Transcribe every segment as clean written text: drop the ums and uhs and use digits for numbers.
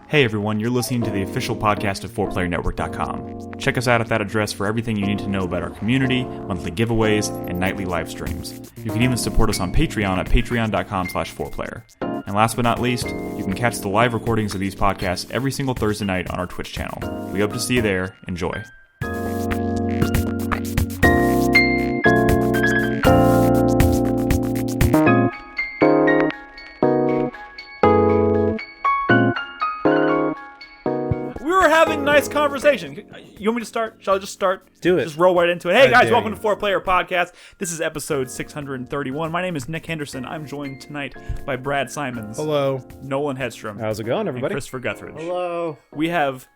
Hey everyone, you're listening to the official podcast of 4playernetwork.com. Check us out at that address for everything you need to know about our community, monthly giveaways, and nightly live streams. You can even support us on Patreon at patreon.com/4player. And last but not least, you can catch the live recordings of these podcasts every single Thursday night on our Twitch channel. We hope to see you there. Enjoy. Nice conversation. You want me to start? Shall I just start? Do it. Just roll right into it. Hey guys, welcome to 4Player Podcast. This is episode 631. My name is Nick Henderson. I'm joined tonight by Brad Simons. Hello. Nolan Hedstrom. How's it going, everybody? And Christopher Guthridge. Hello. We have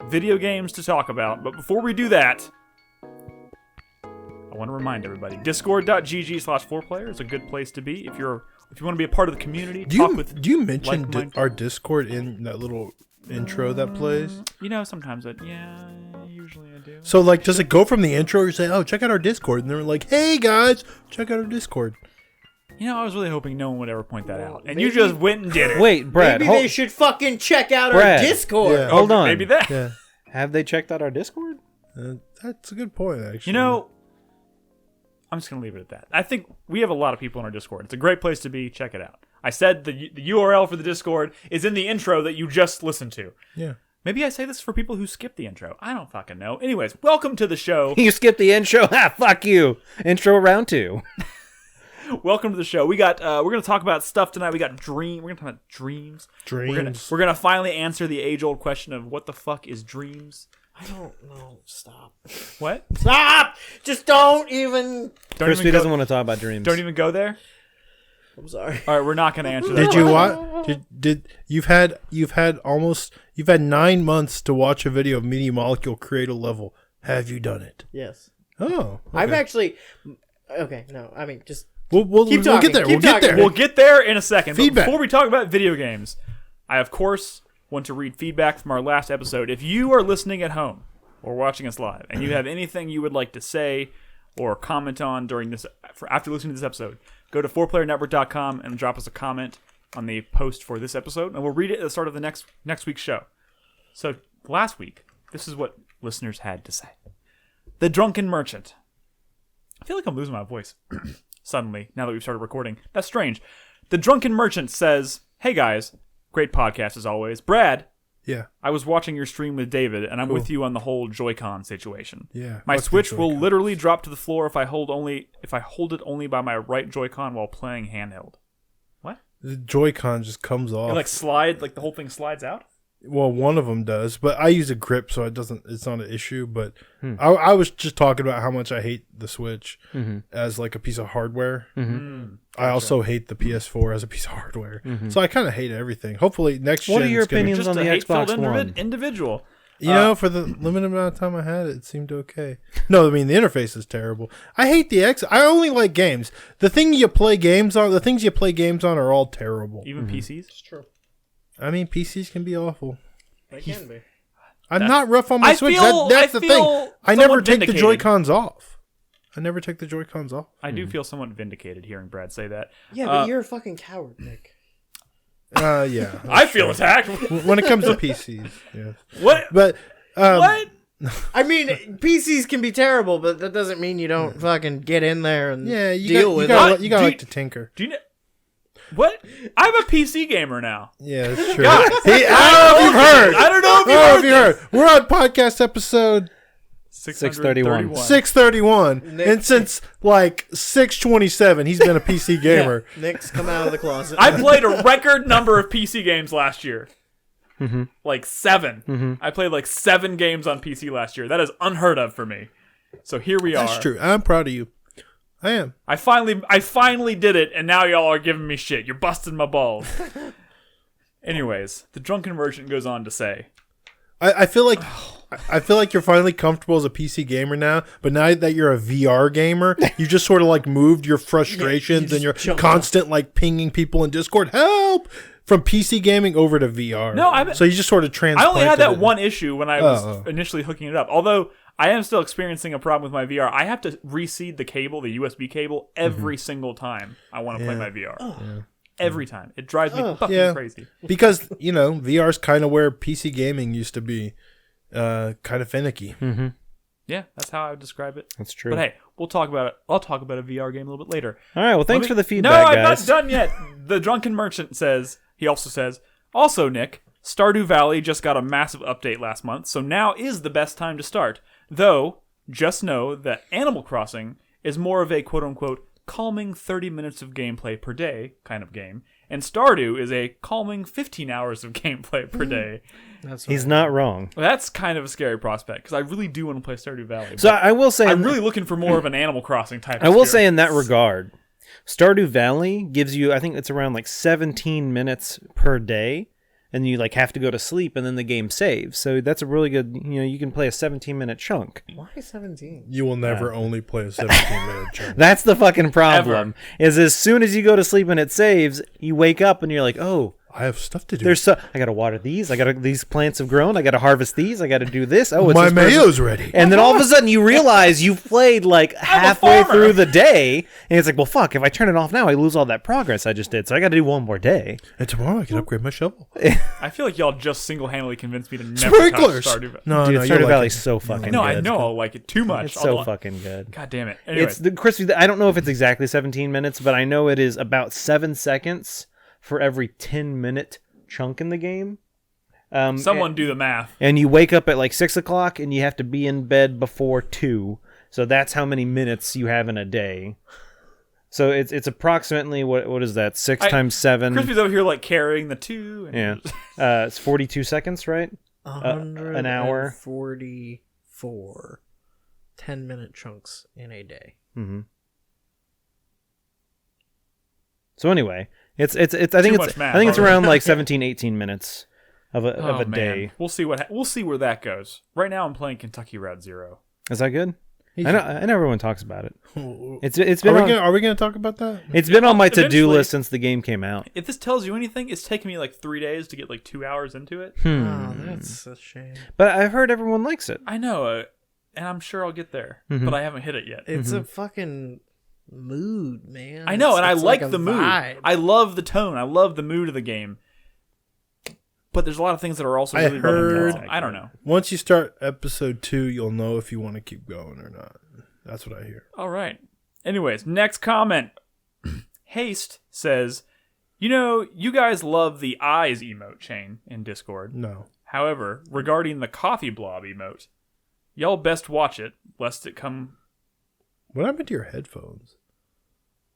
video games to talk about, but before we do that, I want to remind everybody, discord.gg/4player is a good place to be if you want to be a part of the community. Do you mention our Discord in that little intro that plays? You know, sometimes usually I do. So, like, does it go from the intro or you say, oh, check out our Discord? And they're like, hey, guys, check out our Discord. You know, I was really hoping no one would ever point that out. And you just went and did it. Wait, Brad. Maybe they should fucking check out our Discord. Yeah. Hold on. Maybe that. Yeah. Have they checked out our Discord? That's a good point, actually. You know, I'm just going to leave it at that. I think we have a lot of people in our Discord. It's a great place to be. Check it out. I said the URL for the Discord is in the intro that you just listened to. Yeah. Maybe I say this for people who skip the intro. I don't fucking know. Anyways, welcome to the show. You skipped the intro? Fuck you. Intro round 2. Welcome to the show. We got we're going to talk about stuff tonight. We got We're going to talk about dreams. Dreams. We're going to finally answer the age-old question of what the fuck is dreams? I don't know. Stop. What? Stop! Just don't even... Crispy doesn't want to talk about dreams. Don't even go there? I'm sorry. All right, we're not going to answer that. Did you watch? You've had 9 months to watch a video of Media Molecule create a level. Have you done it? Yes. Oh, okay. I've actually... Okay, no. I mean, just... We'll keep get talking, there. keep We'll get there. We'll get there in a second. Feedback. But before we talk about video games, I, of course, want to read feedback from our last episode. If you are listening at home or watching us live and you have anything you would like to say or comment on during this, after listening to this episode, go to 4playernetwork.com and drop us a comment on the post for this episode, and we'll read it at the start of the next week's show. So, last week, this is what listeners had to say. The Drunken Merchant. I feel like I'm losing my voice suddenly, now that we've started recording. That's strange. The Drunken Merchant says, hey guys, great podcast as always. Brad, Yeah. I was watching your stream with David, and I'm Cool. with you on the whole Joy-Con situation. Yeah. My fuck the Switch will Joy-Con. literally drop to the floor if I hold it only by my right Joy-Con while playing handheld. What? The Joy-Con just comes off. The whole thing slides out? Well, one of them does, but I use a grip, so it's not an issue. But I was just talking about how much I hate the Switch as like a piece of hardware. I also hate the PS4 as a piece of hardware. So I kind of hate everything. Hopefully next gen. What are your opinions Just on a the hate-filled Xbox One? individual. You know, for the limited amount of time I had it seemed okay. No, I mean the interface is terrible. I hate the X. I only like games. The things you play games on are all terrible. Even PCs? It's true. I mean, PCs can be awful. They can be. I'm not rough on my Switch. That's the thing. I never take the Joy-Cons off. I do feel somewhat vindicated hearing Brad say that. Yeah, but you're a fucking coward, Nick. Yeah. I feel attacked. When it comes to PCs, yeah. What? But What? I mean, PCs can be terrible, but that doesn't mean you don't fucking get in there and deal with it. You gotta like to tinker. Do you know? What? I'm a PC gamer now. Yeah, that's true. Guys, I don't know if you've heard. We're on podcast episode 631. 631, and since like 627, he's been a PC gamer. Nick's come out of the closet. I played a record number of PC games last year. Like 7. I played like 7 games on PC last year. That is unheard of for me. So here we are. That's true. I'm proud of you. I am. I finally did it, and now y'all are giving me shit. You're busting my balls. Anyways, the Drunken Merchant goes on to say, I feel like you're finally comfortable as a PC gamer now, but now that you're a VR gamer, you just sort of like moved your frustrations and your constant like pinging people in Discord, help, from PC gaming over to VR. No, so you just sort of I transplanted. only had that one issue when I was initially hooking it up. Although I am still experiencing a problem with my VR. I have to reseed the cable, the USB cable, every single time I want to play my VR. Every time. It drives me fucking crazy. Because, VR is kind of where PC gaming used to be kind of finicky. Mm-hmm. Yeah, that's how I would describe it. That's true. But hey, we'll talk about it. I'll talk about a VR game a little bit later. All right, well, thanks for the feedback, guys. No, I'm guys. not done yet. The Drunken Merchant says, also, Nick, Stardew Valley just got a massive update last month, so now is the best time to start. Though, just know that Animal Crossing is more of a quote-unquote calming 30 minutes of gameplay per day kind of game, and Stardew is a calming 15 hours of gameplay per day. He's not wrong. Well, that's kind of a scary prospect, because I really do want to play Stardew Valley. So I will say... I'm really looking for more of an Animal Crossing type I will say in that regard, Stardew Valley gives you, I think it's around like 17 minutes per day, and you like have to go to sleep, and then the game saves. So that's a really good, you can play a 17-minute chunk. Why 17? You will never only play a 17-minute chunk. That's the fucking problem. Is as soon as you go to sleep and it saves, you wake up and you're like, oh, I have stuff to do. I gotta water these. These plants have grown. I gotta harvest these. I gotta do this. Oh, it's my mayo's ready. And then all of a sudden you realize you've played like halfway through the day, and it's like, well, fuck. If I turn it off now, I lose all that progress I just did. So I gotta do one more day. And tomorrow I can upgrade my shovel. I feel like y'all just single-handedly convinced me to never Sprinklers. touch Stardew Valley. No, Dude, no, Stardew Valley's so fucking good. I know I'll like it too much. It's so fucking good. God damn it. Anyways. It's Crispy. I don't know if it's exactly 17 minutes, but I know it is about 7 seconds for every 10-minute chunk in the game. Someone do the math. And you wake up at like 6 o'clock and you have to be in bed before 2. So that's how many minutes you have in a day. So it's approximately, what is that? 6 times 7. Crispy's over here like carrying the 2. And it's 42 seconds, right? An hour. 44 10-minute chunks in a day. Mm-hmm. So anyway, I think it's around like 17, 18 minutes of a day. We'll see we'll see where that goes. Right now, I'm playing Kentucky Route Zero. Is that good? I know everyone talks about it. It's been. Are we going to talk about that? It's been on my to-do list since the game came out. If this tells you anything, it's taken me like 3 days to get like 2 hours into it. Oh, that's a shame. But I've heard everyone likes it. I know, and I'm sure I'll get there, but I haven't hit it yet. It's a fucking mood, man. I know, and I like the mood. Vibe. I love the tone. I love the mood of the game. But there's a lot of things that are also really rubbing me. I don't know. Once you start episode 2, you'll know if you want to keep going or not. That's what I hear. All right. Anyways, next comment. Haste says, you guys love the eyes emote chain in Discord. No. However, regarding the coffee blob emote, y'all best watch it, lest it come... What happened to your headphones?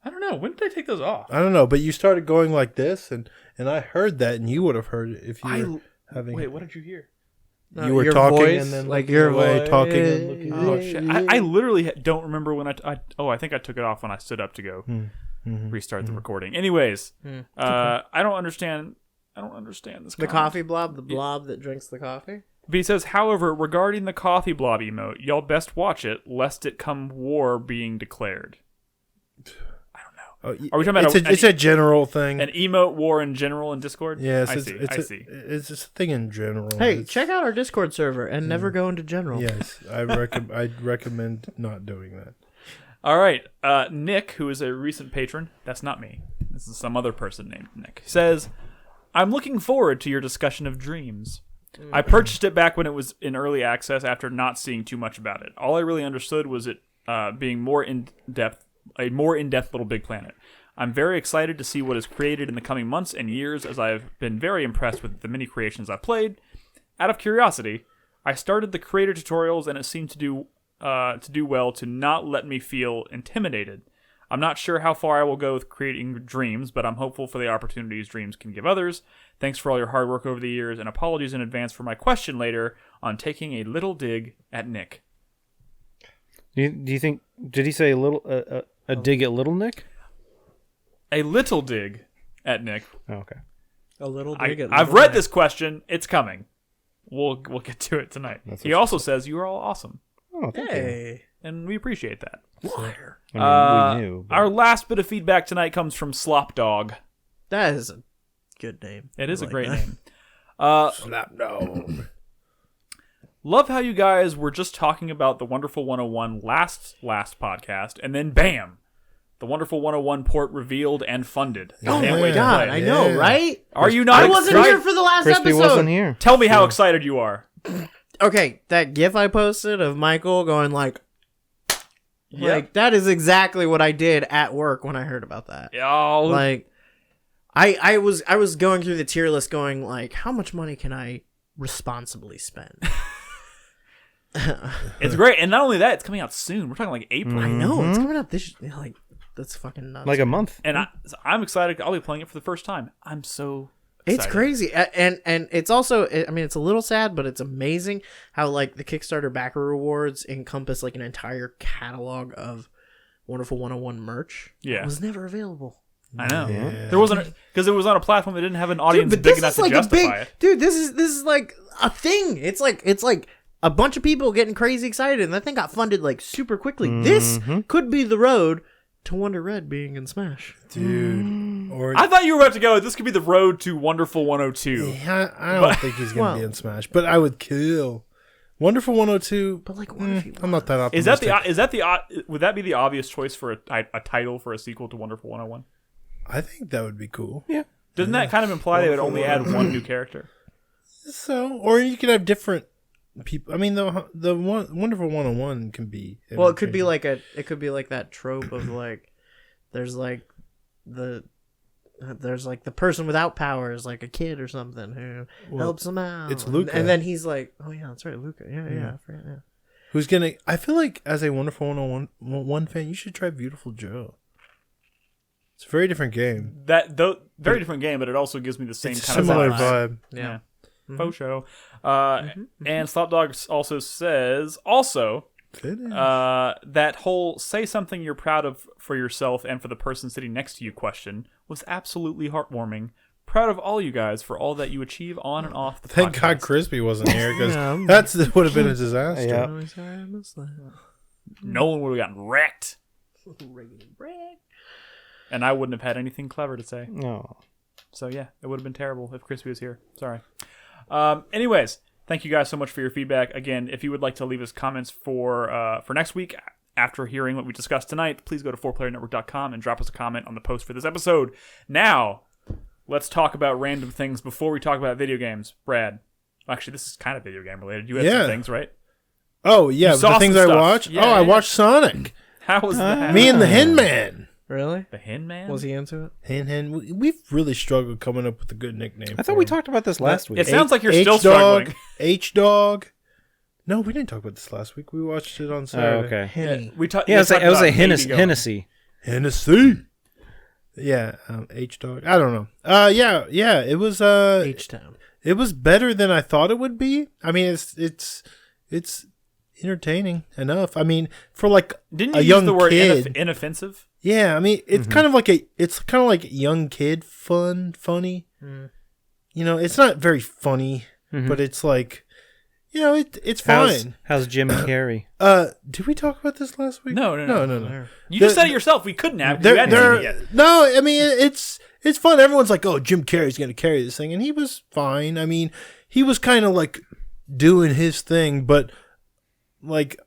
I don't know. When did I take those off? I don't know, but you started going like this, and I heard that, and you would have heard it if you were having... Wait, what did you hear? You were talking voice, and then like your away, voice. Talking and looking away. Oh, shit. I literally don't remember when I think I took it off when I stood up to go restart the recording. Anyways, I don't understand this. The coffee blob, the blob that drinks the coffee? But he says, however, regarding the coffee blob emote, y'all best watch it, lest it come war being declared. I don't know. Are we talking about it's a general thing? An emote war in general in Discord? Yes, I see. It's just a thing in general. Hey, check out our Discord server and never go into general. Yes, I'd recommend not doing that. All right. Nick, who is a recent patron, that's not me. This is some other person named Nick, says, I'm looking forward to your discussion of dreams. I purchased it back when it was in early access after not seeing too much about it. All I really understood was it being more in-depth, a more in-depth Little Big Planet. I'm very excited to see what is created in the coming months and years, as I've been very impressed with the many creations I've played. Out of curiosity, I started the creator tutorials and it seemed to do well to not let me feel intimidated. I'm not sure how far I will go with creating dreams, but I'm hopeful for the opportunities dreams can give others. Thanks for all your hard work over the years, and apologies in advance for my question later on taking a little dig at Nick. Do you think? Did he say a dig at Little Nick? A little dig at Nick. Oh, okay. A little dig at I've read this question. It's coming. We'll get to it tonight. He also says you are all awesome. Oh, thank you. And we appreciate that. Liar. I mean, we knew. But... Our last bit of feedback tonight comes from Slop Dog. That is a good name. It is a great that. name. Slap dog. Love how you guys were just talking about the Wonderful 101 last podcast, and then bam, The Wonderful 101 port revealed and funded. Oh Can't my wait to god, play. I know, right? Are you not I wasn't excited? here for the last Krispy episode. wasn't here. Tell me how excited you are. Okay, that GIF I posted of Michael going like that is exactly what I did at work when I heard about that. Oh, Like, I was going through the tier list, going like, how much money can I responsibly spend? it's great, and not only that, it's coming out soon. We're talking like April. I know it's coming out this like that's fucking nuts. Like a month. And I'm excited. I'll be playing it for the first time. I'm so excited. It's crazy, and it's also, I mean, it's a little sad, but it's amazing how like the Kickstarter backer rewards encompass like an entire catalog of Wonderful 101 merch. Yeah. It was never available. I know. Yeah. There wasn't, because it was on a platform that didn't have an audience Dude, but big this enough is to like justify it. Dude, this is like a thing. It's like a bunch of people getting crazy excited, and that thing got funded like super quickly. This could be the road to Wonder Red being in Smash. Dude. Or I thought you were about to go, this could be the road to Wonderful 102. yeah, I don't think he's gonna be in Smash, but I would kill Wonderful 102. But like, what if he I'm not that Is optimistic. that the would that be the obvious choice for a title for a sequel to Wonderful 101? I think that would be cool. Yeah. Doesn't that kind of imply they would only add one new character? So, or you could have different people. I mean, the Wonderful 101 can be. Well, it could be like that trope of like, there's like the person without powers, like a kid or something who helps him out. it's Luca. and then he's like, oh yeah, that's right, Luca. Yeah, I forgot. Yeah. Who's gonna? I feel like as a Wonderful 101 fan, you should try Beautiful Joe. It's a very different game. Very different game, but it also gives me the same It's a kind similar of vibe. Yeah. Faux show. And Slopdog also says, that whole say something you're proud of for yourself and for the person sitting next to you question was absolutely heartwarming. Proud of all you guys for all that you achieve on and off the Thank podcast. God Krispy wasn't here because Yeah. that would have been a disaster. Yeah. Oh, sorry, I missed that. Nolan would have gotten wrecked. And I wouldn't have had anything clever to say. No. So yeah, it would have been terrible if Crispy was here. Sorry. Anyways, thank you guys so much for your feedback. Again, if you would like to leave us comments for next week after hearing what we discussed tonight, please go to 4playernetwork.com and drop us a comment on the post for this episode. Now, let's talk about random things before we talk about video games. Brad, actually, this is kind of video game related. You had some things, right? Oh yeah, You saw the things some I stuff. watched. Yeah, I yeah. watched Sonic. How was that? Me and the Hen Man. Really? The Hen Man? Was he into it? Hen. We've really struggled coming up with a good nickname. I thought we talked about this last week. It sounds like you're still struggling. H-Dog. No, we didn't talk about this last week. We watched it on Oh, Saturday. okay. Henny. We talked. Yeah, it was a Hennessy. Hennessy. Yeah, H-Dog. I don't know. Yeah. It was H-Town. it was better than I thought it would be. I mean, it's entertaining enough. I mean, for like Didn't a you young use the word kid. inoffensive? Yeah, I mean, it's kind of like young kid funny. You know, it's not very funny, but it's like, you know, it's fine. How's Jim Carrey? Did we talk about this last week? No. No. You just said it yourself. We couldn't have. 'Cause you hadn't seen it yet. No, I mean, it's fun. Everyone's like, oh, Jim Carrey's going to carry this thing. And he was fine. I mean, he was kind of like doing his thing, but like,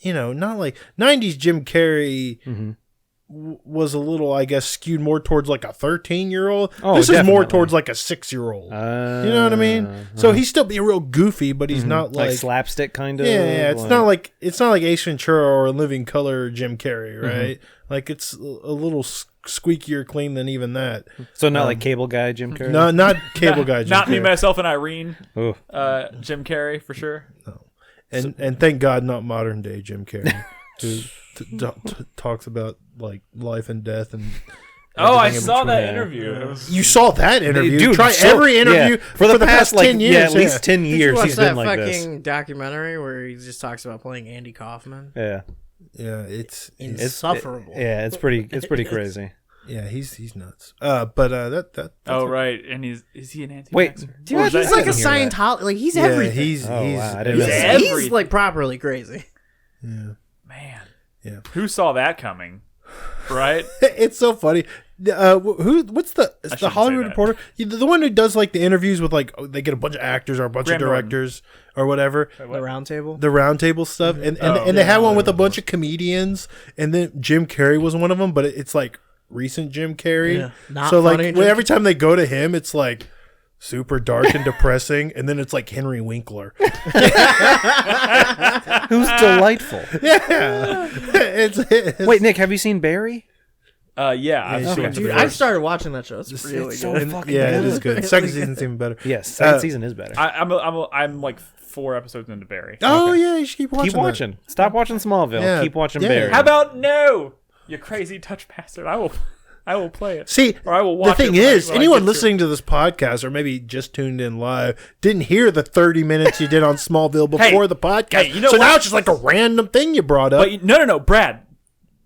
you know, not like 90s Jim Carrey was a little, I guess, skewed more towards like a 13-year-old. Oh, this is more definitely. towards like a 6-year-old. You know what I mean? So he's still being real goofy, but he's not Like like slapstick kind of. yeah, it's not like Ace Ventura or Living Color Jim Carrey, right? Like it's a little squeakier clean than even that. So not like Cable Guy Jim Carrey. No, not Cable Guy Jim Not me, Carrey. myself, and Irene. Oh. Jim Carrey for sure. And thank God not modern day Jim Carrey, who talks about like life and death and. Oh, I everything in saw that between. interview. It was, You saw that interview. Dude, Try so- every interview yeah, for the past 10 years. Yeah, at least 10 Did you years watch he's that been like this. fucking documentary where he just talks about playing Andy Kaufman? Yeah. Yeah, it's Insufferable. Yeah, it's pretty crazy. yeah, he's nuts. But that's oh right, and is he an anti-vaxxer? Wait, Dude, Or is he's that- like a didn't hear that. Scientologist. Like he's yeah, everything. he's Oh, he's wow, I didn't know he's that. He's everything. like properly crazy. yeah. Man. Yeah. Who saw that coming? Right? It's so funny. What's the say Hollywood that. Reporter? The one who does like the interviews with like they get a bunch of actors or a bunch Graham of directors or whatever. The round table. The roundtable stuff, and they had one with a bunch of comedians, and then Jim Carrey was one of them, but it's like recent Jim Carrey. Yeah. Not So funny like Jim every time they go to him, it's like super dark and depressing, and then it's like Henry Winkler. Who's delightful. Yeah, it's Wait, Nick, have you seen Barry? Yeah, I've Yeah, seen okay. Dude, it. I started watching that show. It's really It's so good. fucking yeah, good. it is good. Second season's even better. Yes, second season is better. I'm like 4 episodes into Barry. Oh yeah, you should keep watching. Keep watching. Stop watching Smallville. Yeah. Keep watching Yeah. Barry. How about no? You crazy Dutch bastard! I will play it. See, Or I will the watch thing it when I- is, when I anyone get to listening to this podcast or maybe just tuned in live didn't hear the 30 minutes you did on Smallville before the podcast. hey, you know so now what? it's just like a random thing you brought up. But no, Brad.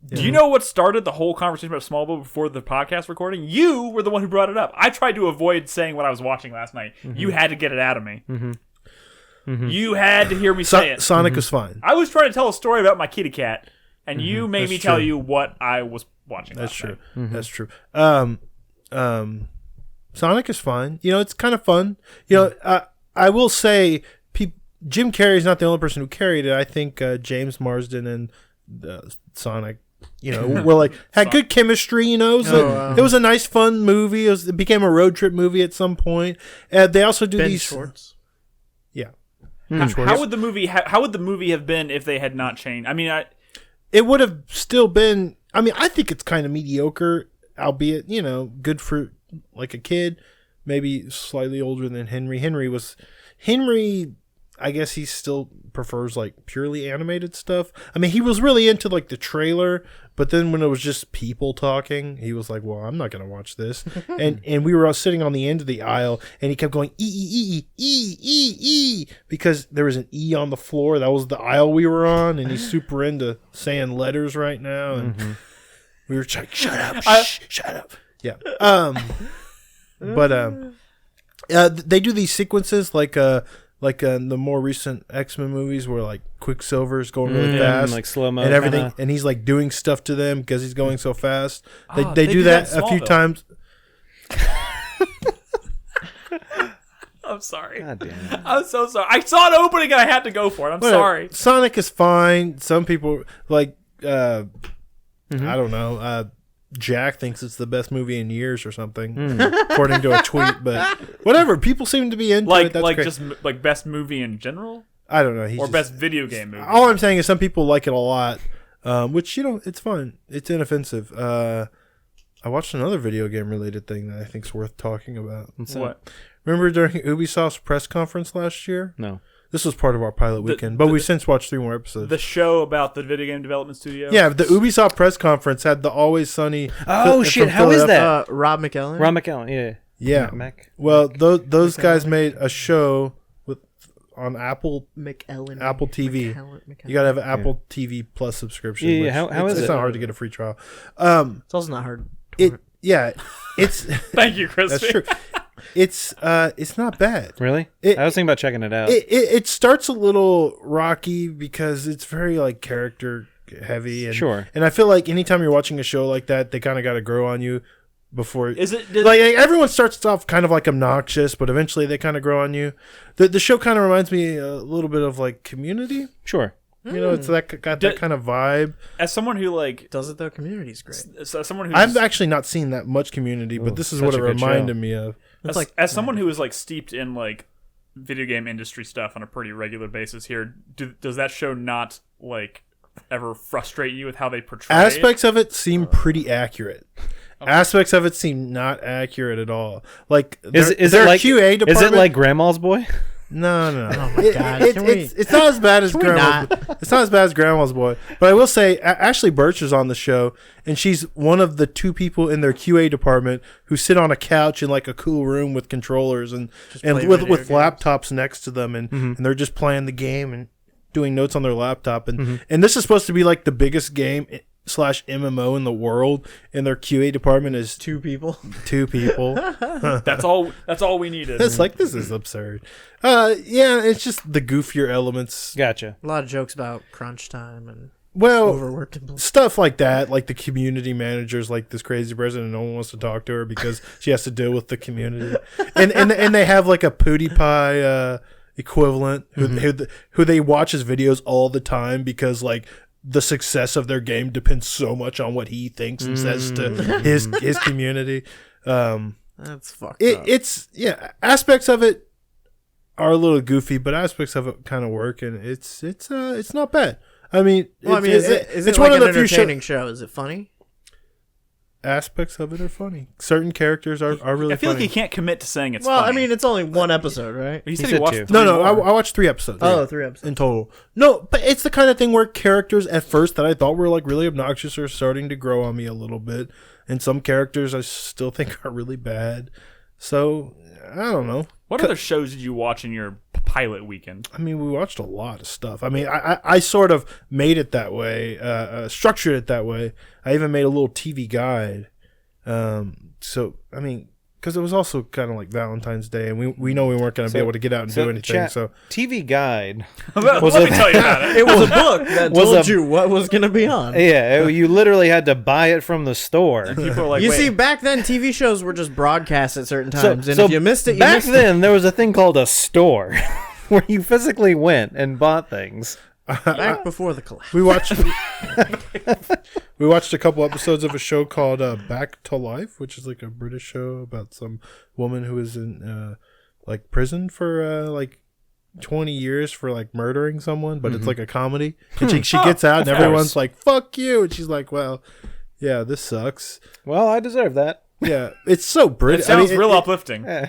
Do you know what started the whole conversation about Smallville before the podcast recording? You were the one who brought it up. I tried to avoid saying what I was watching last night. You had to get it out of me. You had to hear me say it. Sonic was fine. I was trying to tell a story about my kitty cat, and you made That's me tell true. you what I was watching. That's last true. night. That's true. Sonic is fine. You know, it's kind of fun. You know, I will say, Jim Carrey's not the only person who carried it. I think James Marsden and Sonic, you know, were like had good chemistry. You know, so it was a nice, fun movie. It became a road trip movie at some point. They also do Ben these. Schwartz. Yeah, How would the movie? How would the movie have been if they had not changed? I mean, it would have still been. I mean, I think it's kind of mediocre, albeit good for like a kid, maybe slightly older than Henry. Henry. I guess he still prefers like purely animated stuff. I mean, he was really into like the trailer, but then when it was just people talking, he was like, "Well, I'm not gonna watch this." and we were all sitting on the end of the aisle, and he kept going E because there was an E on the floor. That was the aisle we were on, and he's super into saying letters right now, and we were like, "Shut up, shut up." Yeah. They do these sequences like the more recent X-Men movies where like Quicksilver's going really fast, like slow-mo and everything, kinda. and he's like doing stuff to them because he's going so fast. They they do do that that in a few Smallville. times. I'm sorry. God damn it. I'm so sorry. I saw it opening and I had to go for it. I'm sorry. Sonic is fine. Some people like I don't know. Jack thinks it's the best movie in years or something, according to a tweet. But whatever, people seem to be into it. That's great. Just like best movie in general, I don't know. or best video game movie. All I'm saying is some people like it a lot, which it's fine. It's inoffensive. I watched another video game related thing that I think's worth talking about. What? Remember during Ubisoft's press conference last year? No. This was part of our pilot weekend, but we've since watched 3 more episodes. The show about the video game development studio. Yeah, the Ubisoft press conference had the Always Sunny. Oh, from shit, how is Philadelphia. that? Rob McElhenney. Ron McElhenney, yeah. Yeah. Mac. Well, those guys made a show on Apple McElhenney. Apple TV. McElhenney. You gotta have an Apple TV Plus subscription. Yeah, which how is it's it? not hard to get a free trial. It's also not hard. It's Thank you, Chris. that's true. It's not bad. Really? It- I was thinking about checking it out. It starts a little rocky because it's very like character heavy, and Sure. And I feel like anytime you're watching a show like that, they kind of got to grow on you before. Is it like everyone starts off kind of like obnoxious, but eventually they kind of grow on you. The show kind of reminds me a little bit of like Community. Sure. You know, it's got that kind of vibe. as someone who like Does it though? Community's great. as someone who's I've actually not seen that much Community, but this is such what it a good reminded show. me of. as someone who is like steeped in like video game industry stuff on a pretty regular basis here, does that show not like ever frustrate you with how they portray Aspects of it seem pretty accurate. Aspects of it seem not accurate at all. Like Is it their like QA department? Is it like Grandma's Boy? No. Oh my God, can we- It's not as bad as Can we Grandma's. It's not as bad as Grandma's Boy. But I will say, Ashley Birch is on the show, and she's one of the 2 people in their QA department who sit on a couch in like a cool room with controllers and play with video games. laptops next to them, and they're just playing the game and doing notes on their laptop. And this is supposed to be like the biggest game / MMO in the world, and their QA department is 2 people. 2 people. That's all we needed. It's like, this is absurd. Yeah, it's just the goofier elements. Gotcha. A lot of jokes about crunch time and Well, overworked and stuff like that, like the community manager's like this crazy person and no one wants to talk to her because she has to deal with the community. And they have like a PewDiePie equivalent who they watch his videos all the time because like the success of their game depends so much on what he thinks and says to his community. That's fucked up. It's aspects of it are a little goofy, but aspects of it kind of work, and it's not bad. I mean, is it one like of an the few entertaining show? Is it funny? aspects of it are funny. Certain characters are really. I feel funny. like he can't commit to saying it's Well, funny. I mean, it's only one episode, right? He said said he watched two. three No, I more. watched 3 episodes. Oh, 3 episodes. in total. No, but it's the kind of thing where characters at first that I thought were like really obnoxious are starting to grow on me a little bit, and some characters I still think are really bad. So I don't know. What other shows did you watch in your pilot weekend? I mean, we watched a lot of stuff. I mean, I sort of made it that way, structured it that way. I even made a little TV guide. So, I mean, because it was also kind of like Valentine's Day, and we know we weren't going to be able to get out and do anything. So, TV guide. Let me tell you about it. It was a book that Was told a- you what was going to be on. Yeah, you literally had to buy it from the store. People are like, You wait, see, back then, TV shows were just broadcast at certain So- times, and so if you missed it, you back missed it. then, there was a thing called a store where you physically went and bought things. Back before the collapse. we watched we watched a couple episodes of a show called Back to Life, which is like a British show about some woman who is in like prison for like 20 years for like murdering someone, but it's like a comedy. And she gets out and everyone's like, fuck you. And she's like, well, yeah, this sucks. Well, I deserve that. Yeah, it's so it British. sounds real it, uplifting. Yeah,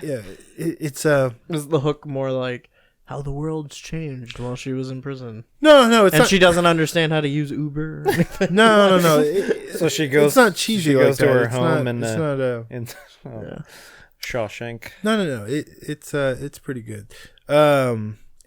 it's Was the hook more like how the world's changed while she was in prison, no, it's and not. she doesn't understand how to use Uber? Or anything? No. So she goes. It's not cheesy. She like goes to that. her It's home not, and it's not. in Shawshank. No. It's pretty good.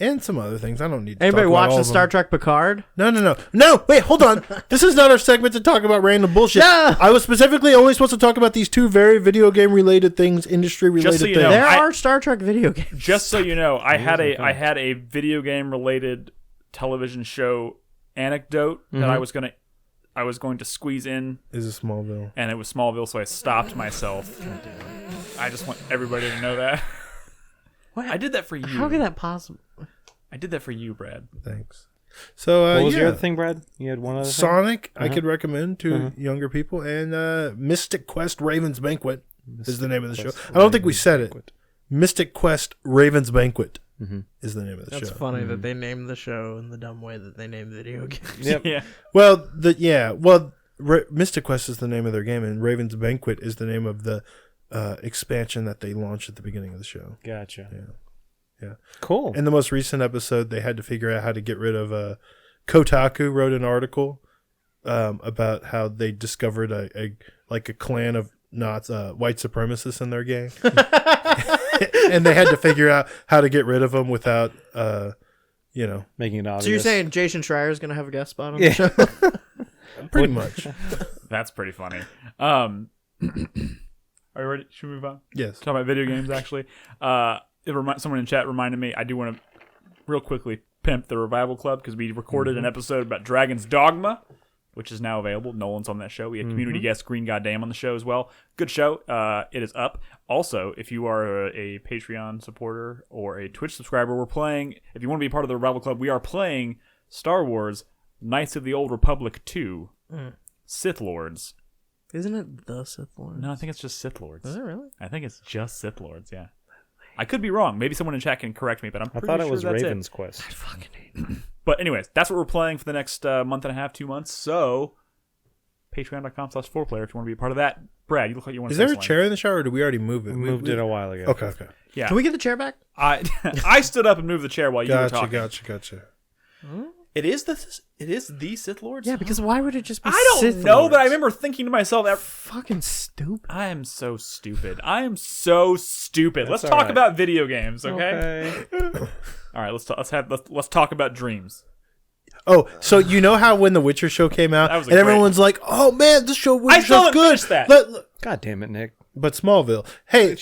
And some other things. I don't need to Anybody talk about all watching of them. Star Trek Picard? No, wait, hold on. This is not our segment to talk about random bullshit. No. I was specifically only supposed to talk about these 2 very video game related things, industry related so you things. know, There I- are Star Trek video games. Just so you know, I had a video game related television show anecdote that I was going to squeeze in, Is it Smallville? and it was Smallville, so I stopped myself. I just want everybody to know that. What? I did that for you. How could that possibly? I did that for you, Brad. Thanks. So, What was yeah. your other thing, Brad? You had one other thing? Sonic, I could recommend to younger people, and Mystic Quest Raven's Banquet is the name of the show. I don't think we said it. Mystic Quest Raven's Banquet is the name of the That's show. funny that they named the show in the dumb way that they named video games. Yep. Yeah. Well, Mystic Quest is the name of their game, and Raven's Banquet is the name of the expansion that they launched at the beginning of the show. Gotcha. Yeah. Cool. In the most recent episode, they had to figure out how to get rid of. Kotaku wrote an article about how they discovered a clan of white supremacists in their gang, and they had to figure out how to get rid of them without, Making it obvious. So you're saying Jason Schreier is going to have a guest spot on the show? pretty much. That's pretty funny. Are you ready? Should we move on? Yes. Talk about video games, actually. Someone in chat reminded me, I do want to real quickly pimp the Revival Club because we recorded an episode about Dragon's Dogma, which is now available. Nolan's on that show. We had community guest Green Goddamn on the show as well. Good show. It is up. Also, if you are a Patreon supporter or a Twitch subscriber, we're playing, if you want to be part of the Revival Club, we are playing Star Wars Knights of the Old Republic 2 Sith Lords. Isn't it the Sith Lord? No, I think it's just Sith Lords. Is it really? I think it's just Sith Lords, yeah. I could be wrong. Maybe someone in chat can correct me, but I'm I pretty thought sure it was that's Raven's Quest. Fucking hate. But anyways, that's what we're playing for the next month and a half, 2 months. So, patreon.com/4Player if you want to be a part of that. Brad, you look like you want to Is say there a something. chair in the shower, or did we already move it? We moved it a while ago. Okay. Yeah. Can we get the chair back? I stood up and moved the chair while you were talking. Gotcha. It is the Sith Lords? Yeah, because why would it just be I don't Sith know, Lords? but I remember thinking to myself that Fucking stupid. I am so stupid. Let's all talk right. about video games, okay? All right, let's talk about dreams. Oh, so you know how when the Witcher show came out, That was a and great- everyone's like, "Oh man, this show I Witcher still show's haven't good." finished that. God damn it, Nick. But Smallville. Hey,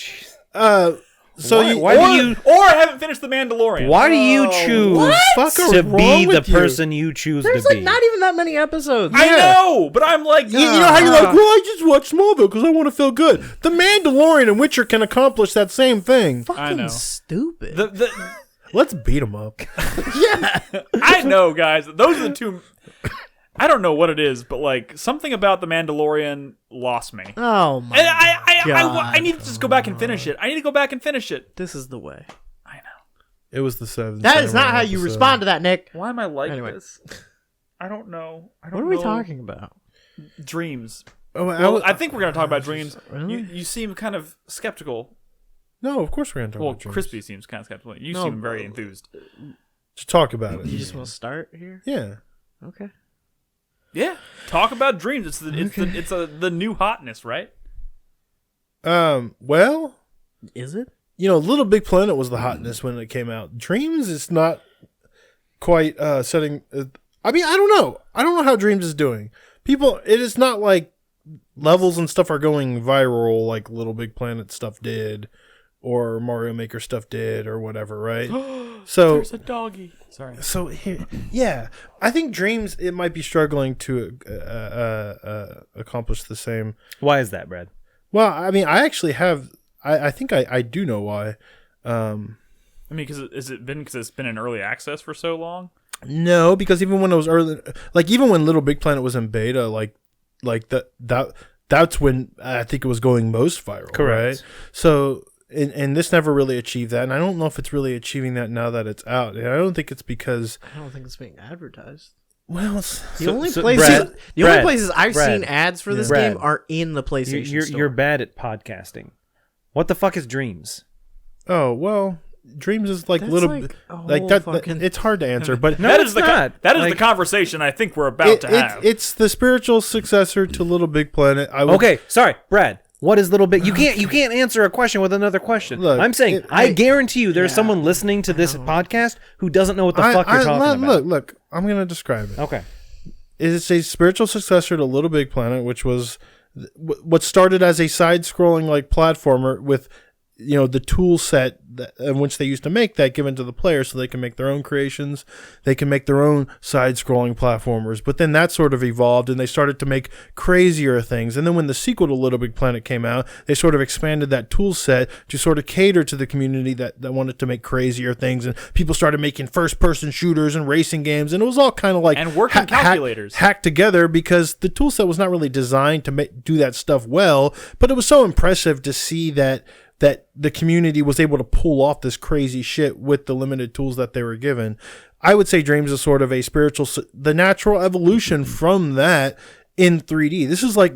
Why do you? Or I haven't finished The Mandalorian. Why do you choose to be the person you choose There's to be? like not even that many episodes. I know, but I'm like, You know how you're like, well, I just watched Smallville because I want to feel good. The Mandalorian and Witcher can accomplish that same thing. Fucking know. stupid. Let's beat them up. I know, guys. Those are the two. I don't know what it is, but like something about The Mandalorian lost me. Oh my And God. I need to just go back and finish it. I need to go back and finish it. This is the way. I know. It was the 7th. That is not how you respond to that, Nick. Why am I like Anyway. this? I don't know. What are we talking about? Dreams. Oh, Well, I think we're going to talk about dreams. Really? You seem kind of skeptical. no, of course we're going to talk Well, about dreams. Crispy seems kind of skeptical. You No, seem very enthused. Just talk about it. You just want to start here? Yeah. Okay. Yeah, talk about dreams. It's the new hotness, right? Well, Is it? Little Big Planet was the hotness when it came out. Dreams is not quite setting. I mean, I don't know. I don't know how Dreams is doing. It is not like levels and stuff are going viral like Little Big Planet stuff did, or Mario Maker stuff did, or whatever, right? So There's a doggy. Sorry. So yeah, I think Dreams it might be struggling to accomplish the same. Why is that, Brad? Well, I mean, I actually have. I think I do know why. I mean, because it's been in early access for so long? No, because even when it was early, like even when Little Big Planet was in beta, that's when I think it was going most viral. Correct. Right? So. And this never really achieved that, and I don't know if it's really achieving that now that it's out. And I don't think it's because I don't think it's being advertised. well, The only places I've Brad, seen ads for this Brad, game are in the PlayStation Store. You're bad at podcasting. What the fuck is Dreams? oh well, Dreams is like That's little like a like whole that. fucking- It's hard to answer, but No, that it's is the not. that is Like- the conversation I think we're about to have. it's the spiritual successor to Little Big Planet. I would, Okay, sorry, Brad. What is Little Big? You can't answer a question with another question. Look, I'm saying I guarantee you there's someone listening to this podcast who doesn't know what the fuck you're talking about. Look, I'm gonna describe it. Okay. It's a spiritual successor to Little Big Planet, which was what started as a side-scrolling like platformer with the tool set in which they used to make that given to the player so they can make their own creations. They can make their own side-scrolling platformers. But then that sort of evolved and they started to make crazier things. And then when the sequel to Little Big Planet came out, they sort of expanded that tool set to sort of cater to the community that wanted to make crazier things. And people started making first-person shooters and racing games. And it was all kind of like And working calculators. hacked together because the tool set was not really designed to do that stuff well. But it was so impressive to see that the community was able to pull off this crazy shit with the limited tools that they were given. I would say Dreams is sort of a the natural evolution from that in 3D. This is like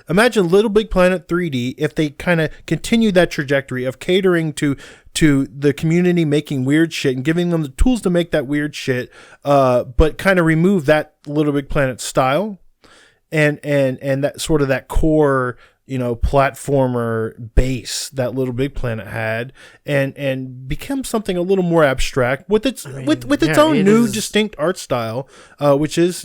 imagine Little Big Planet 3D if they kind of continue that trajectory of catering to the community making weird shit and giving them the tools to make that weird shit, but kind of remove that Little Big Planet style and that sort of that core platformer base that Little Big Planet had, and become something a little more abstract with its own new distinct art style, which is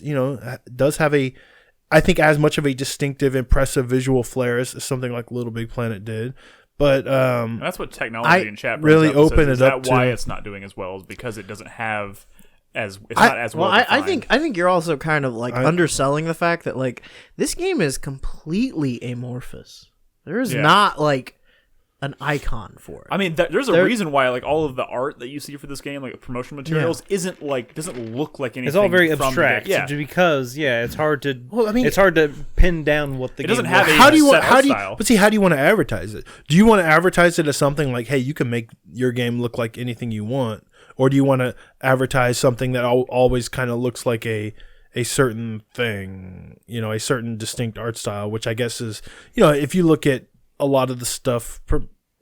does have I think as much of a distinctive, impressive visual flair as something like Little Big Planet did. But that's what technology in chat really brings up. opened Is it that up why to- it's not doing as well? Is because it doesn't have it's not as well. I think you're also kind of like underselling the fact that like this game is completely amorphous. There is not like an icon for it. I mean, there's a reason why like all of the art that you see for this game, like promotional materials, doesn't look like anything. It's all very from the abstract. game. Yeah. Because it's hard to. Well, I mean, it's hard to pin down what the It game doesn't have was. a how do you set art want style. how do you want to advertise it? Do you want to advertise it as something like, hey, you can make your game look like anything you want, or do you want to advertise something that always kind of looks like a certain thing, a certain distinct art style, which I guess is, if you look at a lot of the stuff,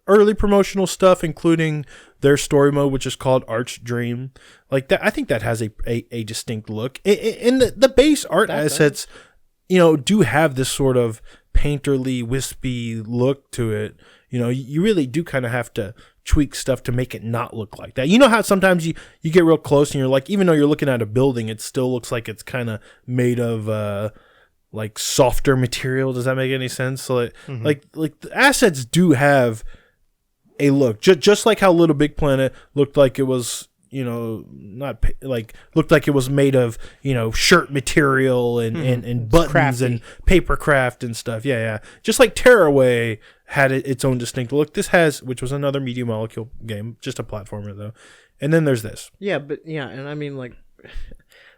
early promotional stuff, including their story mode, which is called Arch Dream, like that, I think that has a distinct look. And the base art assets, do have this sort of painterly, wispy look to it. You really do kind of have to tweak stuff to make it not look like that. You know how sometimes you get real close and you're like, even though you're looking at a building, it still looks like it's kind of made of like softer material. Does that make any sense? So like the assets do have a look, just like how Little Big Planet looked like it was, not like looked like it was made of, shirt material and buttons crafty. and paper craft and stuff. Yeah. Just like Tearaway had its own distinct look. This has, which was another Media Molecule game, just a platformer though. And then there's this. Yeah, and I mean, like,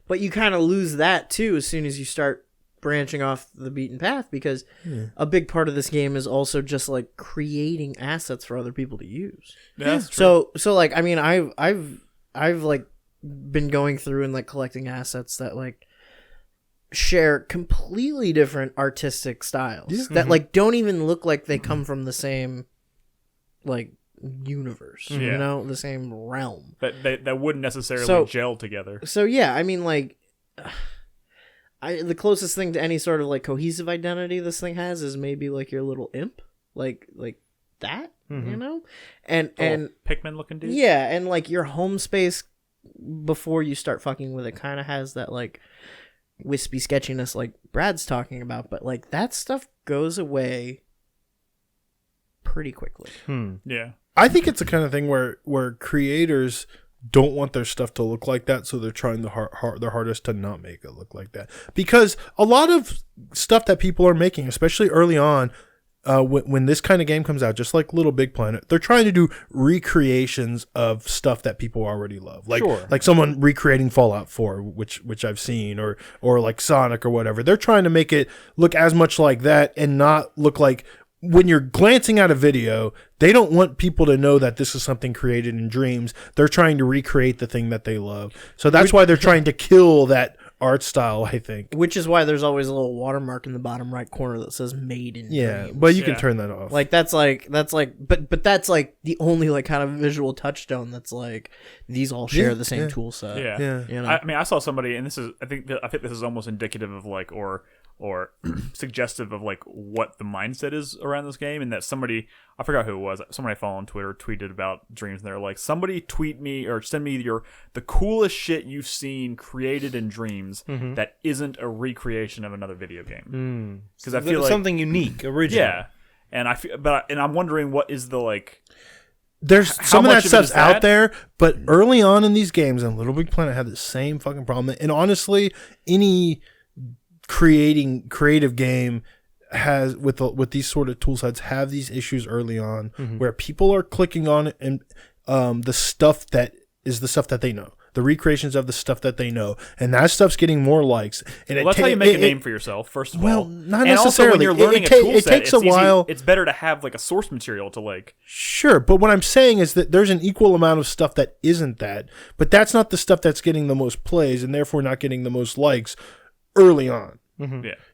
but you kind of lose that too as soon as you start branching off the beaten path, because a big part of this game is also just like creating assets for other people to use. That's true. So like, I mean, I've like been going through and like collecting assets that like share completely different artistic styles that like don't even look like they come from the same like universe, the same realm That wouldn't necessarily gel together. So yeah, I mean, like, the closest thing to any sort of like cohesive identity this thing has is maybe like your little imp, like that, and Pikmin looking dude. yeah, and like your home space before you start fucking with it kind of has that like wispy sketchiness like Brad's talking about, but like that stuff goes away pretty quickly. Yeah. I think it's the kind of thing where creators don't want their stuff to look like that, so they're trying their hardest to not make it look like that. Because a lot of stuff that people are making, especially early on, when this kind of game comes out, just like Little Big Planet, they're trying to do recreations of stuff that people already love. Like someone recreating Fallout 4, which I've seen, or like Sonic or whatever. They're trying to make it look as much like that and not look like, when you're glancing at a video, they don't want people to know that this is something created in Dreams. They're trying to recreate the thing that they love. So that's why they're trying to kill that art style, I think. Which is why there's always a little watermark in the bottom right corner that says "Made in Dreams." But you can turn that off. Like that's like, but that's like the only like kind of visual touchstone that's like these all share the same tool set. Yeah. You know? I mean, I saw somebody, and this is, I think this is almost indicative of like, or suggestive of like what the mindset is around this game, and that somebody, I forgot who it was, somebody I follow on Twitter tweeted about Dreams, and they're like, somebody tweet me or send me the coolest shit you've seen created in Dreams that isn't a recreation of another video game. Because I feel like something unique, original. Yeah, and I feel, and I'm wondering what is the like. There's some of much that of it stuff's is that? out there, but early on in these games, and Little Big Planet had the same fucking problem. And honestly, any creative game has with these sort of tool sets have these issues early on where people are clicking on it and the stuff that is the stuff that they know, the recreations of the stuff that they know, and that stuff's getting more likes. And Well, that's how you make a name for yourself, first of all. Well, not and necessarily. Also, when you're learning a tool it set, takes a while. It's better to have like a source material to like. Sure, but what I'm saying is that there's an equal amount of stuff that isn't that, but that's not the stuff that's getting the most plays and therefore not getting the most likes early on.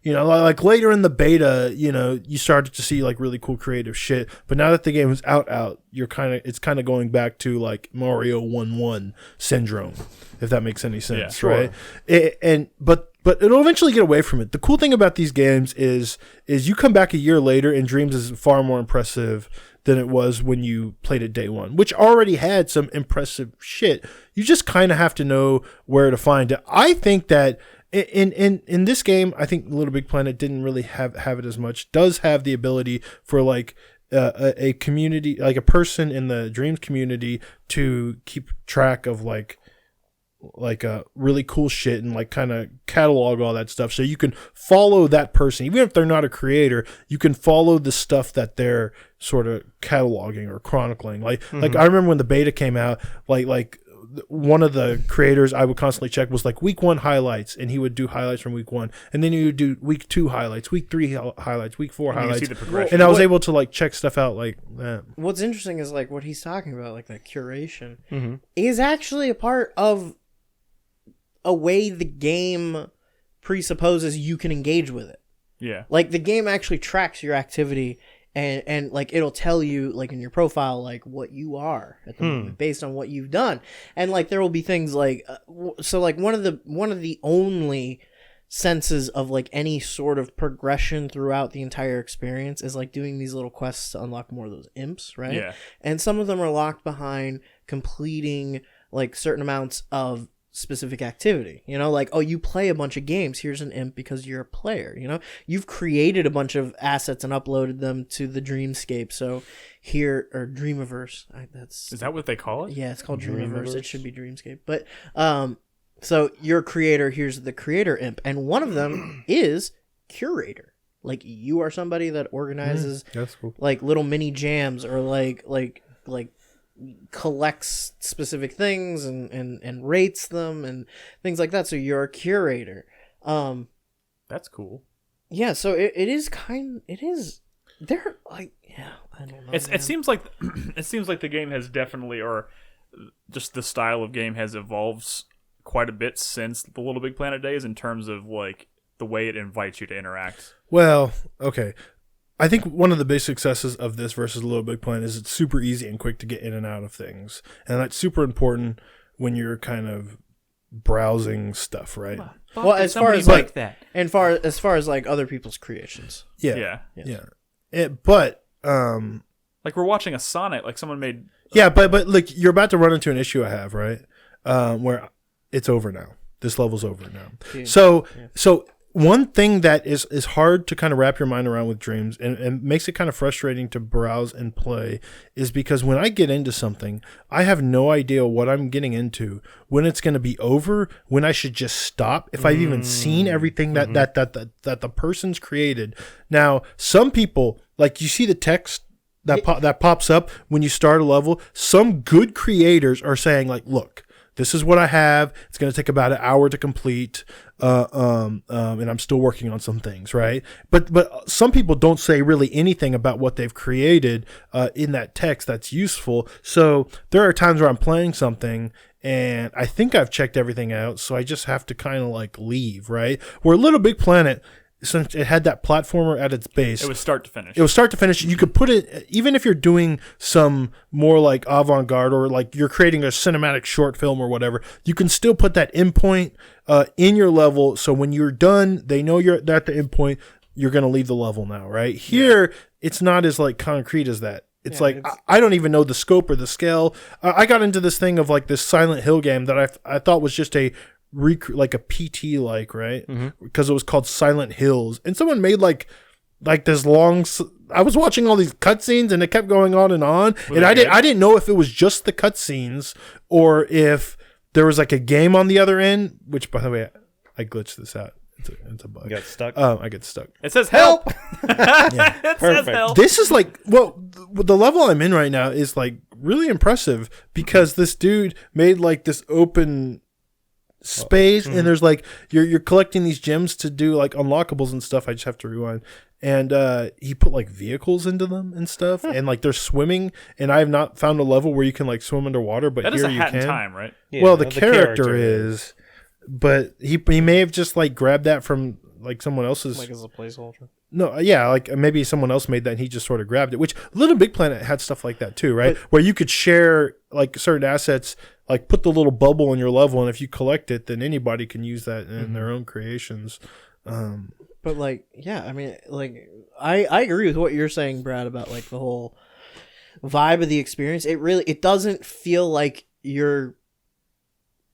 Yeah. Like later in the beta, you started to see like really cool creative shit. But now that the game is out, it's kind of going back to like Mario 1-1 syndrome, if that makes any sense, Yeah, sure. right? But it'll eventually get away from it. The cool thing about these games is you come back a year later and Dreams is far more impressive than it was when you played it day one, which already had some impressive shit. You just kind of have to know where to find it. I think that in this game, I think Little Big Planet didn't really have it as much. Does have the ability for like a community, like a person in the Dreams community, to keep track of like really cool shit and like kind of catalog all that stuff, so you can follow that person even if they're not a creator. You can follow the stuff that they're sort of cataloging or chronicling. Like I remember when the beta came out, like one of the creators I would constantly check was like week 1 highlights, and he would do highlights from week 1, and then he would do week 2 highlights, week 3 highlights, week 4 highlights. You see the progression. And I was able to like check stuff out like that. What's interesting is like what he's talking about, like that curation is actually a part of a way the game presupposes you can engage with it. Yeah. Like the game actually tracks your activity, and like it'll tell you like in your profile like what you are at the moment based on what you've done. And like there will be things like so like one of the only senses of like any sort of progression throughout the entire experience is like doing these little quests to unlock more of those imps, right? Yeah. And some of them are locked behind completing like certain amounts of specific activity. You know, like, oh, you play a bunch of games. Here's an imp because you're a player. You know, you've created a bunch of assets and uploaded them to the Dreamscape. So here, or Dreamiverse. Is that what they call it? Yeah, it's called Dreamiverse. It should be Dreamscape. But so you're a creator. Here's the creator imp, and one of them is curator. Like, you are somebody that organizes That's cool. like little mini jams, or like collects specific things and rates them and things like that. So you're a curator. That's cool. Yeah, so it is they're like, yeah, I don't know. It seems like the game has definitely, or just the style of game has evolved quite a bit since the Little Big Planet days in terms of like the way it invites you to interact. Well, okay. I think one of the big successes of this versus Little Big Planet is it's super easy and quick to get in and out of things. And that's super important when you're kind of browsing stuff, right? Well, as far as like that, and as far as like other people's creations. Yeah. But like we're watching a Sonic, like someone made. Yeah, but like you're about to run into an issue I have, right? Where it's over now. This level's over now. Yeah. So one thing that is hard to kind of wrap your mind around with Dreams and makes it kind of frustrating to browse and play is because when I get into something, I have no idea what I'm getting into, when it's going to be over, when I should just stop, if I've even seen everything that the person's created. Now, some people, like you see the text that pops up when you start a level, some good creators are saying like, look, this is what I have. It's going to take about an hour to complete, and I'm still working on some things, right? But some people don't say really anything about what they've created in that text that's useful. So there are times where I'm playing something and I think I've checked everything out, so I just have to kind of like leave, right? Where Little Big Planet, since it had that platformer at its base, it was start to finish. You could put it, even if you're doing some more like avant-garde or like you're creating a cinematic short film or whatever, you can still put that endpoint in your level. So when you're done, they know you're at the endpoint. You're going to leave the level now, right? Here, it's not as like concrete as that. It's I don't even know the scope or the scale. I got into this thing of like this Silent Hill game that I thought was just like a PT like, right? Because it was called Silent Hills, and someone made like this long. I was watching all these cutscenes, and it kept going on, and I didn't know if it was just the cutscenes or if there was like a game on the other end. Which, by the way, I glitched this out. It's a bug. You got stuck. I get stuck. It says help. It says help. This is like, well, the level I'm in right now is like really impressive because this dude made like this open space, and there's like you're collecting these gems to do like unlockables and stuff. I just have to rewind, and he put like vehicles into them and stuff, and like they're swimming, and I have not found a level where you can like swim underwater, but that here is a you hat can. in time, right? Yeah, Well, the character is, but he may have just like grabbed that from like someone else's, Like as a placeholder. no, yeah, like maybe someone else made that and he just sort of grabbed it, which Little Big Planet had stuff like that too, right? Where you could share like certain assets, like put the little bubble in your level, and if you collect it, then anybody can use that in their own creations. But like, yeah, I mean, like, I agree with what you're saying, Brad, about like the whole vibe of the experience. It doesn't feel like you're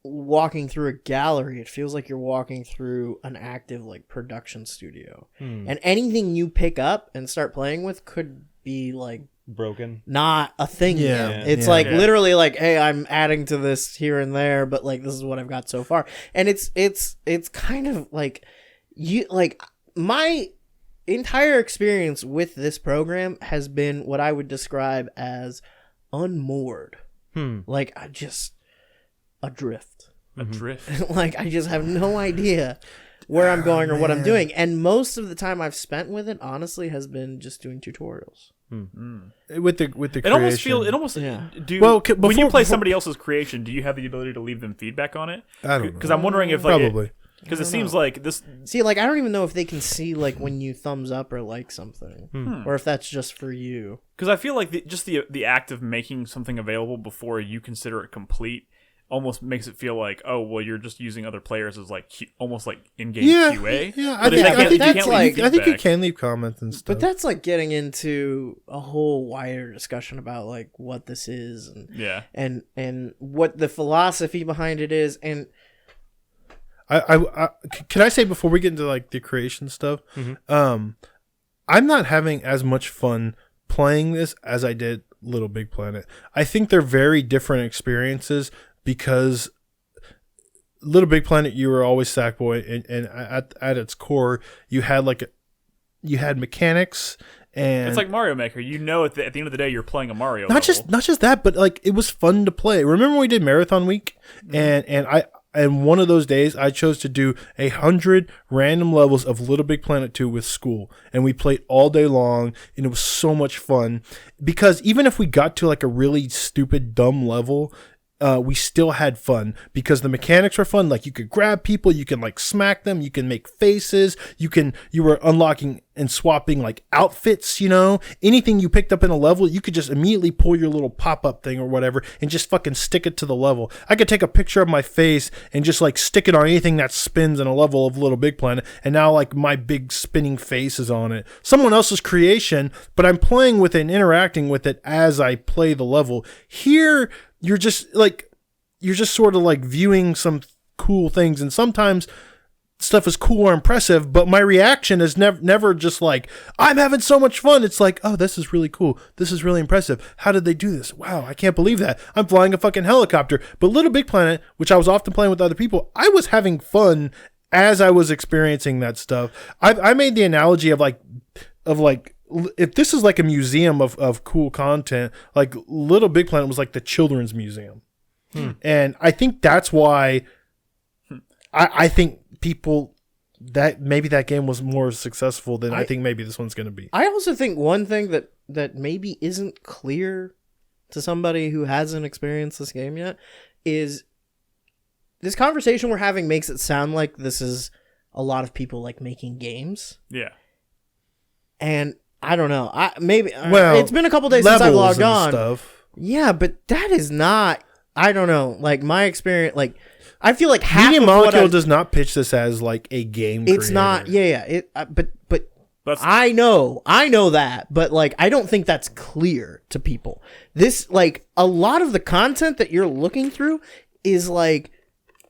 walking through a gallery. It feels like you're walking through an active like production studio, and anything you pick up and start playing with could be like broken, not a thing Yeah. yet. It's like literally like, hey, I'm adding to this here and there, but like this is what I've got so far. And it's kind of like my entire experience with this program has been what I would describe as unmoored. Like I just adrift. Like I just have no idea where I'm going or what I'm doing. And most of the time I've spent with it, honestly, has been just doing tutorials. With the It creation. almost Yeah. When you play somebody else's creation, do you have the ability to leave them feedback on it? I don't know. Because I'm wondering if like Probably. because it seems like this. See, like I don't even know if they can see like when you thumbs up or like something, or if that's just for you. Because I feel like the act of making something available before you consider it complete almost makes it feel like, oh well, you're just using other players as like almost like in-game QA. Yeah, But I think that's like- I think you can leave comments and stuff. But that's like getting into a whole wider discussion about like what this is and Yeah. and what the philosophy behind it is. And Can I say before we get into like the creation stuff, I'm not having as much fun playing this as I did Little Big Planet. I think they're very different experiences because Little Big Planet, you were always Sackboy, and at its core, you had mechanics. And it's like Mario Maker. You know, at the end of the day, you're playing a Mario. Not just that, but like it was fun to play. Remember when we did Marathon Week, and one of those days I chose to do 100 random levels of Little Big Planet 2 with school, and we played all day long, and it was so much fun. Because even if we got to like a really stupid, dumb level, we still had fun because the mechanics were fun. Like you could grab people, you can like smack them, you can make faces, you were unlocking and swapping like outfits, anything you picked up in a level, you could just immediately pull your little pop-up thing or whatever and just fucking stick it to the level. I could take a picture of my face and just like stick it on anything that spins in a level of Little Big Planet, and now like my big spinning face is on it. Someone else's creation, but I'm playing with it and interacting with it as I play the level. Here, you're just sort of like viewing some cool things, and sometimes stuff is cool or impressive, but my reaction is never just like, I'm having so much fun. It's like, oh, this is really cool. This is really impressive. How did they do this? Wow, I can't believe that. I'm flying a fucking helicopter. But Little Big Planet, which I was often playing with other people, I was having fun as I was experiencing that stuff. I made the analogy of if this is like a museum of cool content, like Little Big Planet was like the children's museum. And I think that's why I think people that maybe that game was more successful than I think maybe this one's going to be. I also think one thing that maybe isn't clear to somebody who hasn't experienced this game yet is this conversation we're having makes it sound like this is a lot of people like making games. Yeah. And I don't know. It's been a couple days since I've logged on. Stuff. Yeah, but that is not. I don't know. Like my experience, like I feel like half Media of Molecule does not pitch this as like a game. It's creator. not. Yeah. But I know that. But like I don't think that's clear to people. This like a lot of the content that you're looking through is like,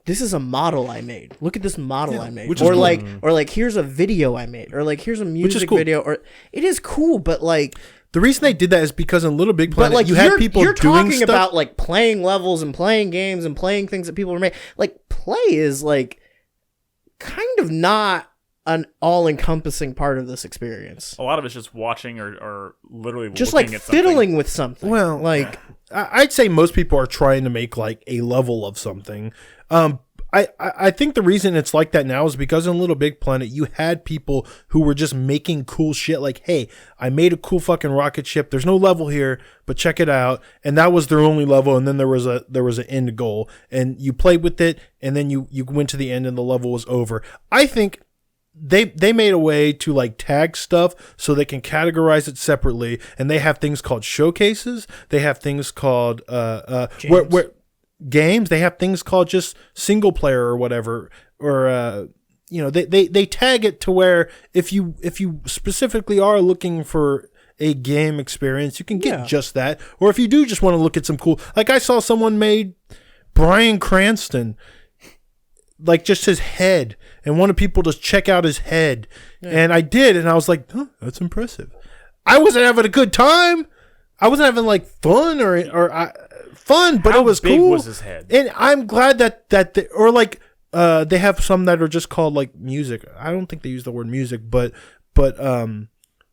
this is a model I made. Look at this model I made. Or like here's a video I made. Or like here's a music video. Or it is cool, but like the reason they did that is because in Little Big Planet, like, you had people you're doing talking stuff about like playing levels and playing games and playing things that people were made. Like play is like kind of not an all-encompassing part of this experience. A lot of it's just watching or literally just looking like at something. fiddling with something. Well, like I'd say most people are trying to make like a level of something. I think the reason it's like that now is because in Little Big Planet, you had people who were just making cool shit like, hey, I made a cool fucking rocket ship. There's no level here, but check it out. And that was their only level. And then there was an end goal, and you played with it, and then you went to the end and the level was over. I think they made a way to like tag stuff so they can categorize it separately, and they have things called showcases. They have things called where games. They have things called just single player or whatever, or they tag it to where if you specifically are looking for a game experience, you can get just that. Or if you do just want to look at some cool, like I saw someone made Bryan Cranston, like just his head, and wanted people to check out his head. And I did, and I was like, huh, that's impressive. I wasn't having a good time. I wasn't having like fun fun, but it was cool. How big was his head? And I'm glad that they have some that are just called like music. I don't think they use the word music, but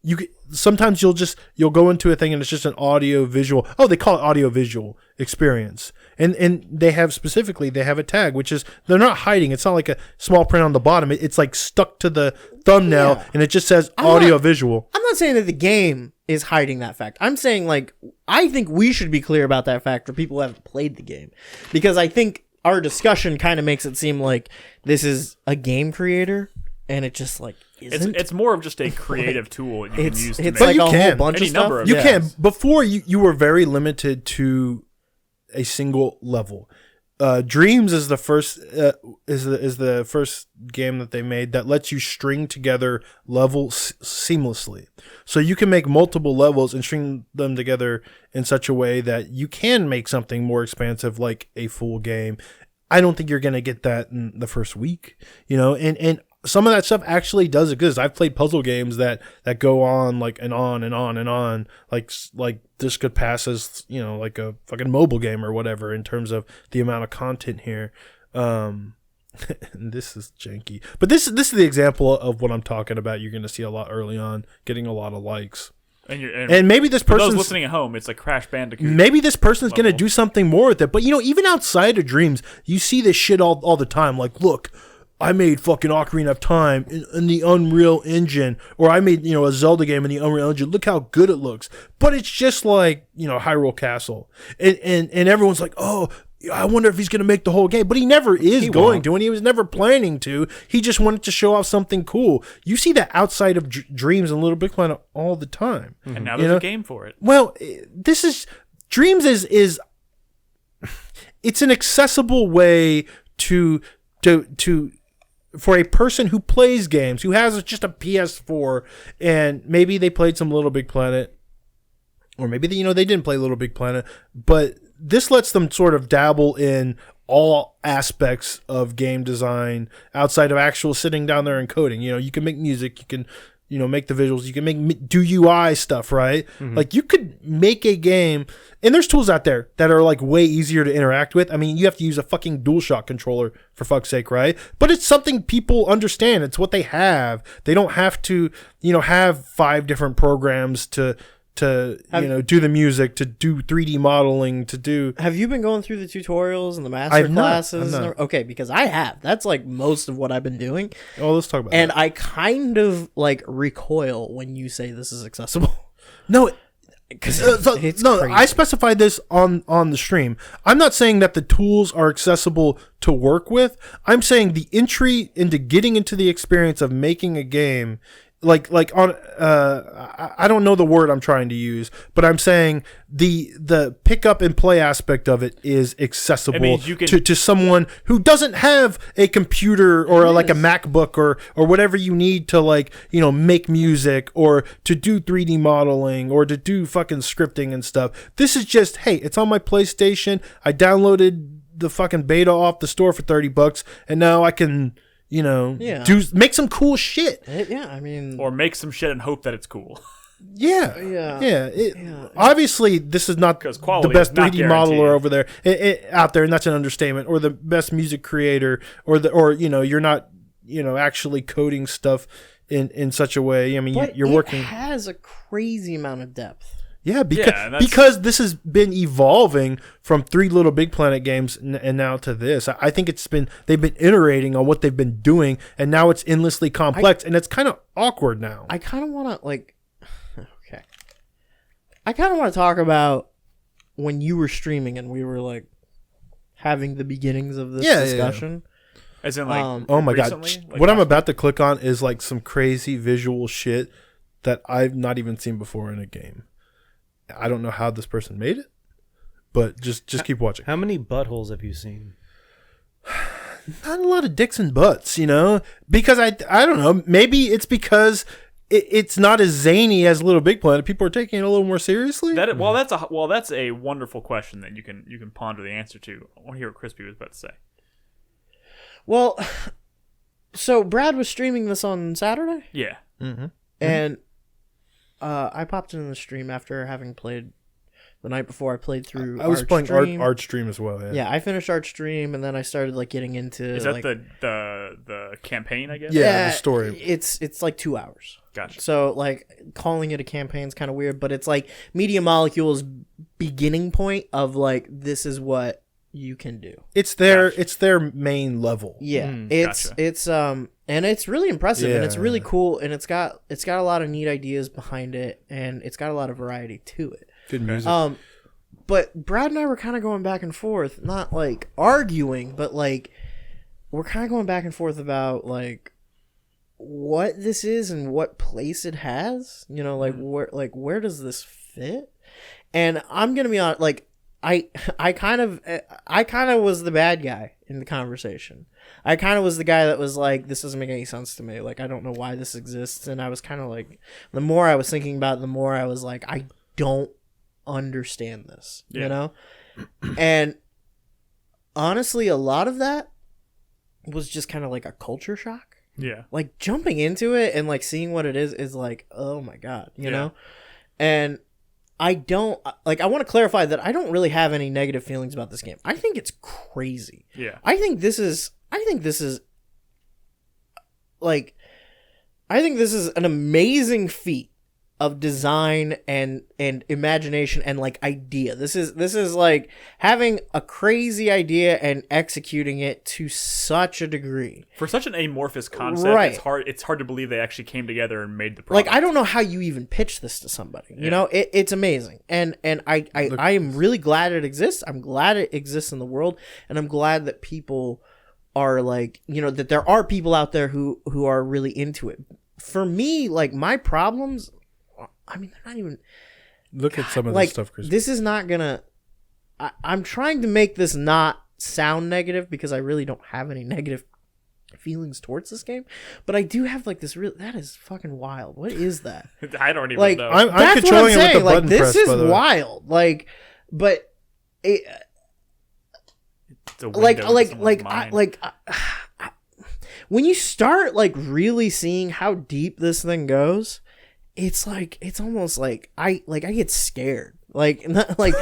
you sometimes you'll go into a thing and it's just an audio visual. Oh, they call it audio visual experience. And they have a tag, which is, they're not hiding. It's not like a small print on the bottom. It's like stuck to the thumbnail, and it just says audio visual. I'm not saying that the game is hiding that fact. I'm saying like, I think we should be clear about that fact for people who haven't played the game, because I think our discussion kind of makes it seem like this is a game creator, and it just like isn't. It's more of just a creative tool you can use to it's make like a whole bunch of stuff. You can. Before you were very limited to a single level. Dreams is the first is the first game that they made that lets you string together levels seamlessly. So you can make multiple levels and string them together in such a way that you can make something more expansive like a full game. I don't think you're going to get that in the first week, you know, and some of that stuff actually does exist. I've played puzzle games that go on like and on and on and on, like this could pass as, you know, like a fucking mobile game or whatever in terms of the amount of content here. This is janky, but this is the example of what I'm talking about. You're going to see a lot early on, getting a lot of likes. And maybe this person person's listening at home, it's like Crash Bandicoot. Maybe this person's going to do something more with it. But, you know, even outside of Dreams, you see this shit all the time. Like, look, I made fucking Ocarina of Time in the Unreal Engine. Or I made, you know, a Zelda game in the Unreal Engine. Look how good it looks. But it's just like, you know, Hyrule Castle. And everyone's like, oh, I wonder if he's going to make the whole game. But he never is going to, and he was never planning to. He just wanted to show off something cool. You see that outside of Dreams and Little Big Planet all the time. And now there's a game for it. Well, Dreams is it's an accessible way to for a person who plays games, who has just a PS4, and maybe they played some Little Big Planet, or maybe they didn't play Little Big Planet, but this lets them sort of dabble in all aspects of game design outside of actual sitting down there and coding. You know, you can make music, you can, you know, make the visuals, you can do UI stuff, right? Mm-hmm. Like, you could make a game, and there's tools out there that are like way easier to interact with. I mean, you have to use a fucking DualShock controller for fuck's sake, right? But it's something people understand. It's what they have. They don't have to, you know, have 5 different programs to do the music, to do 3D modeling, to do... Have you been going through the tutorials and the master classes? Okay, because I have. That's like most of what I've been doing. Oh, let's talk about and that. I kind of like recoil when you say this is accessible. No, because I specified this on the stream. I'm not saying that the tools are accessible to work with. I'm saying the entry into getting into the experience of making a game, like on I don't know the word I'm trying to use, but I'm saying the pick up and play aspect of it is accessible to someone who doesn't have a computer or like a MacBook or whatever you need to, like, you know, make music or to do 3D modeling or to do fucking scripting and stuff. This is just, hey, it's on my PlayStation. I downloaded the fucking beta off the store for $30, and now I can, you know, make some cool shit. I mean... Or make some shit and hope that it's cool. Obviously, this is not the best 3D modeler over there, out there, and that's an understatement, or the best music creator, or you know, you're not, you know, actually coding stuff in such a way. I mean, you're working... It has a crazy amount of depth. Yeah, because this has been evolving from 3 Little Big Planet games and now to this. I think they've been iterating on what they've been doing, and now it's endlessly complex, and it's kind of awkward now. I kind of want to I kind of want to talk about when you were streaming and we were like having the beginnings of this discussion. As in, like, oh my recently? God, like what I'm about to click on is like some crazy visual shit that I've not even seen before in a game. I don't know how this person made it, but just keep watching. How many buttholes have you seen? Not a lot of dicks and butts, you know, because I don't know. Maybe it's because it's not as zany as Little Big Planet. People are taking it a little more seriously. That's a wonderful question that you can ponder the answer to. I want to hear what Krispy was about to say. Well, so Brad was streaming this on Saturday. Yeah, and I popped in the stream after having played the night before. I played through. I was playing Art Stream as well. Yeah, I finished Art Stream, and then I started like getting into. Is that the campaign? I guess. Yeah, the story. It's like 2 hours. Gotcha. So like calling it a campaign is kind of weird, but it's like Media Molecule's beginning point of like, this is what you can do. It's their main level. Yeah, it's and it's really impressive, and it's really cool, and it's got a lot of neat ideas behind it, and it's got a lot of variety to it. Good music. But Brad and I were kind of going back and forth, not like arguing, but like we're kind of going back and forth about like what this is and what place it has. You know, like where does this fit? And I'm gonna be honest, like I kind of was the bad guy in the conversation. I kind of was the guy that was like, this doesn't make any sense to me. Like, I don't know why this exists. And I was kind of like, the more I was thinking about it, the more I was like, I don't understand this, you know? And honestly, a lot of that was just kind of like a culture shock. Yeah. Like jumping into it and like seeing what it is like, oh my God, you know? And I don't like, I want to clarify that I don't really have any negative feelings about this game. I think it's crazy. Yeah. I think this is an amazing feat of design and imagination and like idea. This is like having a crazy idea and executing it to such a degree. For such an amorphous concept, Right. it's hard to believe they actually came together and made the product. Like I don't know how you even pitch this to somebody. You know, it's amazing. And I am really glad it exists. I'm glad it exists in the world, and I'm glad that people are like, you know, that there are people out there who are really into it. For me, like my problems, I mean, they're not even. Look at some of like, this stuff, Chris. This is not gonna. I'm trying to make this not sound negative because I really don't have any negative feelings towards this game, but I do have like this real. That is fucking wild. What is that? I don't even Like, know. I'm that's controlling what I'm it with saying. the Like button this press, is by the way. wild. Like, but it, It's a window into someone's mind. when you start like really seeing how deep this thing goes, it's like it's almost like I get scared. Like not like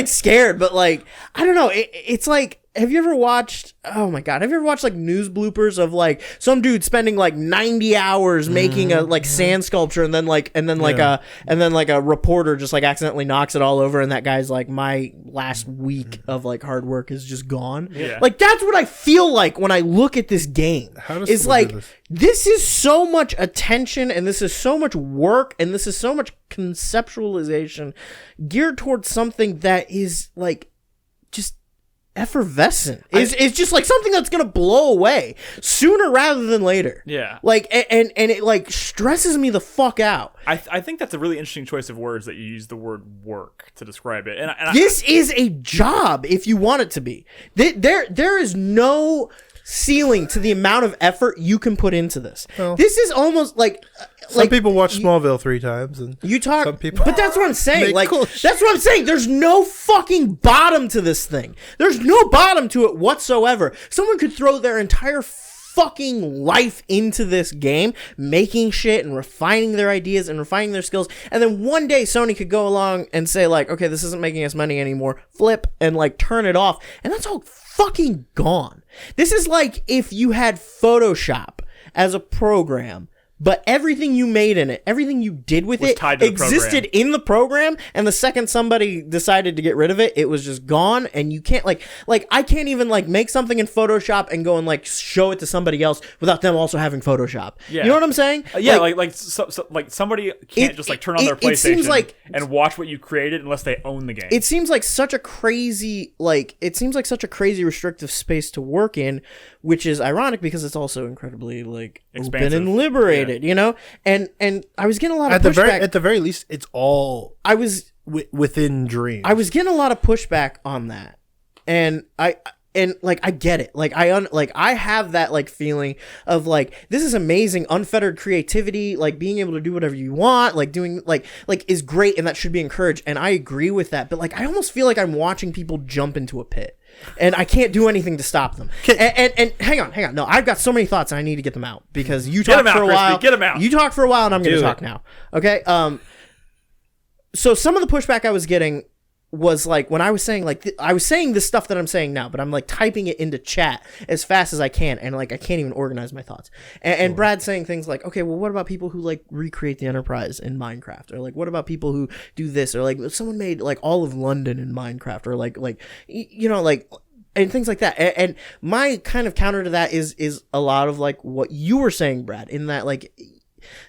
scared, but like I don't know. It's like, have you ever watched? Oh my God, have you ever watched like news bloopers of like some dude spending like 90 hours making a like sand sculpture, and then a reporter just like accidentally knocks it all over, and that guy's like, my last week of like hard work is just gone. Yeah. Like that's what I feel like when I look at this game. How does It's someone like do this? this is so much attention, and this is so much work, and this is so much conceptualization geared towards something that is like just effervescent. It's just like something that's gonna blow away sooner rather than later. Yeah. Like and it like stresses me the fuck out. I think that's a really interesting choice of words that you use the word work to describe it. And This is a job if you want it to be. There is no ceiling to the amount of effort you can put into this. Well, this is almost like Some people watch Smallville 3 times, and you talk, some people but that's what I'm saying. make Like cool shit. that's what I'm saying. There's no fucking bottom to this thing. There's no bottom to it whatsoever. Someone could throw their entire fucking life into this game, making shit and refining their ideas and refining their skills, and then one day Sony could go along and say like, okay, this isn't making us money anymore, flip and like turn it off, and that's all fucking gone. This is like if you had Photoshop as a program, but everything you made in it, everything you did with Was it tied to the existed program. in the program, and the second somebody decided to get rid of it, it was just gone, and you can't like I can't even like make something in Photoshop and go and like show it to somebody else without them also having Photoshop. Yeah. You know what I'm saying? yeah, like somebody can't just like turn on their it seems PlayStation like- and watch what you created unless they own the game. It seems like such a crazy restrictive space to work in, which is ironic because it's also incredibly like Expansive. open and liberated, you know? And I was getting a lot of at the pushback. very least, it's all I was within Dreams. I was getting a lot of pushback on that, and I get it. Like I have that like feeling of like, this is amazing, unfettered creativity, like being able to do whatever you want, like doing like is great, and that should be encouraged. And I agree with that. But like, I almost feel like I'm watching people jump into a pit, and I can't do anything to stop them. And hang on. No, I've got so many thoughts, and I need to get them out because you Get talked 'em out, for a Krispy, while. get 'em out. You talk for a while, and I'm going to Do talk it. now. Okay. So some of the pushback I was getting was like when I was saying like I was saying this stuff that I'm saying now, but I'm like typing it into chat as fast as I can, and like I can't even organize my thoughts. And Brad saying things like, okay, well, what about people who like recreate the Enterprise in Minecraft, or like what about people who do this, or like someone made like all of London in Minecraft, or like you know, like, and things like that. And my kind of counter to that is a lot of like what you were saying, Brad, in that like,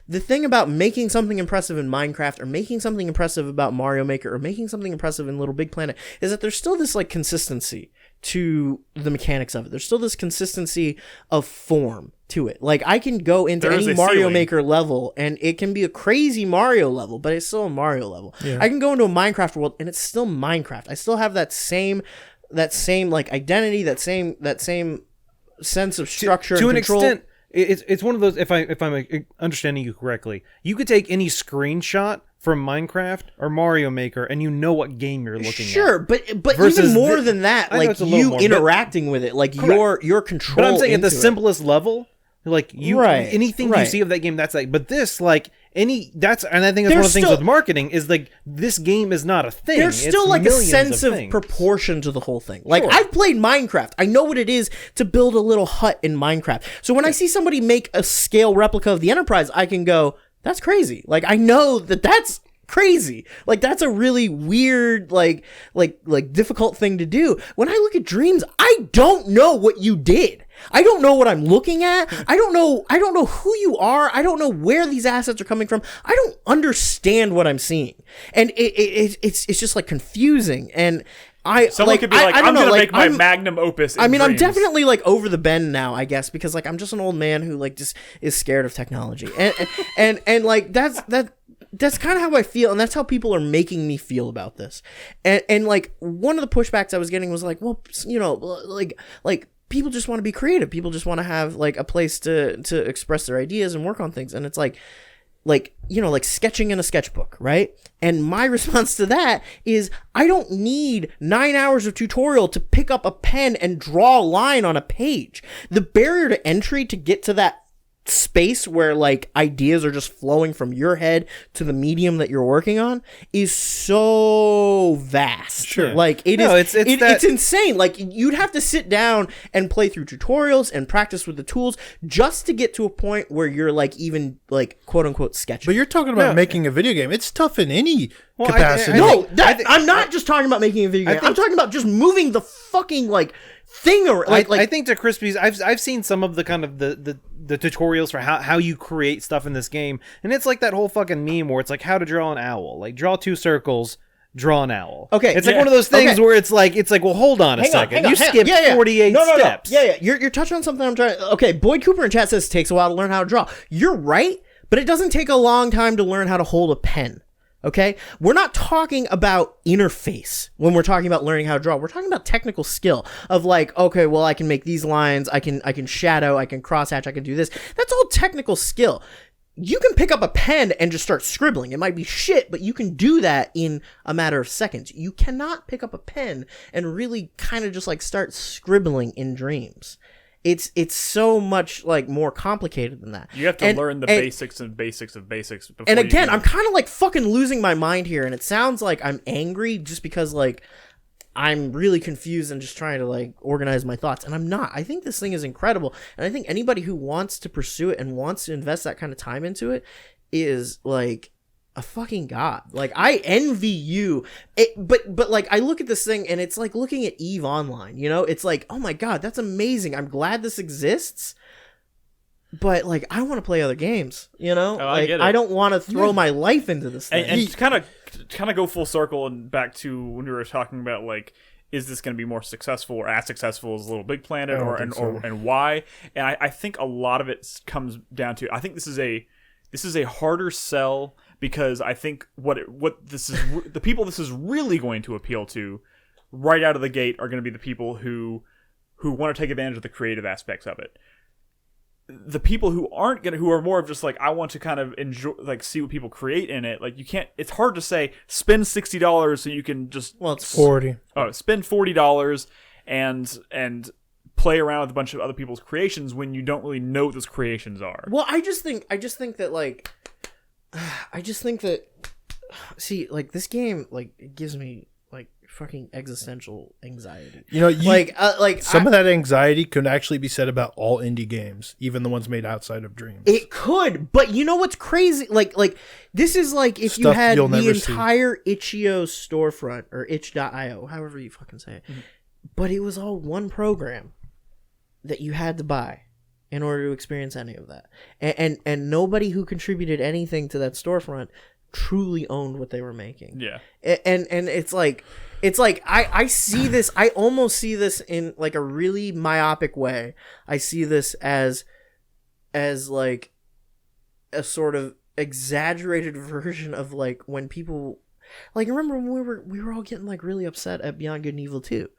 the thing about making something impressive in Minecraft, or making something impressive about Mario Maker, or making something impressive in Little Big Planet, is that there's still this like consistency to the mechanics of it. There's still this consistency of form to it. Like I can go into There is any a Mario ceiling. Maker level, and it can be a crazy Mario level, but it's still a Mario level. Yeah. I can go into a Minecraft world, and it's still Minecraft. I still have that same like identity, that same sense of structure to and an control. extent. It's one of those. If I'm understanding you correctly, you could take any screenshot from Minecraft or Mario Maker, and you know what game you're looking at. Sure, but Versus even more than that, I know like it's a little you more, interacting with it, like your control. But I'm saying at the into it. simplest level, like you, Right, anything you right. see of that game, that's like. But this, like and I think that's one of the There's things still- with marketing is like this game is not a thing. There's It's still like a millions sense of things. proportion to the whole thing. Like Sure. I've played Minecraft. I know what it is to build a little hut in Minecraft. So when I see somebody make a scale replica of the Enterprise, I can go, that's crazy. Like I know that's crazy. Like that's a really weird, like difficult thing to do. When I look at Dreams, I don't know what you did. I don't know what I'm looking at. I don't know who you are. I don't know where these assets are coming from. I don't understand what I'm seeing. And it's just like confusing. And Someone could be like, I'm going to make my magnum opus in I'm Dreams. definitely like over the bend now, I guess, because like I'm just an old man who like just is scared of technology. And like that's kind of how I feel, and that's how people are making me feel about this. And like one of the pushbacks I was getting was like, well, you know, like people just want to be creative. People just want to have like a place to express their ideas and work on things. And it's like, you know, like sketching in a sketchbook, right? And my response to that is I don't need 9 hours of tutorial to pick up a pen and draw a line on a page. The barrier to entry to get to that space where like ideas are just flowing from your head to the medium that you're working on is so vast. Sure. Like it's insane. Like you'd have to sit down and play through tutorials and practice with the tools just to get to a point where you're like even like quote unquote sketching. But you're talking about making a video game. It's tough in any Well, capacity. I'm not just talking about making a video game. I'm talking about just moving the fucking like thing or like I think to Krispy's, I've seen some of the kind of the tutorials for how you create stuff in this game, and it's like that whole fucking meme where it's like how to draw an owl, like draw 2 circles, draw an owl. Okay, it's like one of those things where it's like well, hold on a second, you skipped 48 steps. Yeah, you're touching on something I'm trying. Okay, Boyd Cooper in chat says it takes a while to learn how to draw. You're right, but it doesn't take a long time to learn how to hold a pen. Okay, we're not talking about interface when we're talking about learning how to draw. We're talking about technical skill of like, okay, well, I can make these lines, I can shadow, I can crosshatch, I can do this. That's all technical skill. You can pick up a pen and just start scribbling. It might be shit, but you can do that in a matter of seconds. You cannot pick up a pen and really kind of just like start scribbling in Dreams. It's so much like more complicated than that. You have to learn the basics of basics of basics. Before and again, you I'm kind of like fucking losing my mind here, and it sounds like I'm angry just because like I'm really confused and just trying to like organize my thoughts, and I'm not. I think this thing is incredible, and I think anybody who wants to pursue it and wants to invest that kind of time into it is like a fucking god. Like I envy you. But like I look at this thing and it's like looking at EVE Online, you know? It's like, oh my god, that's amazing. I'm glad this exists. But like I want to play other games, you know? Oh, like I get it. I don't want to throw my life into this thing. and kind of go full circle and back to when we were talking about like, is this going to be more successful or as successful as Little Big Planet and why? And I think a lot of it comes down to, I think this is a harder sell, because I think what this is the people this is really going to appeal to right out of the gate are going to be the people who want to take advantage of the creative aspects of it. The people who are more of just like, I want to kind of enjoy, like see what people create in it. Like you can't. It's hard to say spend $60 so you can just it's 40. spend $40 and play around with a bunch of other people's creations when you don't really know what those creations are. Well, I just think that like see, like this game like it gives me like fucking existential anxiety. You know, some of that anxiety could actually be said about all indie games, even the ones made outside of Dreams. It could, but you know what's crazy? Like this is like if you Stuff had you'll the never see. entire itch.io storefront or itch.io, however you fucking say it, but it was all one program that you had to buy in order to experience any of that, and nobody who contributed anything to that storefront truly owned what they were making. Yeah, and it's like I see this. I almost see this in like a really myopic way. I see this as like a sort of exaggerated version of like when people like remember when we were all getting like really upset at Beyond Good and Evil 2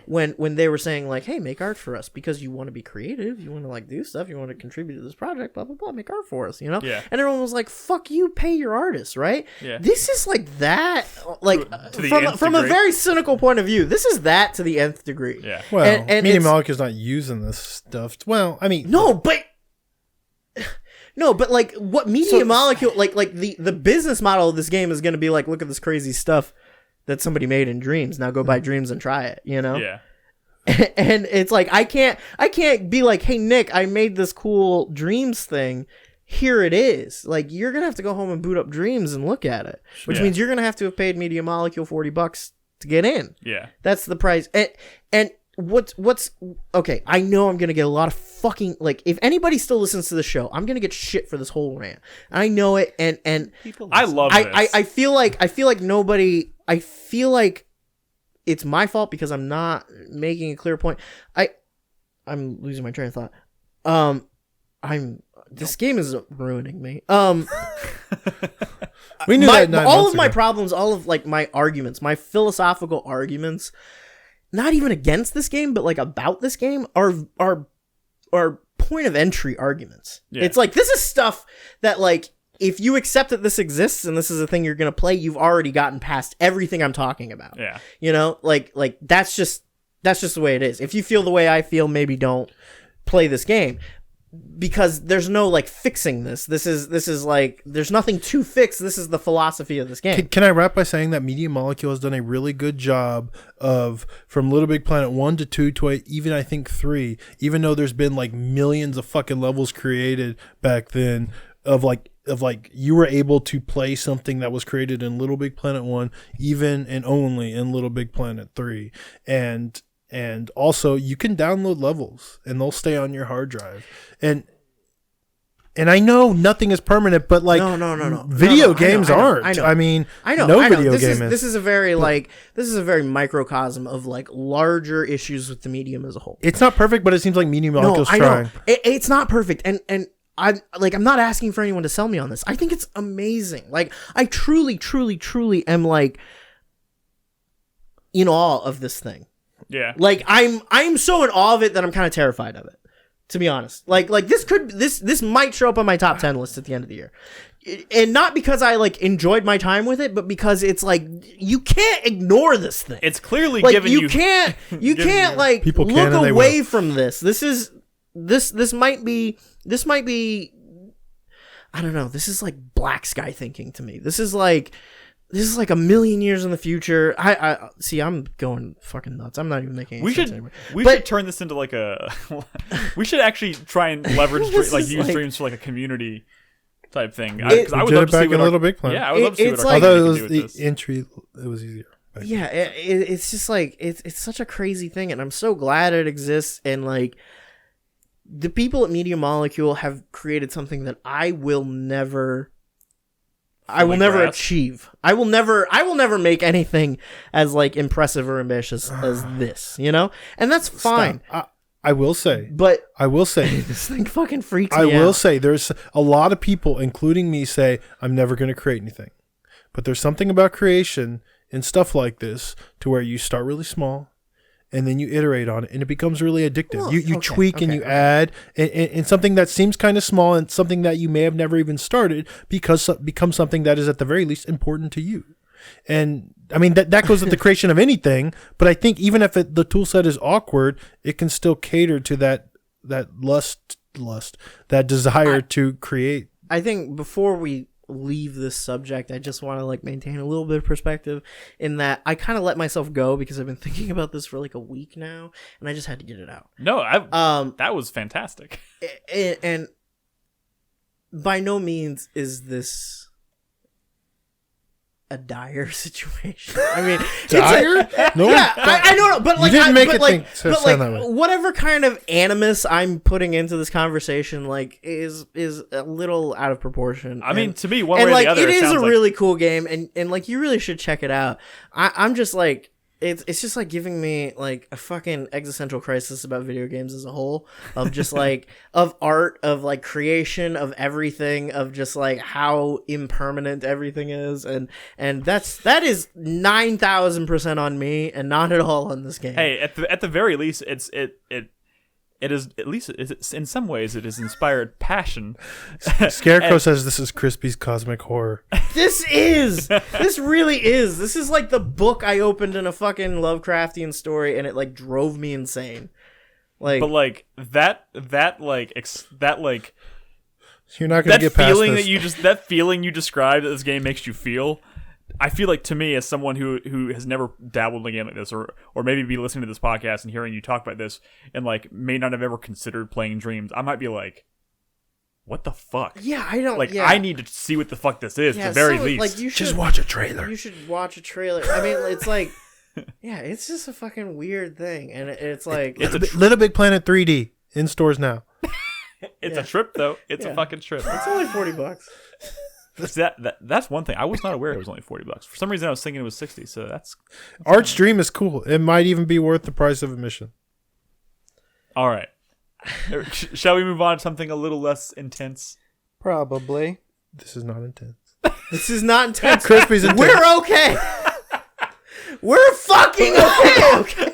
when they were saying like, hey, make art for us because you want to be creative, you want to like do stuff, you want to contribute to this project, blah blah blah, make art for us, you know? Yeah. And everyone was like, fuck you, pay your artists, right? Yeah. This is like that, like To the nth from a degree. very cynical point of view, this is that to the nth degree. Yeah. Well, and Media it's- Molecule's not using this stuff. Well, I mean, No, but like what Media Molecule like the business model of this game is going to be like, look at this crazy stuff that somebody made in Dreams. Now go buy Dreams and try it, you know? Yeah. And it's like I can't be like, hey Nick, I made this cool Dreams thing. Here it is. Like you're going to have to go home and boot up Dreams and look at it, which Yeah. means you're going to have to have paid Media Molecule $40 to get in. Yeah. That's the price. And what's okay, I know I'm gonna get a lot of fucking, like, if anybody still listens to the show, I'm gonna get shit for this whole rant. I know it, and I love this. I feel like nobody, I feel like it's my fault because I'm not making a clear point. I'm losing my train of thought. This game is ruining me. we knew that 9 all months of my ago. problems, all of like my arguments, my philosophical arguments, not even against this game, but like about this game, are point of entry arguments. Yeah. It's like, this is stuff that, like, if you accept that this exists and this is a thing you're gonna play, you've already gotten past everything I'm talking about. Yeah. You know, like that's just the way it is. If you feel the way I feel, maybe don't play this game. Because there's no like fixing this. This is like, there's nothing to fix. This is the philosophy of this game. Can I wrap by saying that Media Molecule has done a really good job of, from Little Big Planet 1 to 2 to even I think 3, even though there's been like millions of fucking levels created back then, of like you were able to play something that was created in Little Big Planet 1 even and only in Little Big Planet 3. And also you can download levels and they'll stay on your hard drive. And I know nothing is permanent, but like No. video No, games aren't. I mean, I know. no I know. video game is. This is a very microcosm of like larger issues with the medium as a whole. It's not perfect, but it seems like Media Molecule's I trying. know. It's not perfect, and I'm not asking for anyone to sell me on this. I think it's amazing. Like, I truly am like in awe of this thing. Yeah. Like, I'm so in awe of it that I'm kind of terrified of it, to be honest. Like this might show up on my top 10 list at the end of the year. And not because I like enjoyed my time with it, but because it's like, you can't ignore this thing. It's clearly like, given you can't like People look can and they away will. from this. This might be I don't know. This is like black sky thinking to me. This is like a million years in the future. I see. I'm going fucking nuts. I'm not even making any sense anymore. We should turn this into like a. We should actually try and leverage This like is use like- dreams for like a community type thing. It- I We would did love it to see back what in our- Little Big Planet. Yeah, I would love to see It's what our like- Although it community was can do with the this. entry, it was easier. But Yeah, it's just like it's such a crazy thing, and I'm so glad it exists. And like, the people at Media Molecule have created something that I will never grasp. achieve. I will never make anything as like impressive or ambitious as this, you know? And that's fine. I will say, But this thing fucking freaks I me will out. say, there's a lot of people, including me, say I'm never going to create anything. But there's something about creation and stuff like this to where you start really small and then you iterate on it and it becomes really addictive. Well, you okay, tweak and okay, you okay. add and something that seems kind of small and something that you may have never even started becomes something that is at the very least important to you. And I mean, that goes with the creation of anything, but I think even if the tool set is awkward, it can still cater to that lust, that desire to create. I think before we leave this subject, I just want to like maintain a little bit of perspective in that I kind of let myself go because I've been thinking about this for like a week now, and I just had to get it out. No, that was fantastic. And by no means is this a dire situation. I mean, Dire? No, yeah, I know, but like, didn't make but it like, think- but sound like, that way. whatever kind of animus I'm putting into this conversation, like, is a little out of proportion. I mean, And- to me, one and way or like, the other, it is sounds a like really cool game, and like, you really should check it out. I'm just like, it's just like giving me like a fucking existential crisis about video games as a whole, of just like of art, of like creation, of everything, of just like how impermanent everything is, and that is 9,000% on me and not at all on this game. Hey, at the very least, it is, at least it's, in some ways, it has inspired passion. Scarecrow says this is Krispy's cosmic horror. This really is. This is like the book I opened in a fucking Lovecraftian story, and it like drove me insane. Like, but like that You're not gonna get past feeling this. that feeling you described that this game makes you feel. I feel like, to me, as someone who has never dabbled in a game like this, or maybe be listening to this podcast and hearing you talk about this, and like may not have ever considered playing Dreams, I might be like, what the fuck? yeah, I don't Like, yeah. I need to see what the fuck this is, Yeah, at the very so, least. Like, you should Just watch a trailer. You should watch a trailer. I mean, it's like, yeah, it's just a fucking weird thing, and it's like, Little Big Planet 3D in stores now. It's a trip, though. It's Yeah. a fucking trip. it's only $40. That's one thing. I was not aware it was only $40. For some reason, I was thinking it was 60. So that's Art Stream is cool. It might even be worth the price of admission. all right. Shall we move on to something a little less intense? Probably. This is not intense. This is not intense. Krispy's intense. We're okay. We're fucking okay.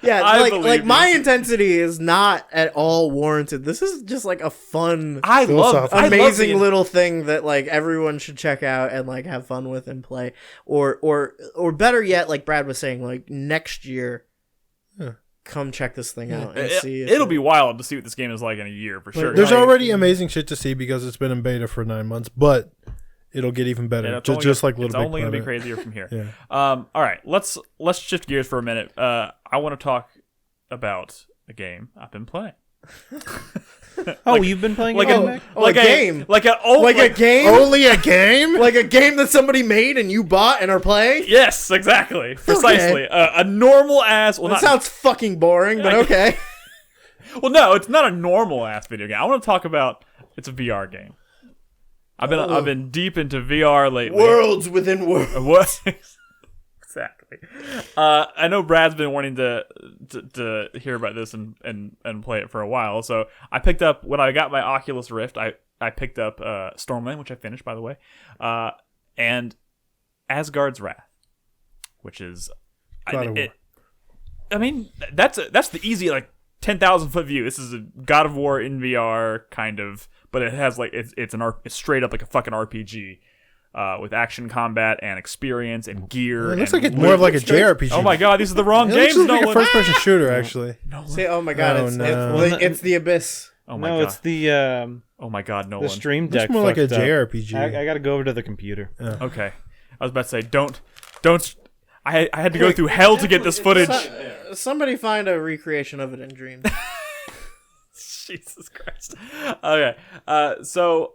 Yeah, I like believe you. my intensity is not at all warranted. This is just like a fun, I love amazing little thing that like everyone should check out and like have fun with and play. Or better yet, like Brad was saying, like next year, come check this thing out and see. If It'll be wild to see what this game is like in a year, for sure. There's already amazing shit to see because it's been in beta for 9 months, but it'll get even better. Yeah, Just like Little it's Big only gonna be Planet. crazier from here. Yeah. All right, let's shift gears for a minute. I want to talk about a game I've been playing. Oh, you've been playing Like it? a Mac? like game? like a game, Only a game? like a game that somebody made and you bought and are playing. Yes, exactly, precisely. A normal ass. Well, That not sounds fucking boring, but okay. well. No, it's not a normal ass video game. I want to talk about. It's a VR game. I've been deep into VR lately. Worlds within worlds. What? Exactly. I know Brad's been wanting to hear about this and play it for a while. So I picked up, when I got my Oculus Rift, I picked up Stormland, which I finished, by the way, and Asgard's Wrath, which is God of War. I mean, that's the easy, like, 10,000 foot view. This is a God of War in VR kind of, but it has like it's straight up like a fucking RPG. With action combat and experience and gear. It looks and like it's more of like a JRPG. Oh my god, these are the wrong It games, looks like a Nolan. first-person shooter, actually. See, oh my god, Oh, no. it's the Abyss. Oh my No, god. it's the Oh my god, Nolan. Stream Deck. It's more like a fucked up. JRPG. I got to go over to the computer. Okay. I was about to say, don't. I had to go through hell to get this footage. Somebody find a recreation of it in Dreams. Jesus Christ. Okay. So,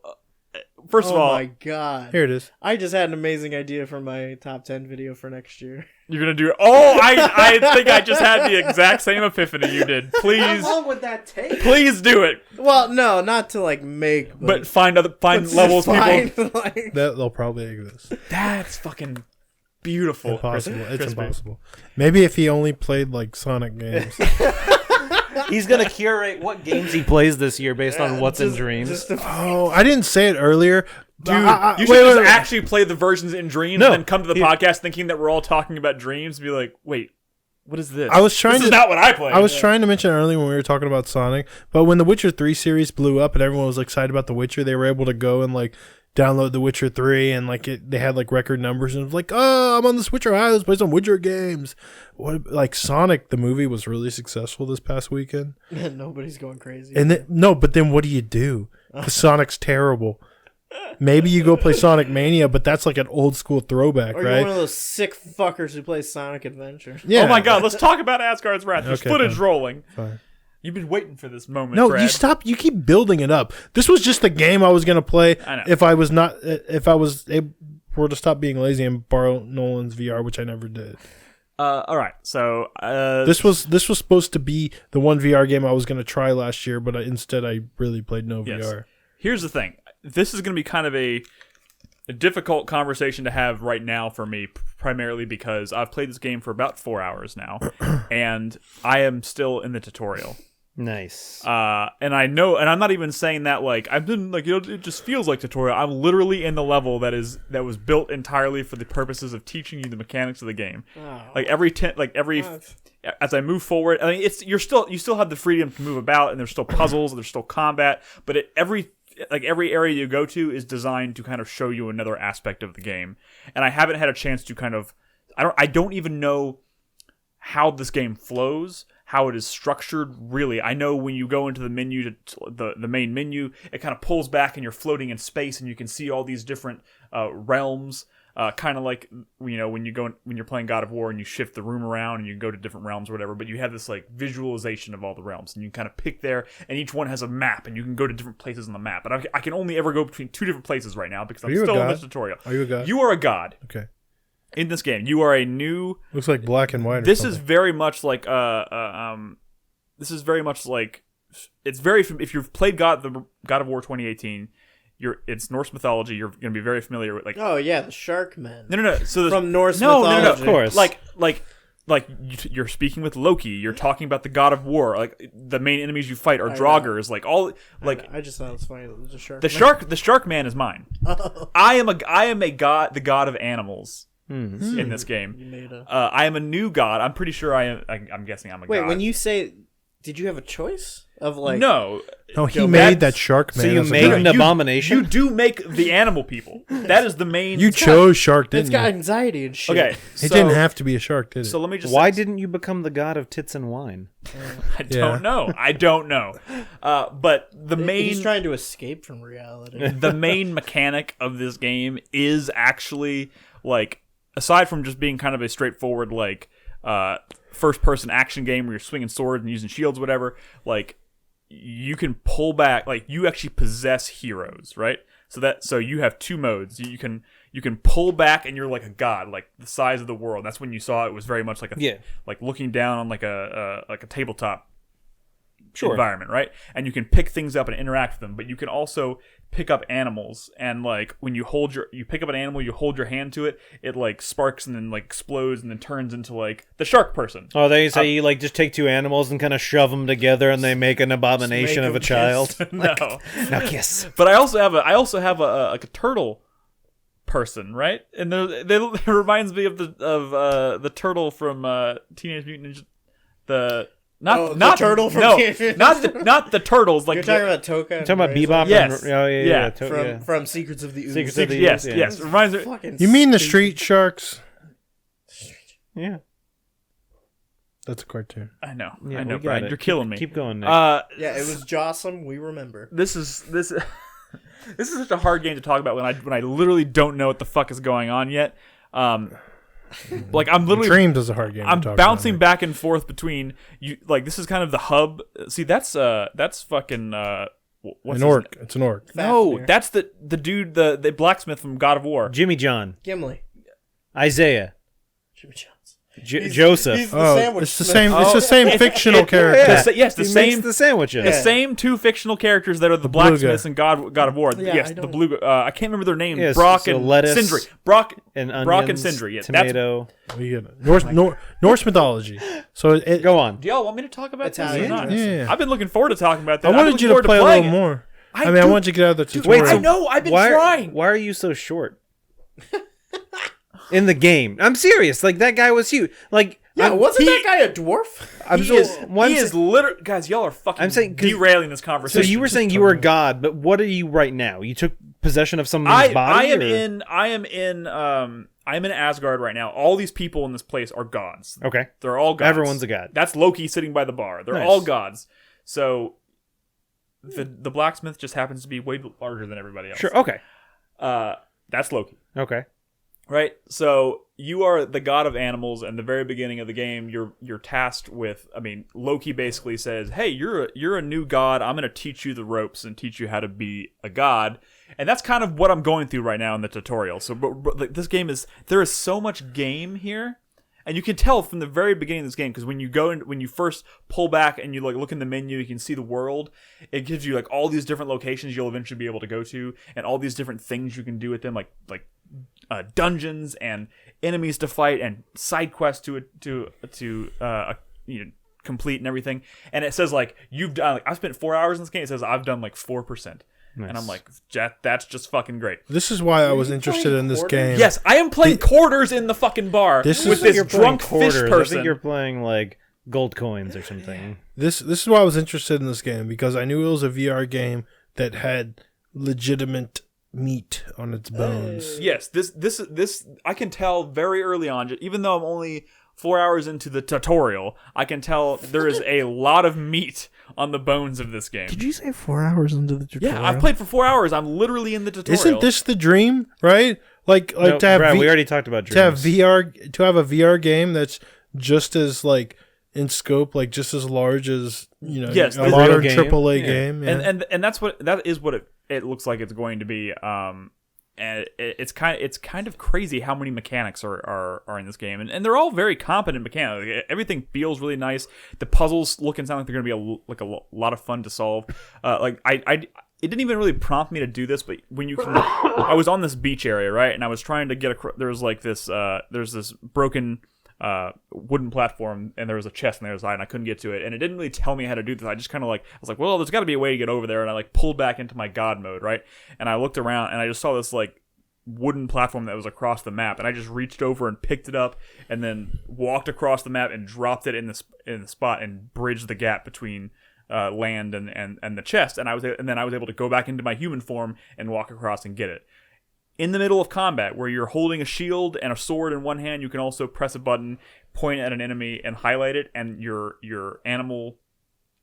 first of Oh all, my god. Here it is. I just had an amazing idea for my top 10 video for next year. you're gonna do. Oh, I think I just had the exact same epiphany you did. Please, How long would that take? please do it. Well, no, not to like make, But find but levels people. find, like, They'll probably exist. That's fucking beautiful. Impossible. It's Crispy. impossible. Maybe if he only played like Sonic games. He's going to curate what games he plays this year based on what's in Dreams. just to Oh, I didn't say it earlier. Dude, you should wait, just wait. actually play the versions in Dreams No, and then come to the he- podcast thinking that we're all talking about Dreams and be like, wait, what is this? I was trying this to. is not what I played. I was trying to mention earlier when we were talking about Sonic, but when the Witcher 3 series blew up and everyone was excited about The Witcher, they were able to go and like download The Witcher 3 and like they had like record numbers and it was like, oh, I'm on the Witcher High, let's play some Witcher games. Like Sonic the movie was really successful this past weekend. nobody's going crazy. And then, no, but then what do you do? Because Sonic's terrible. Maybe you go play Sonic Mania, but that's like an old school throwback, or you're right? one of those sick fuckers who plays Sonic Adventure. Yeah. Oh my god, let's talk about Asgard's Wrath. There's Okay, footage fine. Fine. You've been waiting for this moment, No, Brad. you stop. You keep building it up. This was just the game I was gonna play I know. if I was able to stop being lazy and borrow Nolan's VR, which I never did. All right, so This was supposed to be the one VR game I was gonna try last year, but instead I really played no yes. VR. Here's the thing. This is going to be kind of a a difficult conversation to have right now for me, primarily because I've played this game for about 4 hours now, and I am still in the tutorial. Nice. And I know, and I'm not even saying that like I've been like, you know, it just feels like tutorial. I'm literally in the level that was built entirely for the purposes of teaching you the mechanics of the game. Oh. Like as I move forward, I mean, you still have the freedom to move about, and there's still puzzles, and there's still combat, but every area you go to is designed to kind of show you another aspect of the game. And I haven't had a chance to kind of, I don't even know how this game flows, how it is structured, really. I know when you go into the menu, the main menu, it kind of pulls back and you're floating in space and you can see all these different realms, kind of like, you know, when you're playing God of War and you shift the room around and you go to different realms or whatever, but you have this like visualization of all the realms and you kind of pick there, and each one has a map and you can go to different places on the map. But I can only ever go between 2 different places right now because I'm still in this tutorial. Are you a god? You are a god. Okay. In this game, you are a new. Looks like black and white. This is very much like This is very much like it's very. If you've played God of War 2018, it's Norse mythology. You're going to be very familiar with like. Oh yeah, the shark men. No. So from Norse mythology. No, of course. Like you're speaking with Loki. You're talking about the God of War. Like the main enemies you fight are Draugrs. Like all like. I just thought it was funny. It was a shark. The shark man is mine. Oh. I am a god. The god of animals. In this game, You made I am a new god. I'm pretty sure I am. I'm guessing I'm a god. Wait, when you say, did you have a choice of like? No, he made that shark man. So you as a made god. an abomination? You do make the animal people. That is the main. You chose shark, It's didn't got you? anxiety and shit. Okay, It didn't have to be a shark, did it? So let me just. Why didn't you become the god of tits and wine? I don't know. I don't know. But the main. He's trying to escape from reality. The main mechanic of this game is actually like, aside from just being kind of a straightforward like first-person action game where you're swinging swords and using shields, whatever. Like, you can pull back. Like, you actually possess heroes, right? So you have 2 modes. You can pull back and you're like a god, like the size of the world. That's when you saw it was very much like like looking down on like a tabletop environment, right? And you can pick things up and interact with them, but you can also pick up animals, and like when you pick up an animal, you hold your hand to it, it like sparks and then like explodes and then turns into like the shark person. Oh, they say you like just take 2 animals and kind of shove them together, and they make an abomination of a child. No, Now kiss. but I also have a turtle person, right? And it reminds me of the turtle from Teenage Mutant Ninja. The turtle from Teenage Mutant not the turtles. Like You're talking about Toka. You're talking about Bebop. Yes. From Secrets of the Ooze. Secrets of the yes, Ooze, yes. Reminds me. Fucking You mean the stupid. street sharks? Yeah. That's a cartoon. I know, Yeah, I know, we got Brian. it. You're killing me. Keep going, Nick. Yeah, it was Jossum. We remember. This is this is such a hard game to talk about when I literally don't know what the fuck is going on yet. Like I'm literally Dreams is a hard game. I'm to talk bouncing about. back and forth between you. Like this is kind of the hub. See, that's fucking what's An orc. It's an orc. No, Fafnir. that's the dude, the blacksmith from God of War. Jimmy John. Gimli. Isaiah. Jimmy Johnson. Joseph. He's the Oh, sandwich it's the smith. same. It's the same fictional character. Yes, the He same makes the sandwiches. the same 2 fictional characters that are the blue guy. blacksmiths in God of War. Yeah, Yes, I the don't- blue. I can't remember their names. Yes, Brock so and lettuce Sindri. Brock and onions, Brock and Sindri. Yes, that's. tomato. We get it. Norse mythology. So it. Go on. Do y'all want me to talk about this or Italian. not? Yeah. I've been looking forward to talking about this. I wanted you to play a little more. I mean, I want you to get out of the tutorial. I know. I've been Why trying. are you so short? In the game. I'm serious. Like, that guy was huge. Like, Yeah, wasn't that guy a dwarf? He is literally, guys. Y'all are fucking I'm saying, 'cause- derailing this So conversation. you were saying you were a god, but what are you right now? You took possession of somebody's body? I am in Asgard right now. All these people in this place are gods. Okay. They're all gods. Everyone's a god. That's Loki sitting by the bar. They're Nice. all gods. So the blacksmith just happens to be way larger than everybody else. Sure. Okay. That's Loki. Okay. Right? So you are the god of animals, and the very beginning of the game, you're tasked with. I mean, Loki basically says, "Hey, you're a new god. I'm going to teach you the ropes and teach you how to be a god." And that's kind of what I'm going through right now in the tutorial. So, but like, this game there is so much game here, And you can tell from the very beginning of this game, because when you first pull back and you like look in the menu, you can see the world. It gives you like all these different locations you'll eventually be able to go to, and all these different things you can do with them, like dungeons and enemies to fight and side quests to complete and everything. And it says like you've done. Like, I spent 4 hours in this game. It says I've done like 4%. Nice. And I'm like, that's just fucking great. This is why I was interested in this game. Yes, I am playing quarters in the fucking bar with this drunk fish person. I think you're playing like gold coins or something. This is why I was interested in this game, because I knew it was a VR game that had legitimate meat on its bones. Yes, this I can tell very early on, even though I'm only 4 hours into the tutorial, I can tell there is a lot of meat on the bones of this game. Did you say 4 hours into the tutorial? Yeah, I've played for 4 hours. I'm literally in the tutorial. Isn't this the dream, right? Like no, to have Brad, we already talked about dreams. to have a VR game that's just as like in scope, like just as large as yes, a modern AAA game. Yeah. And that is what it looks like it's going to be. And it's kind of crazy how many mechanics are in this game, and they're all very competent mechanics. Like, everything feels really nice. The puzzles look and sound like they're going to be a lot of fun to solve. It didn't even really prompt me to do this, but I was on this beach area, right, and I was trying to get across. There's like this broken wooden platform, and there was a chest on the other side, and I couldn't get to it, and it didn't really tell me how to do this. I just kind of I was like, well, there's got to be a way to get over there, and I like pulled back into my god mode, right, and I looked around, and I just saw this like wooden platform that was across the map, and I just reached over and picked it up, and then walked across the map and dropped it in the spot and bridged the gap between land and the chest, and then I was able to go back into my human form and walk across and get it. In the middle of combat, where you're holding a shield and a sword in one hand, you can also press a button, point at an enemy, and highlight it, and your animal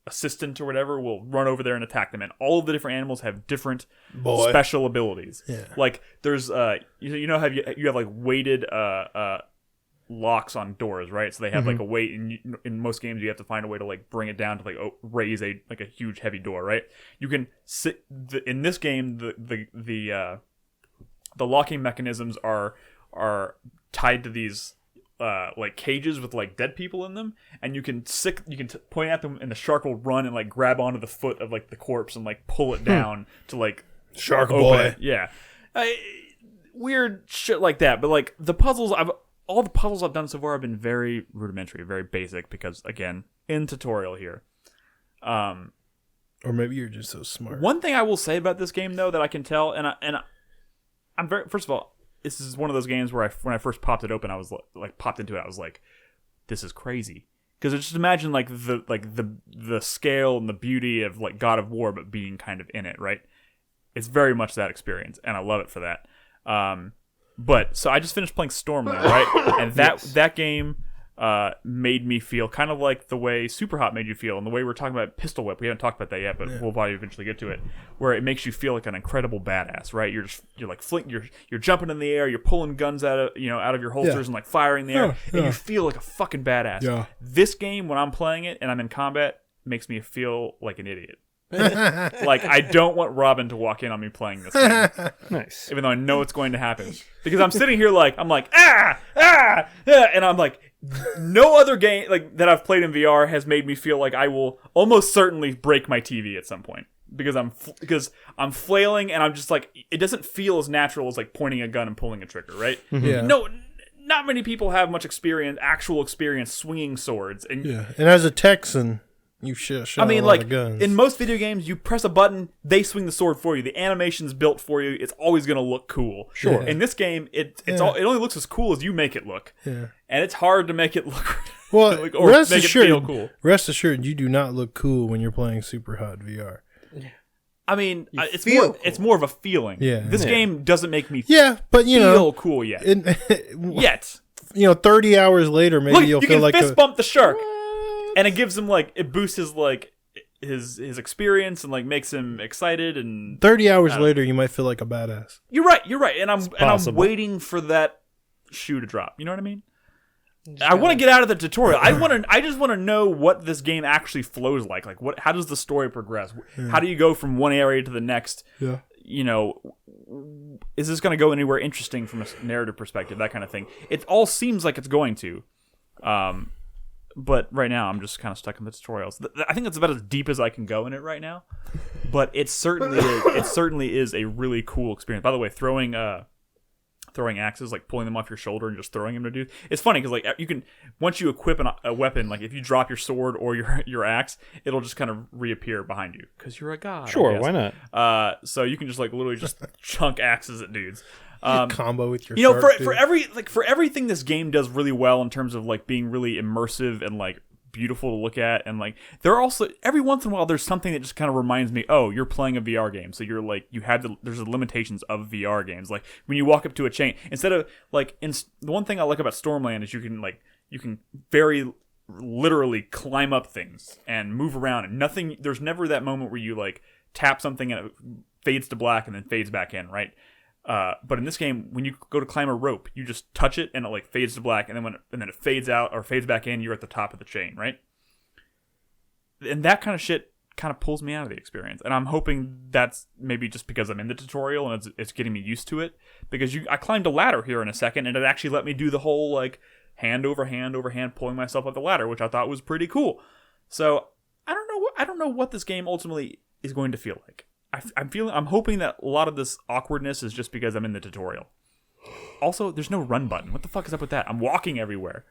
assistant or whatever will run over there and attack them. And all of the different animals have different special abilities. Yeah. Like there's how you have like weighted locks on doors, right? So they have like a weight, and in most games you have to find a way to like bring it down to like raise a huge heavy door, right? You can sit in this game the locking mechanisms are tied to these like cages with like dead people in them, and you can point at them, and the shark will run and like grab onto the foot of like the corpse and like pull it down to like Shark open Boy. it. Yeah, weird shit like that. But like all the puzzles I've done so far have been very rudimentary, very basic, because again, in tutorial here. Or maybe you're just so smart. One thing I will say about this game though that I can tell, and I'm very, first of all, this is one of those games where when I first popped it open, I was like popped into it, I was like, this is crazy. Because just imagine like the scale and the beauty of like God of War, but being kind of in it, right? It's very much that experience, and I love it for that. But so I just finished playing Stormwind, right? And that game made me feel kind of like the way Superhot made you feel, and the way we're talking about Pistol Whip. We haven't talked about that yet, but we'll probably eventually get to it, where it makes you feel like an incredible badass, right? You're like you're jumping in the air, you're pulling guns out of your holsters and like firing in the air, and you feel like a fucking badass. Yeah. This game, when I'm playing it and I'm in combat, makes me feel like an idiot. Like I don't want Robin to walk in on me playing this game. Nice. Even though I know it's going to happen, because I'm sitting here like I'm like and I'm like, no other game like that I've played in VR has made me feel like I will almost certainly break my TV at some point, because I'm flailing, and I'm just like, it doesn't feel as natural as like pointing a gun and pulling a trigger, right? Yeah. No, not many people have much actual experience swinging swords, and And as a Texan, you shot I mean, a lot like of guns. in most video games, you press a button, they swing the sword for you. The animation's built for you. It's always going to look cool. Sure. In this game, it only looks as cool as you make it look. Yeah. And it's hard to make it look Well, or rest make assured, it feel cool. Rest assured, you do not look cool when you're playing Superhot VR. I mean, it's feel cool. it's more of a feeling. Yeah. This game doesn't make me But you feel know, cool yet. yet. 30 hours later, maybe Look, you'll you feel can like fist bump the shark, and it gives him like, it boosts his like his experience and like makes him excited, and 30 hours later you might feel like a badass. You're right, and I'm possible. waiting for that shoe to drop. You know what I mean? I want to get out of the tutorial. I just want to know what this game actually flows like. Like how does the story progress? How do you go from one area to the next? Yeah. Is this going to go anywhere interesting from a narrative perspective? That kind of thing. It all seems like it's going to. But right now, I'm just kind of stuck in the tutorials. I think that's about as deep as I can go in it right now. But it certainly is a really cool experience. By the way, throwing axes, like pulling them off your shoulder and just throwing them to dudes. It's funny because like you can, once you equip a weapon, like if you drop your sword or your axe, it'll just kind of reappear behind you because you're a god. Sure, why not? So you can just like literally just chunk axes at dudes. Combo with your shark, for for everything this game does really well in terms of like being really immersive and like beautiful to look at, and like there are also every once in a while there's something that just kind of reminds me, oh, you're playing a VR game, so you're like there's the limitations of VR games, like when you walk up to a chain instead of like the one thing I like about Stormland is you can very literally climb up things and move around, and there's never that moment where you like tap something and it fades to black and then fades back in, right? But in this game, when you go to climb a rope, you just touch it and it like fades to black, and then it fades out or fades back in. You're at the top of the chain, right? And that kind of shit kind of pulls me out of the experience. And I'm hoping that's maybe just because I'm in the tutorial and it's getting me used to it. Because I climbed a ladder here in a second, and it actually let me do the whole like hand over hand pulling myself up the ladder, which I thought was pretty cool. So I don't know what this game ultimately is going to feel like. I'm hoping that a lot of this awkwardness is just because I'm in the tutorial. Also, there's no run button. What the fuck is up with that? I'm walking everywhere.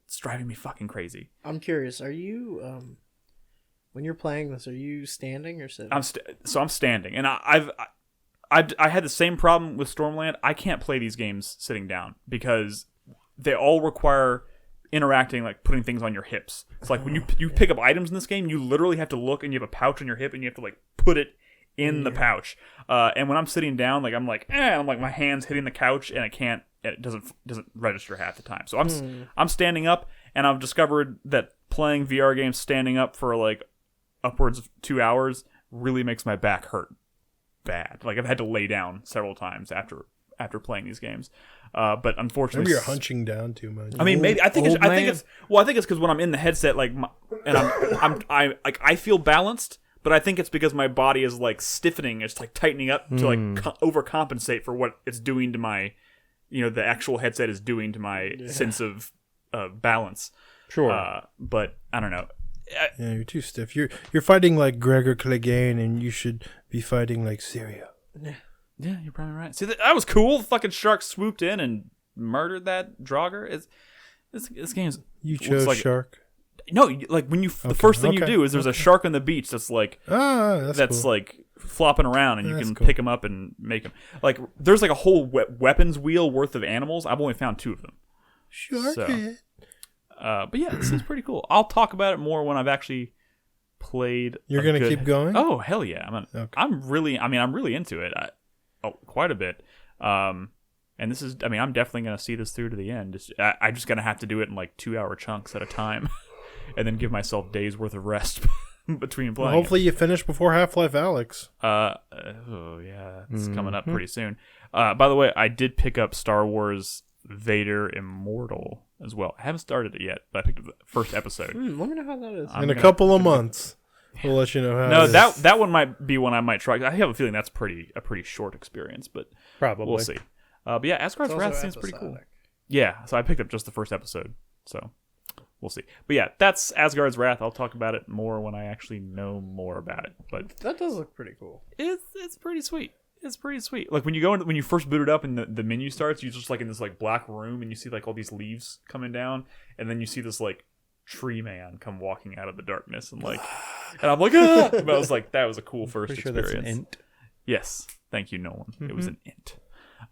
It's driving me fucking crazy. I'm curious. Are you when you're playing this? Are you standing or sitting? I'm standing, and I had the same problem with Stormland. I can't play these games sitting down because they all require interacting, like putting things on your hips. It's like when you pick up items in this game, you literally have to look, and you have a pouch on your hip, and you have to like put it in the pouch. And when I'm sitting down, like I'm like my hand's hitting the couch, and it doesn't register half the time. So I'm standing up, and I've discovered that playing VR games standing up for like upwards of 2 hours really makes my back hurt bad. Like I've had to lay down several times after playing these games. But unfortunately, maybe you're hunching down too much. I mean, maybe I think it's because when I'm in the headset, like, I feel balanced, but I think it's because my body is like stiffening, it's like tightening up to like overcompensate for what it's doing to my, the actual headset is doing to my sense of balance. Sure, but I don't know. Yeah, you're too stiff. You're fighting like Gregor Clegane, and you should be fighting like Syria. Yeah, you're probably right. See, that was cool. The fucking shark swooped in and murdered that Draugr. This game is... You chose like, shark? No, like when you... the first thing you do is there's a shark on the beach that's like... that's cool. Like flopping around, and you can pick them up and make them. Like, there's like a whole weapons wheel worth of animals. I've only found 2 of them. Shark. So, but yeah, this is pretty cool. I'll talk about it more when I've actually played... You're going to keep going? Oh, hell yeah. I'm really into it. Quite a bit. And this is, I'm definitely going to see this through to the end. I'm just going to have to do it in like 2-hour chunks at a time and then give myself days worth of rest between playing. Well, hopefully you finish before Half-Life Alyx. It's coming up pretty soon. By the way, I did pick up Star Wars Vader Immortal as well. I haven't started it yet, but I picked up the first episode. Let me know how that is. In a couple of months. We'll let you know how. No, that one might be one I might try. I have a feeling that's a pretty short experience, but probably we'll see. But yeah, Asgard's Wrath seems pretty cool. Yeah, so I picked up just the first episode, so we'll see. But yeah, that's Asgard's Wrath. I'll talk about it more when I actually know more about it. But that does look pretty cool. It's pretty sweet. It's pretty sweet. Like when you first boot it up and the menu starts, you're just like in this like black room, and you see like all these leaves coming down, and then you see this like tree man come walking out of the darkness, and I'm like, ah! But I was like, that was a cool first experience. That's an int. Yes, thank you, Nolan. It was an int.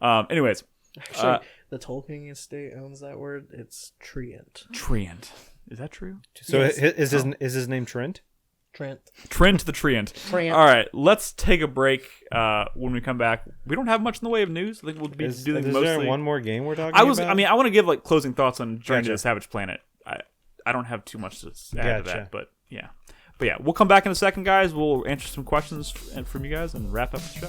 Anyways, actually, the Tolkien estate owns that word. It's treant. Treant. Is that true? So yes. Is his name Trent? Trent the Treant. All right, let's take a break. When we come back, we don't have much in the way of news. I think we'll be doing mostly. Is there one more game we're talking about? I want to give like closing thoughts on Journey to the Savage Planet. I don't have too much to add to that, but yeah. We'll come back in a second, guys. We'll answer some questions from you guys and wrap up the show.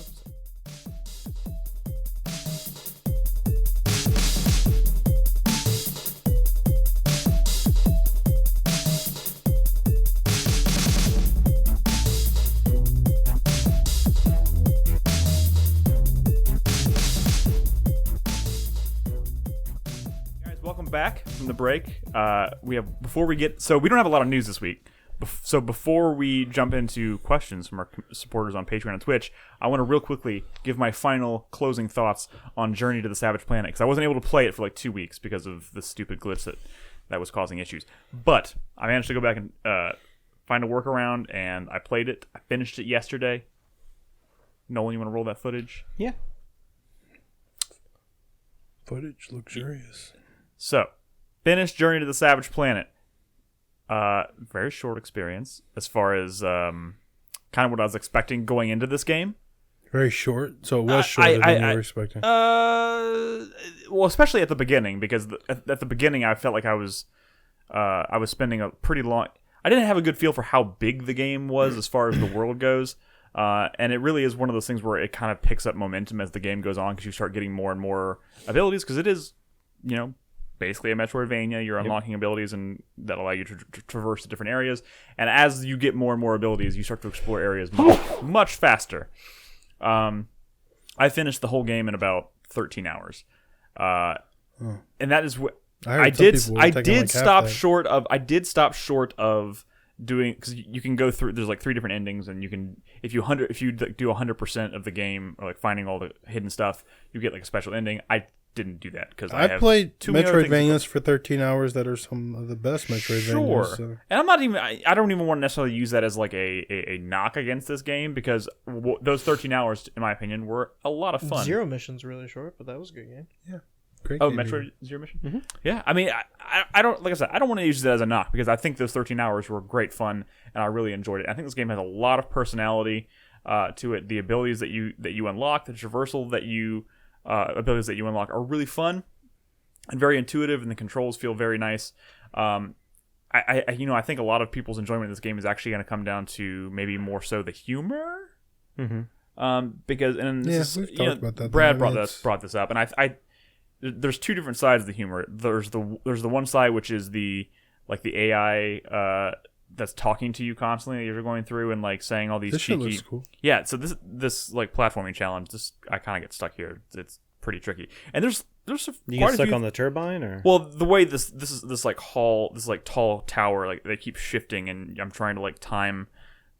back from the break. We don't have a lot of news this week. So before we jump into questions from our supporters on Patreon and Twitch, I want to real quickly give my final closing thoughts on Journey to the Savage Planet, because I wasn't able to play it for like 2 weeks because of the stupid glitch that was causing issues. But I managed to go back and find a workaround, and I played it. I finished it yesterday. Nolan, you want to roll that footage? Yeah. Footage luxurious. So, finished Journey to the Savage Planet. Very short experience as far as kind of what I was expecting going into this game. Very short, so it was shorter than you were expecting. Well, especially at the beginning, because at the beginning I felt like I was spending a pretty long. I didn't have a good feel for how big the game was as far as the world goes, and it really is one of those things where it kind of picks up momentum as the game goes on because you start getting more and more abilities, because it is, basically a Metroidvania. You're unlocking abilities and that allow you to traverse the different areas. And as you get more and more abilities, you start to explore areas much faster. I finished the whole game in about 13 hours. And that is what I did stop short of doing, because you can go through, there's like 3 different endings, and you can, if you do 100% of the game, or like finding all the hidden stuff, you get like a special ending. I didn't do that because I played Metroidvanias for 13 hours that are some of the best Metroidvanias. Sure, so. And I don't even want to necessarily use that as like a knock against this game, because those 13 hours, in my opinion, were a lot of fun. Zero Mission's really short, but that was a good game. Yeah, great. Oh, game. Metroid Zero Mission. Mm-hmm. Yeah, I mean, I don't, like I said, I don't want to use that as a knock, because I think those 13 hours were great fun and I really enjoyed it. I think this game has a lot of personality to it. The abilities that you unlock, the traversal that you abilities that you unlock are really fun and very intuitive, and the controls feel very nice. I think a lot of people's enjoyment of this game is actually going to come down to maybe more so the humor. Mm-hmm. Because we've talked about that. Brad brought this up, and I there's 2 different sides of the humor. There's the one side which is the AI that's talking to you constantly as you're going through and like saying all these this cheeky. Shit looks cool. Yeah, so this like platforming challenge, I kind of get stuck here. It's pretty tricky, and there's you get stuck on the turbine, or the way this tall tower, like they keep shifting, and I'm trying to like time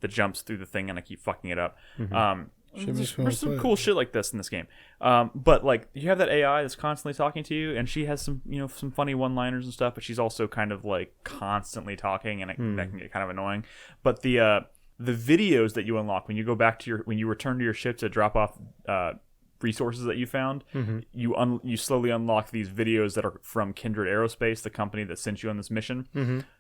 the jumps through the thing, and I keep fucking it up. Mm-hmm. There's some cool shit like this in this game, but like you have that AI that's constantly talking to you, and she has some some funny one-liners and stuff, but she's also kind of like constantly talking, and that can get kind of annoying. But the videos that you unlock when you go back to when you return to your ship to drop off resources that you found, you slowly unlock these videos that are from Kindred Aerospace, the company that sent you on this mission,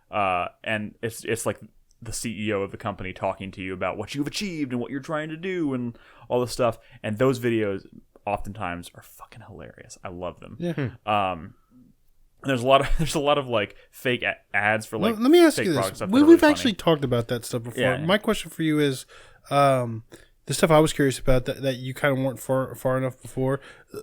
and it's like the CEO of the company talking to you about what you've achieved and what you're trying to do and all this stuff. And those videos oftentimes are fucking hilarious. I love them. Yeah. There's a lot of like fake ads for like. Let me ask you this: we've actually funny. Talked about that stuff before. Yeah. My question for you is, the stuff I was curious about that you kind of weren't far enough before.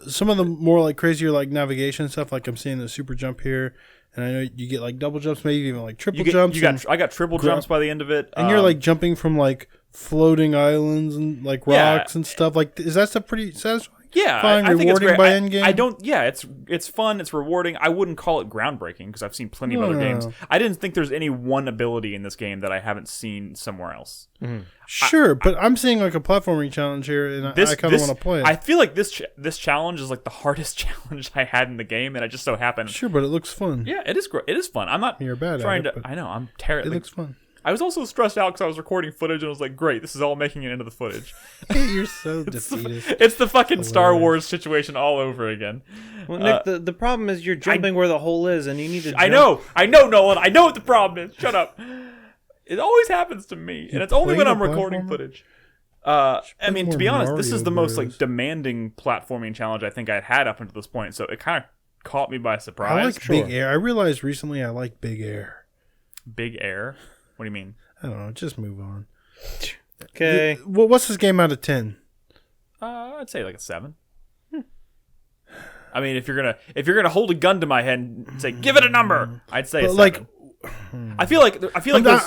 Some of the more like crazier like navigation stuff, like I'm seeing the super jump here, and I know you get like double jumps, maybe even like triple jumps. I got triple jumps by the end of it, and you're like jumping from like floating islands and like rocks and stuff. Like, is that stuff pretty satisfying? Yeah, I think it's great. By endgame. I don't. Yeah, it's fun. It's rewarding. I wouldn't call it groundbreaking because I've seen plenty of other games. I didn't think there's any one ability in this game that I haven't seen somewhere else. Mm-hmm. Sure, but I'm seeing like a platforming challenge here, and I kind of want to play it. I feel like this challenge is like the hardest challenge I had in the game, and I just so happened. Sure, but it looks fun. Yeah, it is great. It is fun. I'm not. You're bad trying at it, to. I know. I'm terrible. It looks fun. I was also stressed out because I was recording footage and I was like, great, this is all making it into the footage. You're so defeatist. It's the fucking Star Wars situation all over again. Well, Nick, the problem is you're jumping where the hole is and you need to jump. I know, Nolan. I know what the problem is. Shut up. It always happens to me, and it's only when I'm recording footage. I mean, to be honest, this is the most like demanding platforming challenge I think I'd had up until this point, so it kind of caught me by surprise. I like Big Air. I realized recently I like Big Air. Big Air? What do you mean? I don't know. Just move on. Okay. What's this game out of 10? I'd say like a 7. I mean, if you're gonna hold a gun to my head and say give it a number, I'd say a 7. Like, I feel like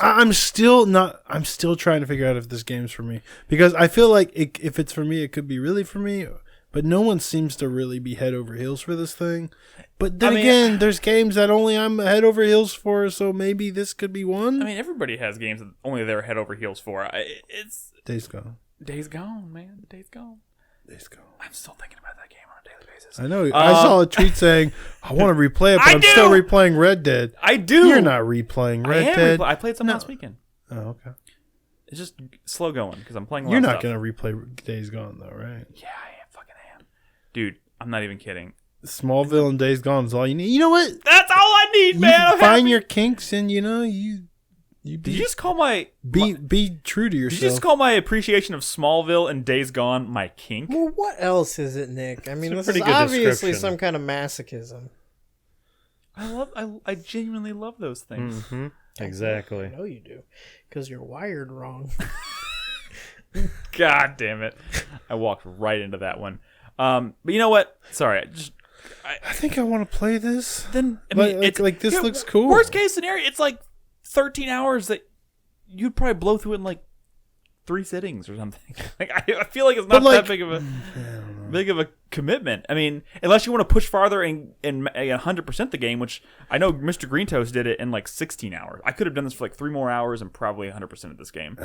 I'm still trying to figure out if this game's for me, because I feel like if it's for me, it could be really for me, but no one seems to really be head over heels for this thing. But then again, there's games that only I'm head over heels for, so maybe this could be one. I mean, everybody has games that only they're head over heels for. It's Days Gone. Days Gone, man. Days Gone. Days Gone. I'm still thinking about that game on a daily basis. I know. I saw a tweet saying, I want to replay it, but I'm still replaying Red Dead. I do. You're not replaying Red Dead. I played some last weekend. Oh, okay. It's just slow going because I'm playing. You're not going to replay Days Gone, though, right? Yeah, I fucking am. Dude, I'm not even kidding. Smallville and Days Gone is all you need. You know what? That's all I need, You man. I'm find happy. your kinks, and you Did you just call my be true to yourself. Did you just call my appreciation of Smallville and Days Gone my kink? Well, what else is it, Nick? I mean, It's a this is pretty good obviously description. some kind of masochism. I genuinely love those things. Mm-hmm. Exactly. I know you do, because you're wired wrong. God damn it! I walked right into that one. But you know what? Sorry, I think I want to play this. then I mean, Like, it's this looks cool. Worst case scenario, it's like 13 hours that you'd probably blow through in like 3 sittings or something. Like I feel like it's not that big of a commitment. I mean, unless you want to push farther and 100% the game, which I know Mr. Green Toast did it in like 16 hours. I could have done this for like 3 more hours and probably 100% of this game.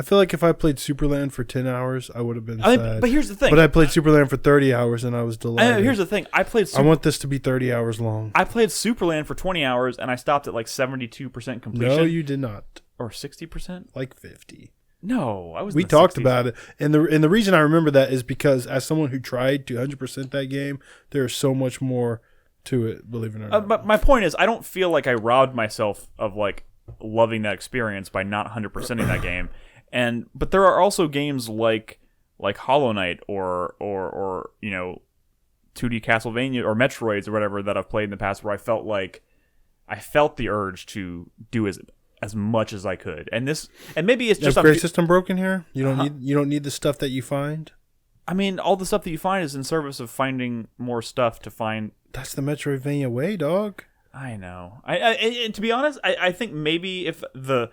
I feel like if I played Superland for 10 hours, I would have been sad. But here's the thing. But I played Superland for 30 hours, and I was delighted. Here's the thing. I want this to be 30 hours long. I played Superland for 20 hours, and I stopped at like 72% completion. No, you did not. Or 60%? Like 50. No, I was. We talked about it, and the reason I remember that is because as someone who tried to 100% that game, there is so much more to it. Believe it or not. But my point is, I don't feel like I robbed myself of like loving that experience by not 100%ing that game. But there are also games like Hollow Knight or 2D Castlevania or Metroids or whatever that I've played in the past where I felt the urge to do as much as I could. And maybe it's just upgrade system broken here. You don't need the stuff that you find. I mean, all the stuff that you find is in service of finding more stuff to find. That's the Metroidvania way, dog. I know. And to be honest, I think maybe if the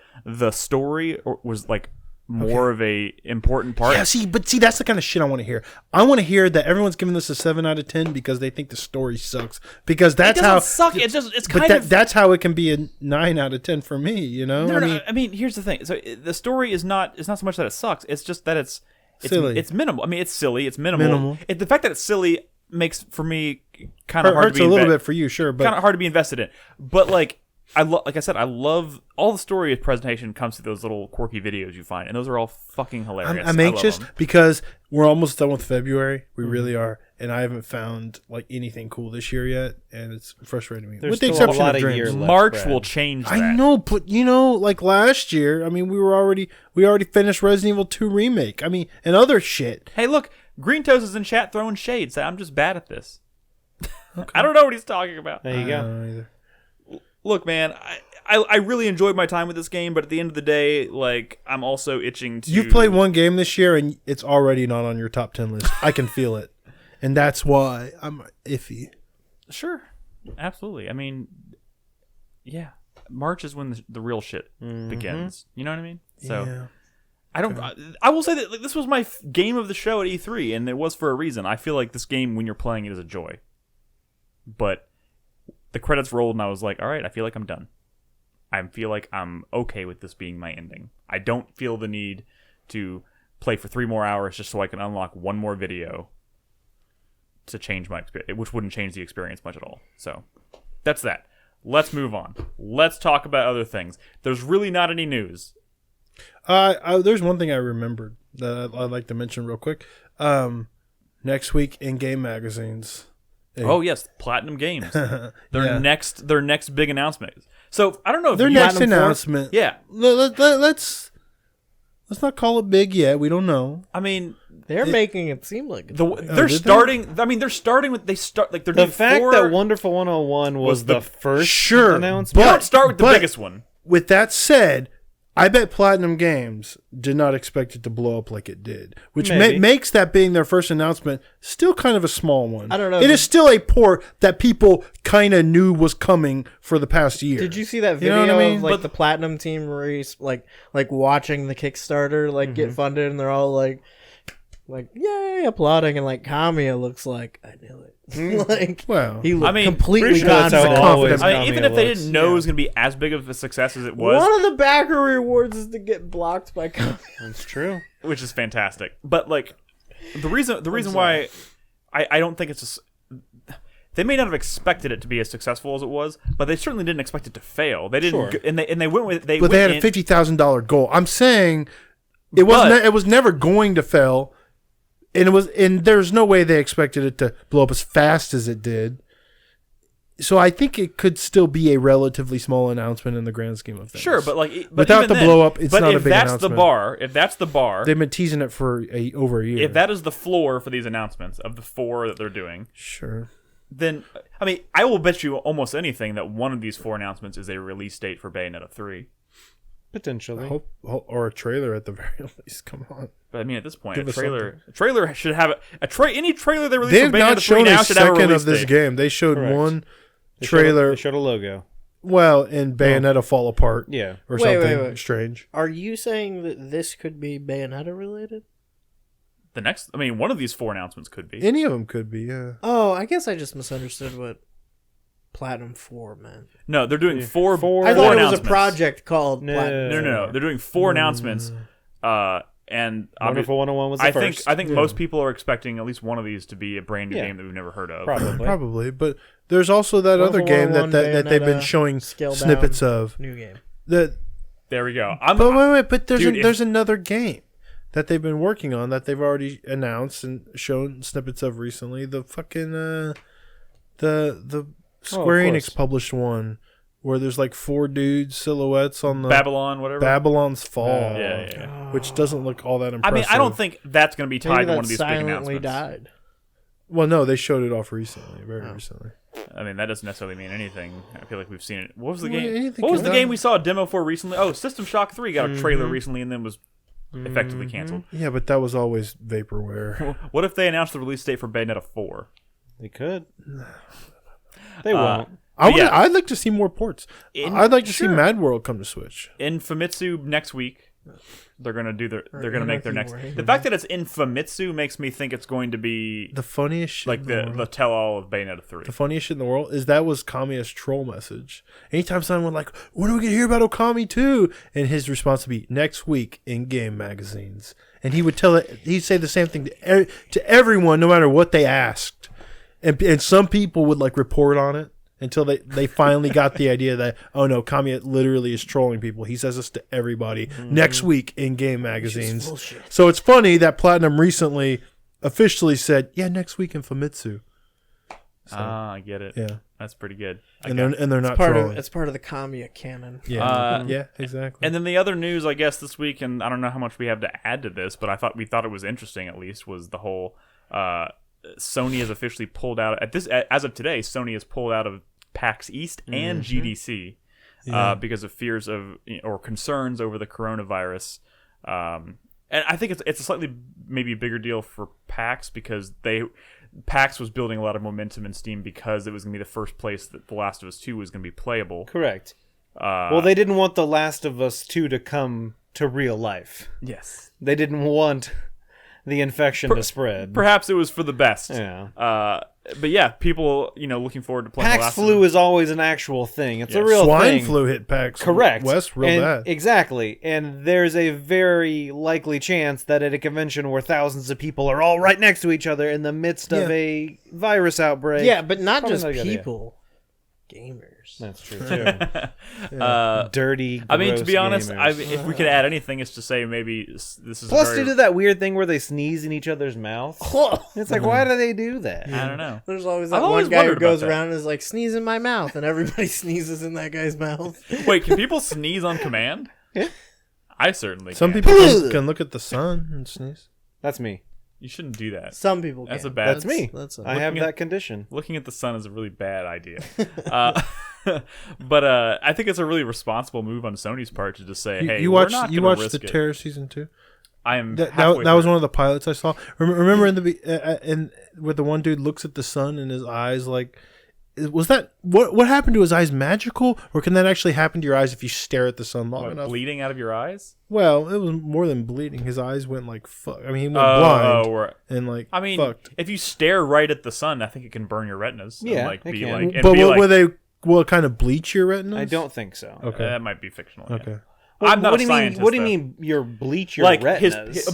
story was like more of a important part. Yeah, see, that's the kind of shit I want to hear. I want to hear that everyone's giving this a 7 out of 10 because they think the story sucks. Because that's how suck. It's kind of that's how it can be a 9 out of 10 for me. You know, No, I mean, here's the thing. So the story is not. It's not so much that it sucks. It's just that it's silly. It's minimal. I mean, it's silly. It's minimal. The fact that it's silly makes for me kind of hard hurts to be a little bit for you, sure, but kind of hard to be invested in. But like I said, I love all the story presentation comes to those little quirky videos you find, and those are all fucking hilarious. I'm anxious because we're almost done with February. We really are, and I haven't found like anything cool this year yet, and it's frustrating me. There's with the still exception a lot of of Dreams. years left, March Brad. will change that. I know, but like last year, I mean, we already finished Resident Evil 2 remake. I mean, and other shit. Hey, look, Green Toast is in chat throwing shades. I'm just bad at this. I don't know what he's talking about. There you go. Look, man, I really enjoyed my time with this game, but at the end of the day, like, I'm also itching to... You've played one game this year, and it's already not on your top 10 list. I can feel it. And that's why I'm iffy. Sure. Absolutely. I mean, yeah. March is when the real shit begins. You know what I mean? So, Yeah. I will say that like, this was my game of the show at E3, and it was for a reason. I feel like this game, when you're playing it, is a joy. But the credits rolled, and I was like, all right, I feel like I'm done. I feel like I'm okay with this being my ending. I don't feel the need to play for 3 more hours just so I can unlock one more video to change my experience, which wouldn't change the experience much at all. So that's that. Let's move on. Let's talk about other things. There's really not any news. There's one thing I remembered that I'd like to mention real quick. Next week in game magazines. Oh yes, Platinum Games. Their next big announcement. So I don't know if Their you- next Platinum announcement. Yeah. Let's not call it big yet. We don't know. I mean, They're making it seem like it's they're starting. I mean, they're starting with they're The doing fact 4, that Wonderful 101 was the first Sure, announcement. They don't start with the biggest one. With that said, I bet Platinum Games did not expect it to blow up like it did, which Maybe. makes that being their first announcement still kind of a small one. I don't know. It is still a port that people kind of knew was coming for the past year. Did you see that You video know what I mean? of like But- the Platinum team race, like watching the Kickstarter get funded, and they're all like, like yay, applauding, and like Kamiya looks like I knew it. Like, Well, he looked completely pretty sure that's how confident. always I mean, even Kamiya if they looks. didn't know it was going to be as big of a success as it was, One of the backer rewards is to get blocked by Kamiya. That's true. which is fantastic. But like the reason why I don't think it's just, they may not have expected it to be as successful as it was, but they certainly didn't expect it to fail. They didn't, Sure. and they went with but they had a $50,000 goal. I'm saying it was never going to fail, and there's no way they expected it to blow up as fast as it did. So I think it could still be a relatively small announcement in the grand scheme of things. Sure, but like without the blow up, it's not a big announcement. If that's the bar, They've been teasing it for over a year. if that is the floor for these announcements of the 4 that they're doing, Sure. then I mean, I will bet you almost anything that one of these 4 announcements is a release date for Bayonetta 3. Potentially. Or a trailer at the very least. Come on. But I mean, at this point, Give a us trailer should have any trailer they release They for have not Bayonetta 3 shown now a should have a second release of this date. game. They showed Correct. one They trailer. showed a logo. Well, and Bayonetta fall apart. Yeah. Or Wait, something wait. strange. Are you saying that this could be Bayonetta related? One of these 4 announcements could be. Any of them could be, yeah. Oh, I guess I just misunderstood what Platinum 4 meant. No, they're doing 4 I four thought it was a announcements. project called No. Platinum. No. They're doing 4 announcements. And Wonderful 101 was the I first. think most people are expecting at least one of these to be a brand new game that we've never heard of. Probably. But there's also that other game that they've been Bayonetta, showing Scalebound, snippets of. New game. That, There we go. but there's Dude, there's another game that they've been working on that they've already announced and shown snippets of recently. The fucking the Square Enix published one where there's like 4 dudes silhouettes on the Babylon, whatever. Babylon's Fall. Yeah. Which doesn't look all that I impressive. mean, I don't think that's going to be tied Maybe to one that of these big silently announcements. died. Well, no, they showed it off recently, very recently. I mean, that doesn't necessarily mean anything. I feel like we've seen it. What was the Well, game? anything What was can the game die. we saw a demo for recently? Oh, System Shock 3 got a trailer recently and then was effectively canceled. Yeah, but that was always vaporware. What if they announced the release date for Bayonetta 4? They could. They won't. I'd like to see more ports. I'd like to see Sure. Mad World come to Switch. In Famitsu next week, they're gonna do their. They're gonna make their next. Warrior. The fact that it's in Famitsu makes me think it's going to be The funniest shit like in the world. the tell all of Bayonetta 3. The funniest shit in the world is that was Kamiya's troll message. Anytime someone like, when are we gonna hear about Okami 2? And his response would be, next week in game magazines. And he would he'd say the same thing to everyone, no matter what they asked. And some people would like report on it until they finally got the idea that, oh no, Kamiya literally is trolling people. He says this to everybody next week in game magazines. So it's funny that Platinum recently officially said, yeah, next week in Famitsu. I get it. Yeah. That's pretty good. And they're not Part trolling. of it's part of the Kamiya canon. Yeah, yeah, exactly. And then the other news, I guess, this week, and I don't know how much we have to add to this, but we thought it was interesting at least, was the whole Sony has officially pulled out as of today. Sony has pulled out of PAX East and GDC because of fears of or concerns over the coronavirus. And I think it's a slightly maybe bigger deal for PAX because PAX was building a lot of momentum in Steam because it was going to be the first place that The Last of Us 2 was going to be playable. Correct. Well, they didn't want The Last of Us 2 to come to real life. Yes. They didn't want the infection to spread. Perhaps it was for the best. Yeah. But yeah, people, looking forward to playing The PAX Last of flu Us. is always an actual thing. It's a Yeah. real Swine thing. flu hit PAX Correct. West real And- bad. Exactly. And there's a very likely chance that at a convention where thousands of people are all right next to each other in the midst of a virus outbreak. Yeah, but not Probably just not a good idea. people. Gamers. That's true, too. Dirty, I mean, to gross be honest, gamers. if we could add anything, it's to say maybe this is Plus, very, they do that weird thing where they sneeze in each other's mouth. It's like, why do they do that? I don't know. There's always I've that always one guy who wondered about goes that. around and is like, sneeze in my mouth, and everybody sneezes in that guy's mouth. Wait, can people sneeze on command? Yeah. I certainly Some can. people can look at the sun and sneeze. That's me. You shouldn't do that. Some people That's can. a bad. That's me. That's I have Looking at- that condition. Looking at the sun is a really bad idea. But I think it's a really responsible move on Sony's part to just say, "Hey, you we're watched not you gonna watched risk the it." Terror season 2? I am That halfway was through. one of the pilots I saw. Remember in the where the one dude looks at the sun and his eyes like Was that what happened to his eyes magical, or can that actually happen to your eyes if you stare at the sun long What, enough? bleeding out of your eyes? Well, it was more than bleeding. His eyes went like fuck. I mean, he went blind and like. I mean, fucked. if you stare right at the sun, I think it can burn your retinas. Yeah, and, like, it be can. like, and But be like, will it kind of bleach your retinas? I don't think so. Okay. that might be fictional. Yeah. Okay. I'm not what a do you scientist. mean? What do you though. mean? Your bleach your Like retinas?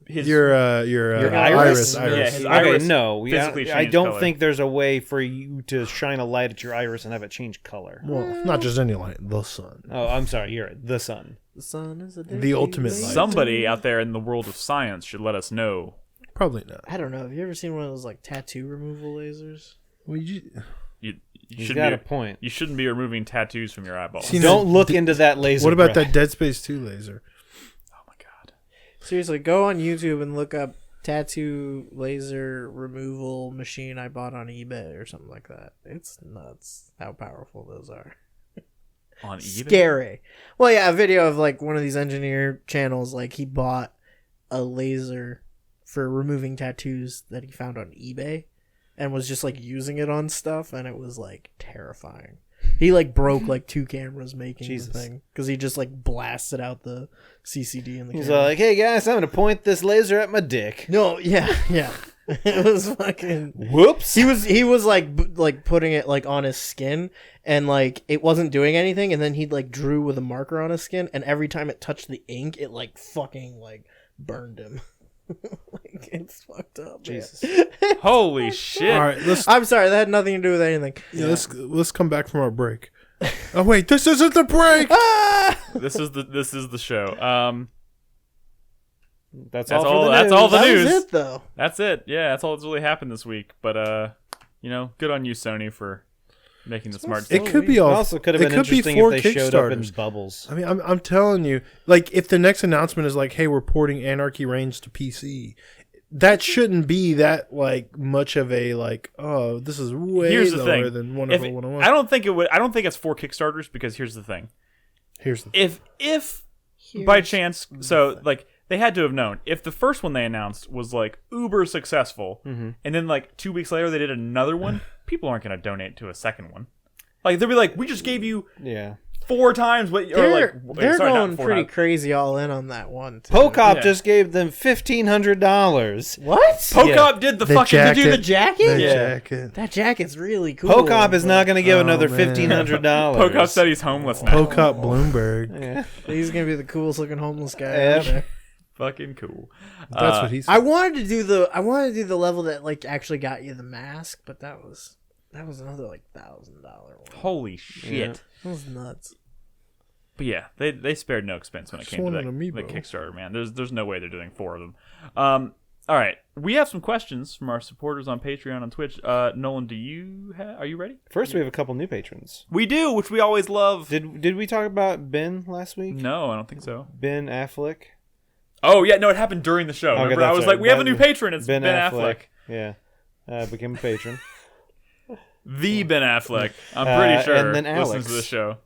his Your iris? iris. Yeah, his Okay, iris no. physically I changed don't color. think there's a way for you to shine a light at your iris and have it change color. Well, not just any light, the sun. Oh, I'm sorry. You're right. The sun. The sun is a The ultimate light. somebody out there in the world of science should let us know. Probably not. I don't know. Have you ever seen one of those like tattoo removal lasers? Well, You He's shouldn't got be, a point. You shouldn't be removing tattoos from your eyeballs. See, Don't look into that laser. what about Brett. that Dead Space 2 laser? Oh my god. Seriously, go on YouTube and look up tattoo laser removal machine I bought on eBay or something like that. It's nuts how powerful those are. On eBay? Scary. Well, yeah, a video of like one of these engineer channels, like he bought a laser for removing tattoos that he found on eBay and was just like using it on stuff, and it was like terrifying. He like broke like 2 cameras making Jesus. the thing because he just like blasted out the CCD in the He's camera. like, hey guys, I'm gonna point this laser at my dick. No, yeah. It was fucking. Whoops. He was like putting it like on his skin, and like it wasn't doing anything, and then he like drew with a marker on his skin, and every time it touched the ink, it like fucking like burned him. Like it's fucked up. Jesus. Holy shit. All right, I'm sorry, that had nothing to do with anything. let's come back from our break. Oh wait, this isn't the break. This is the show. That's That's all. all- For the that's news. all the That news. was it though. That's it. Yeah, that's all that's really happened this week. But good on you, Sony, for making the smart It decision. could be It all. also could have it been could be interesting 4 if they showed up in Kickstarters. bubbles. I mean, I'm telling you, like, if the next announcement is like, "Hey, we're porting Anarchy Reigns to PC," that shouldn't be that like much of a like. Oh, this is way Here's the lower thing. than If- Wonderful 101. I don't think it would. I don't think it's 4 Kickstarters because here's the thing. Here's the. If by chance, so like they had to have known if the first one they announced was like uber successful, and then like 2 weeks later they did another one, people aren't going to donate to a second one. Like they'll be like, we just gave you Yeah. 4 times what. Or They're like they're sorry, not going 4 pretty times. crazy all in on that one. Too. Pocop Yeah. just gave them $1,500. What? Pocop did the The fucking. Did you do the jacket. jacket? The Yeah. jacket. That jacket's really cool. Pocop is not going to give Oh, another man. $1,500. Pocop said he's homeless now. Pocop Bloomberg. Yeah. He's gonna be the coolest looking homeless guy. Yep. out there. Fucking cool. That's what he's. I wanted to do the level that like actually got you the mask, but that was another like $1,000 one. Holy shit. That was nuts. But yeah, they spared no expense when it came to one that, an amiibo. that Kickstarter, man. There's no way they're doing 4 of them. All right, we have some questions from our supporters on Patreon and Twitch. Nolan, are you ready? First, we have a couple new patrons. We do, which we always love. Did we talk about Ben last week? No, I don't think so. Ben Affleck. Oh yeah, no, it happened during the show. Okay, Remember, I that's was right. like, we have a Ben- new patron. It's Ben, Affleck. Yeah, became a patron. The Ben Affleck. I'm pretty sure and then listens Alex. to the show.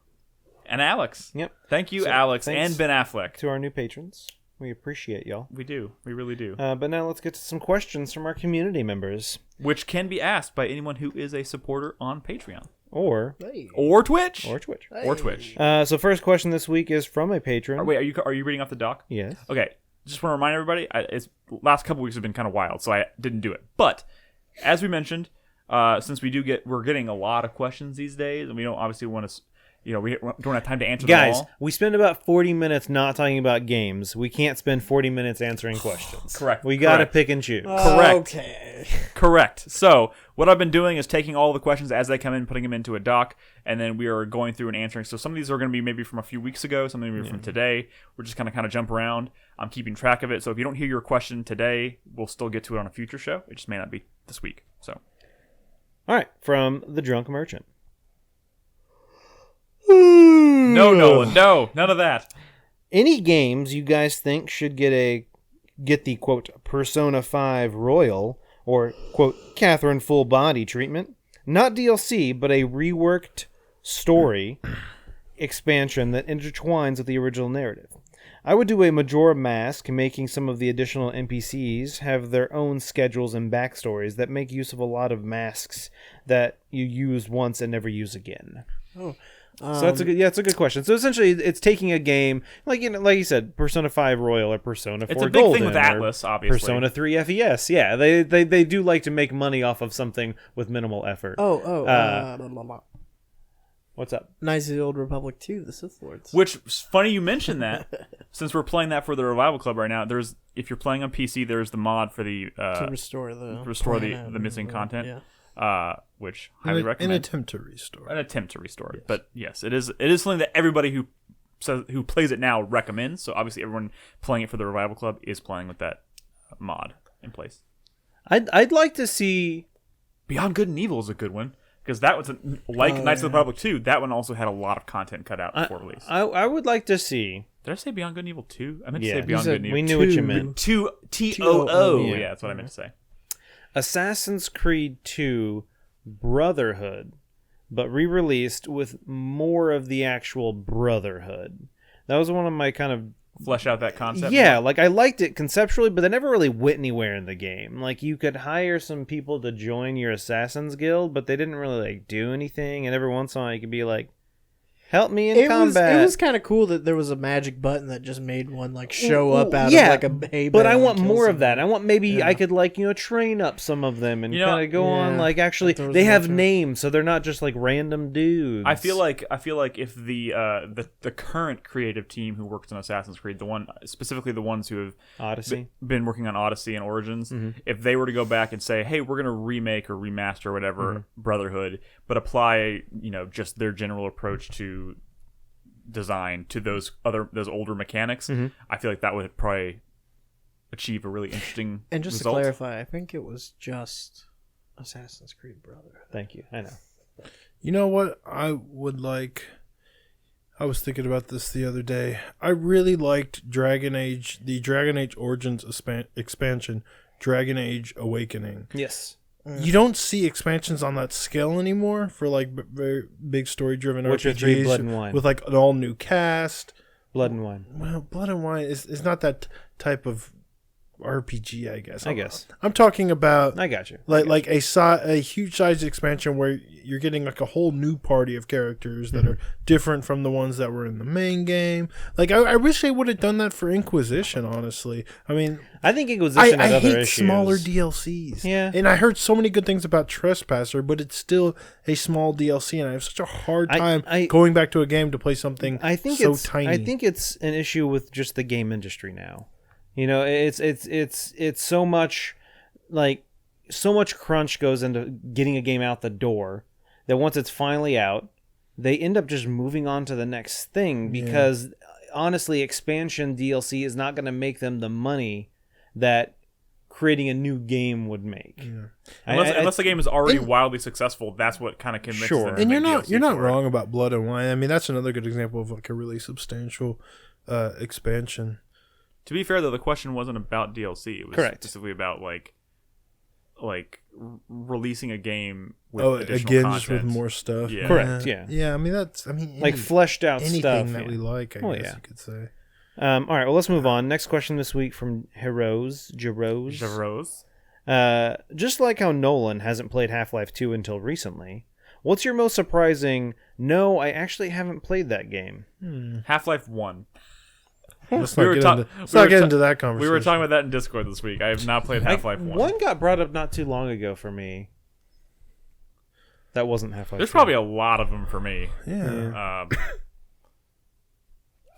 And Alex. Yep. Thank you, So, Alex thanks and Ben Affleck. To our new patrons, we appreciate y'all. We do. We really do. But now let's get to some questions from our community members, Which can be asked by anyone who is a supporter on Patreon. or Or Twitch. Twitch. Or Twitch. So first question this week is from a patron. Wait, are you reading off the doc? Yes. Okay, just want to remind everybody, it's last couple weeks have been kind of wild, so I didn't do it. But as we mentioned, since we're getting a lot of questions these days, and we don't obviously want to, we don't have time to answer them Guys, all. we spend about 40 minutes not talking about games. We can't spend 40 minutes answering questions. Correct. We got to Correct. pick and choose. Correct. Okay. Correct. So what I've been doing is taking all the questions as they come in, putting them into a doc, and then we are going through and answering. So some of these are going to be maybe from a few weeks ago, some of them from today. We're just kind of jump around. I'm keeping track of it. So if you don't hear your question today, we'll still get to it on a future show. It just may not be this week. So All right, from the Drunk Merchant. no, Nolan, no, none of that. Any games you guys think should get the quote Persona 5 Royal or quote Catherine full body treatment? Not DLC, but a reworked story expansion that intertwines with the original narrative. I would do a Majora Mask, making some of the additional NPCs have their own schedules and backstories that make use of a lot of masks that you use once and never use again. Oh. So that's a good, it's a good question. So essentially, it's taking a game like like you said, Persona 5 Royal or Persona 4 It's a big Golden thing with or Atlas, obviously. Persona 3 FES. Yeah, they do like to make money off of something with minimal effort. blah, blah, blah. What's up? Knights of the Old Republic 2, the Sith Lords. Which, funny you mentioned that, since we're playing that for the Revival Club right now, if you're playing on PC, there's the mod for the to restore the the missing content. Yeah. Which highly recommend. An attempt to restore. Yes. But yes, it is something that everybody who plays it now recommends. So obviously everyone playing it for the Revival Club is playing with that mod in place. I'd like to see Beyond Good and Evil is a good one because that was Knights of the Republic 2. That one also had a lot of content cut out before release. I would like to see. Did I say Beyond Good and Evil 2? I meant to Yeah, say Beyond Good and Evil. we knew what you meant. 2 TOO. Yeah. Yeah, that's what I meant to say. Assassin's Creed 2 Brotherhood, but re-released with more of the actual Brotherhood. That was one of my kind of Flesh out that concept. yeah, like I liked it conceptually, but they never really went anywhere in the game. Like you could hire some people to join your Assassin's Guild, but they didn't really like do anything. And every once in a while, you could be like, "Help me in combat." It was kind of cool that there was a magic button that just made one like show up out yeah, of like a hay but bale I and want kill more of somebody. that. I want maybe I could like train up some of them and kind of go on yeah, like actually there was they more have to it. names, so they're not just like random dudes. I feel like if the current creative team who works on Assassin's Creed, specifically the ones who have Odyssey. been working on Odyssey and Origins, if they were to go back and say, "Hey, we're going to remake or remaster or whatever Brotherhood, but apply just their general approach to design to those older mechanics," I feel like that would probably achieve a really interesting And just result. to clarify, I think it was just Assassin's Creed Brotherhood. Thank you. I know. You know what I would like? I was thinking about this the other day. I really liked the Dragon Age Origins expansion, Dragon Age Awakening. Yes. You don't see expansions on that scale anymore for like very big story-driven Witcher 3 RPGs Blood and Wine. with like an all-new cast. Blood and Wine. Well, Blood and Wine is not that type of RPG, I guess. I guess. I'm talking about I got you. like a huge size expansion where you're getting like a whole new party of characters that are different from the ones that were in the main game. Like I wish they would have done that for Inquisition, honestly. I mean, I think Inquisition had I other hate issues. smaller DLCs. Yeah. And I heard so many good things about Trespasser, but it's still a small DLC, and I have such a hard time going back to a game to play something I think so it's tiny. I think it's an issue with just the game industry now. It's so much crunch goes into getting a game out the door that once it's finally out, they end up just moving on to the next thing because honestly, expansion DLC is not going to make them the money that creating a new game would make. Yeah. Unless the game is already wildly successful, that's what kind of convinces them. to And make you're DLC not for it. wrong about Blood and Wine. I mean, that's another good example of like a really substantial expansion. To be fair, though, the question wasn't about DLC. It was Correct. specifically about releasing a game with additional again, content. just with more stuff. Yeah. Correct, yeah. Yeah, I mean Like fleshed out anything stuff. that yeah. we like, I guess yeah. you could say. All right, well, let's move on. Next question this week from Jeroz. Javros. Just like how Nolan hasn't played Half-Life 2 until recently, what's your most surprising, no, I actually haven't played that game? Half-Life 1. Let's We not were get, ta- into, we let's not were get ta- into that conversation. We were talking about that in Discord this week. I have not played Half-Life 1. One got brought up not too long ago for me. That wasn't Half-Life There's 2. probably a lot of them for me. Yeah.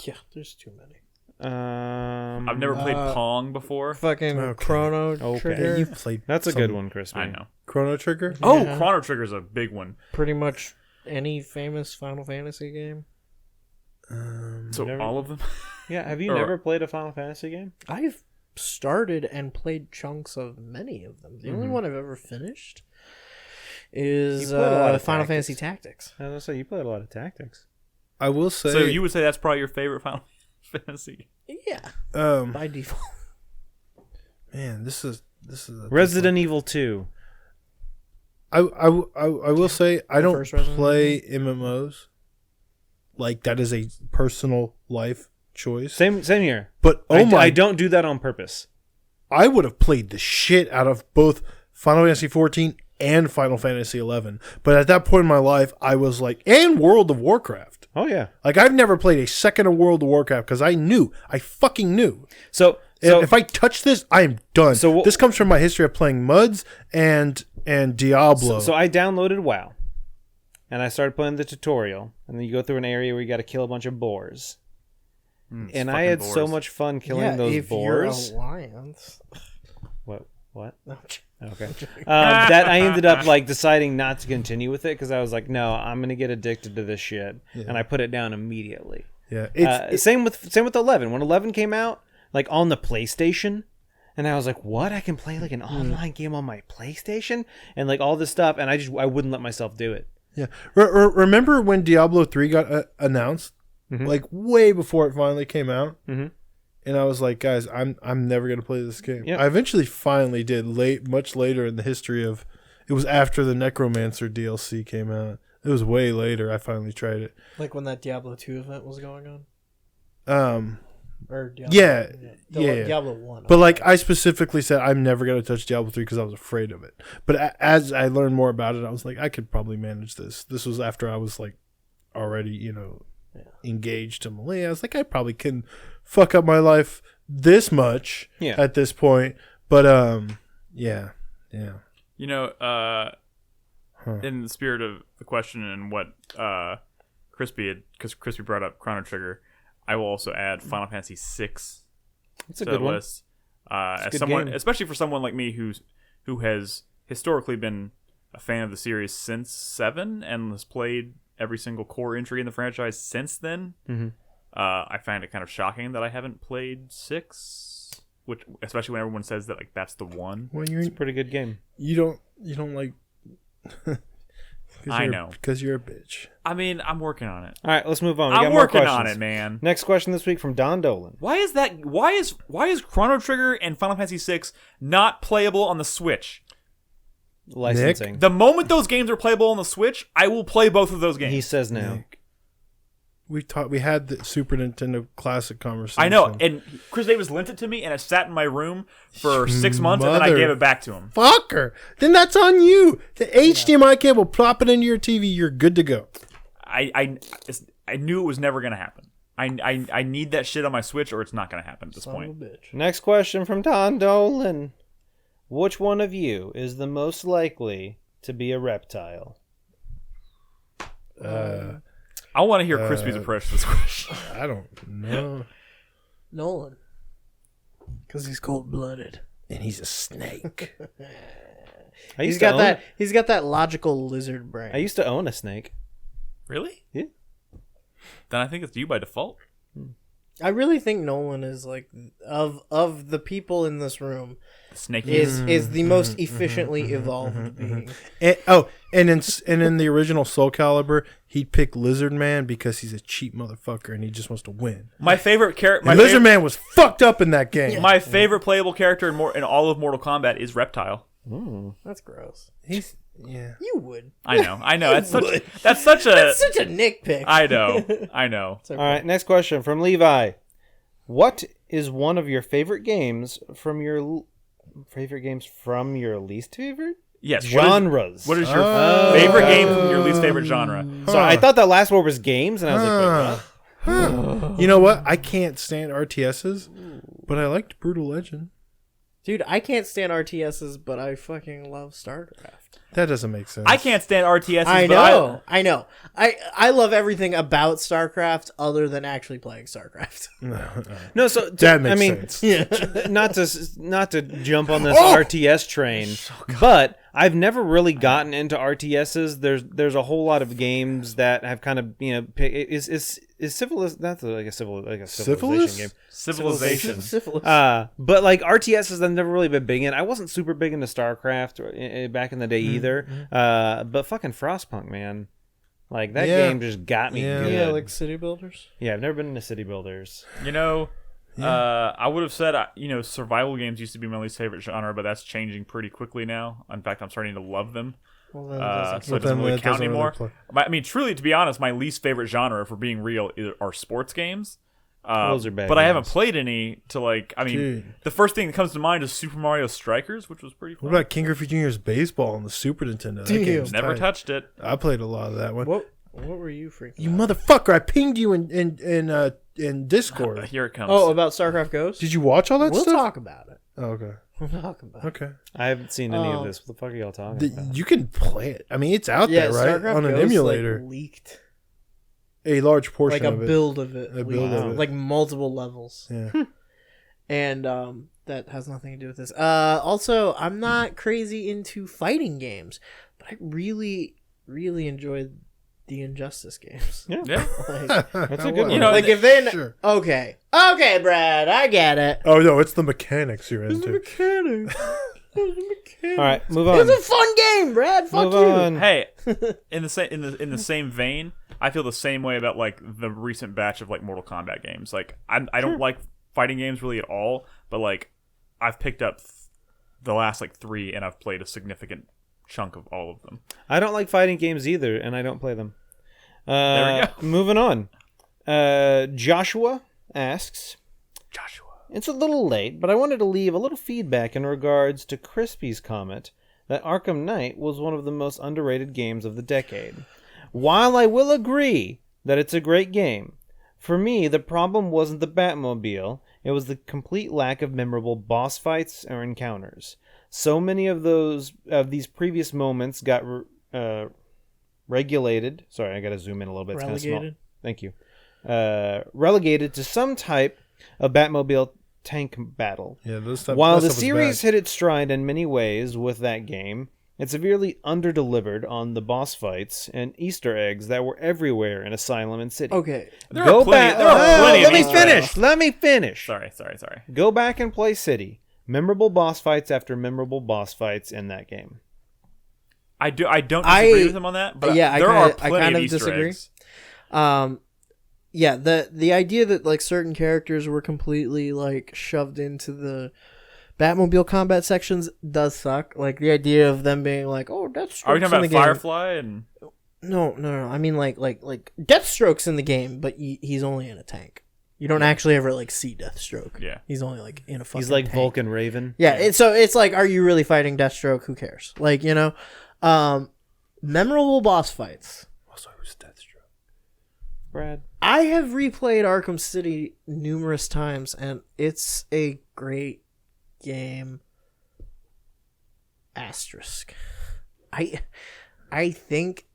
Yeah, there's too many. I've never played Pong before. Fucking Okay. Chrono Okay. Trigger. You've played That's a some good one, Crispy. I know. Chrono Trigger? Oh, Yeah. Chrono Trigger's a big one. Pretty much any famous Final Fantasy game. So Never- all of them? Yeah, have you Or- never played a Final Fantasy game? I've started and played chunks of many of them. The only one I've ever finished is You played a lot of Final Tactics. Fantasy Tactics. I was gonna say you played a lot of Tactics. I will say. So you would say that's probably your favorite Final Fantasy? Yeah, by default. man, this is a Resident Evil 2. I will say I don't first Resident play MMOs. Like that is a personal life choice. Same here. But I don't do that on purpose. I would have played the shit out of both Final Fantasy 14 and Final Fantasy 11. But at that point in my life, I was like, and World of Warcraft. Oh yeah. Like I've never played a second of World of Warcraft because I fucking knew. So And if I touch this, I am done. So this comes from my history of playing MUDs and Diablo. So I downloaded WoW, and I started playing the tutorial, and then you go through an area where you got to kill a bunch of boars. And I had so much fun killing those if boars. You're a lions. What? Okay. That I ended up like deciding not to continue with it because I was like, no, I'm gonna get addicted to this shit, and I put it down immediately. Yeah. Same with 11. When 11 came out, like on the PlayStation, and I was like, what? I can play like an online game on my PlayStation and like all this stuff, and I wouldn't let myself do it. Yeah. Remember when Diablo 3 got announced? Like way before it finally came out? Mm-hmm. And I was like, guys, I'm never going to play this game. Yep. I eventually finally did much later in the history of... It was after the Necromancer DLC came out. It was way later I finally tried it. Like when that Diablo 2 event was going on? Or Diablo, yeah. Diablo 1. But like I specifically said I'm never going to touch Diablo 3 because I was afraid of it. But as I learned more about it, I was like, I could probably manage this. This was after I was like already, engaged to Malay. I was like, I probably can fuck up my life this much at this point. But yeah. In the spirit of the question and what Krispy had, because Krispy brought up Chrono Trigger, I will also add Final Fantasy VI to the list. As someone, especially for someone like me who has historically been a fan of the series since 7 and has played every single core entry in the franchise since then. Mm-hmm. I find it kind of shocking that I haven't played 6, which especially when everyone says that like that's the one. Well, it's a pretty good game. You don't like. I know because you're a bitch. I mean, I'm working on it. All right, let's move on. I'm working on it, man. Next question this week from Don Dolan. Why is that? Why is Chrono Trigger and Final Fantasy VI not playable on the Switch? Licensing. The moment those games are playable on the Switch, I will play both of those games. He says no. Nick. We had the Super Nintendo Classic conversation. I know, and Chris Davis lent it to me, and it sat in my room for 6 months, and then I gave it back to him. Fucker! Then that's on you. The HDMI cable, plop it into your TV. You're good to go. I knew it was never gonna happen. I need that shit on my Switch, or it's not gonna happen at this point. Next question from Don Dolan. Which one of you is the most likely to be a reptile? I want to hear Crispy's approach to this question. I don't know. Nolan. Because he's cold-blooded. And he's a snake. He's got that logical lizard brain. I used to own a snake. Really? Yeah. Then I think it's you by default. I really think Nolan is like of the people in this room. Snake is the most efficiently evolved being. And in the original Soul Calibur, he'd pick Lizard Man because he's a cheap motherfucker and he just wants to win. My favorite character, Lizard Man was fucked up in that game. My favorite playable character in all of Mortal Kombat is Reptile. That's gross. Yeah. You would. I know. That's such a nitpick. I know. All right, next question from Levi. What is one of your favorite games from your least favorite? Yes. Genres. What is your favorite game from your least favorite genre? So I thought that last word was games, and I was like, wait, what? You know what? I can't stand RTSs, but I liked Brutal Legend. Dude, I can't stand RTSs, but I fucking love StarCraft. That doesn't make sense. I can't stand RTSs. I know. I love everything about StarCraft other than actually playing StarCraft. No, so that makes sense. Yeah. not to jump on this RTS train, but I've never really gotten into RTSs. There's a whole lot of games that have kind of is civilization. That's like a civilization game. Civilization. But like RTSs, I've never really been big in. I wasn't super big into StarCraft back in the day either. But fucking Frostpunk, man, like that game just got me good. Yeah, like city builders. Yeah, I've never been into city builders. I would have said survival games used to be my least favorite genre, but that's changing pretty quickly now. In fact, I'm starting to love them. So it doesn't really count anymore. I mean, truly, to be honest, my least favorite genre, for being real, are sports games. Those are bad but I haven't games. played any to like. I mean, Dude. the first thing that comes to mind is Super Mario Strikers, which was pretty fun. What about King Griffey Jr.'s baseball on the Super Nintendo? That Damn. game's Never tight. touched it. I played a lot of that one. What were you freaking? You out? motherfucker! I pinged you in Discord. Here it comes. Oh, about StarCraft Ghost. Did you watch all that We'll stuff? talk about it. Oh, okay. We'll talk about it. Okay. I haven't seen any of this. What the fuck are y'all talking about? You can play it. I mean, it's out Yeah, there, right? StarCraft On an Ghost, emulator. like, leaked A large portion like a of it. build of it. A build leaked. of it. Like multiple levels. Yeah. And that has nothing to do with this. Also, I'm not crazy into fighting games, but I really, really enjoyed the Injustice games. Yeah. Yeah. Like, That's a good one. You know, like if they Sure. okay, Brad, I get it. Oh no, it's the mechanics you're into. Mechanics. All right, move It was on. a fun game, Brad. Fuck Move you. on. Hey, in the same vein, I feel the same way about like the recent batch of like Mortal Kombat games. Like I don't like fighting games really at all, but like I've picked up the last like 3 and I've played a significant chunk of all of them. I don't like fighting games either, and I don't play them. There we go. Moving on. Joshua asks, Joshua. it's a little late, but I wanted to leave a little feedback in regards to Krispy's comment that Arkham Knight was one of the most underrated games of the decade. While I will agree that it's a great game, for me, the problem wasn't the Batmobile, it was the complete lack of memorable boss fights or encounters. So many of these previous moments got regulated. Sorry, I gotta zoom in a little bit. It's kind of small. Relegated? Thank you. Relegated to some type of Batmobile tank battle. Yeah, those stuff. While that the stuff was series bad. hit its stride in many ways with that game, it severely underdelivered on the boss fights and Easter eggs that were everywhere in Asylum and City. Okay. There are plenty Let of me Easter finish. eggs. Let me finish. Sorry. Go back and play City. Memorable boss fights after memorable boss fights in that game. I don't disagree with him on that, but yeah, there I are kinda- I plenty kind of of Easter disagree. eggs. Yeah, the idea that like certain characters were completely like shoved into the Batmobile combat sections does suck. Like the idea of them being like, "Oh, Deathstroke's Are we talking in the about game." Firefly and No. I mean like Deathstroke's in the game, but he's only in a tank. You don't actually ever like see Deathstroke. Yeah. He's only like in a fucking He's like tank. Vulcan Raven. Yeah, it's like, are you really fighting Deathstroke? Who cares? Like, you know, memorable boss fights. Also, who's Deathstroke? Brad. I have replayed Arkham City numerous times, and it's a great game. Asterisk. I think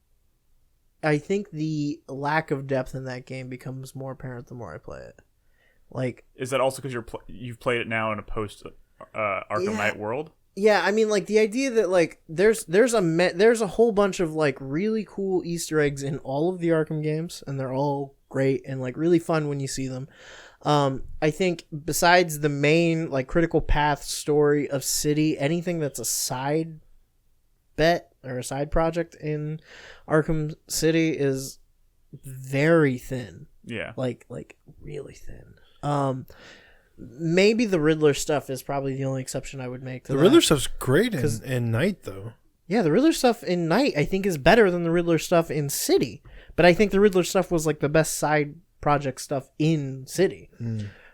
the lack of depth in that game becomes more apparent the more I play it. Like, is that also because you've played it now in a post Arkham Knight world? yeah, I mean, like the idea that like there's a whole bunch of like really cool Easter eggs in all of the Arkham games, and they're all great and like really fun when you see them. I think besides the main like critical path story of City, anything that's a side bet or a side project in Arkham City is very thin. Yeah. Like really thin. Maybe the Riddler stuff is probably the only exception I would make to The that. Riddler stuff's great in Night, though. Yeah, the Riddler stuff in Night I think is better than the Riddler stuff in City. But I think the Riddler stuff was like the best side project stuff in City.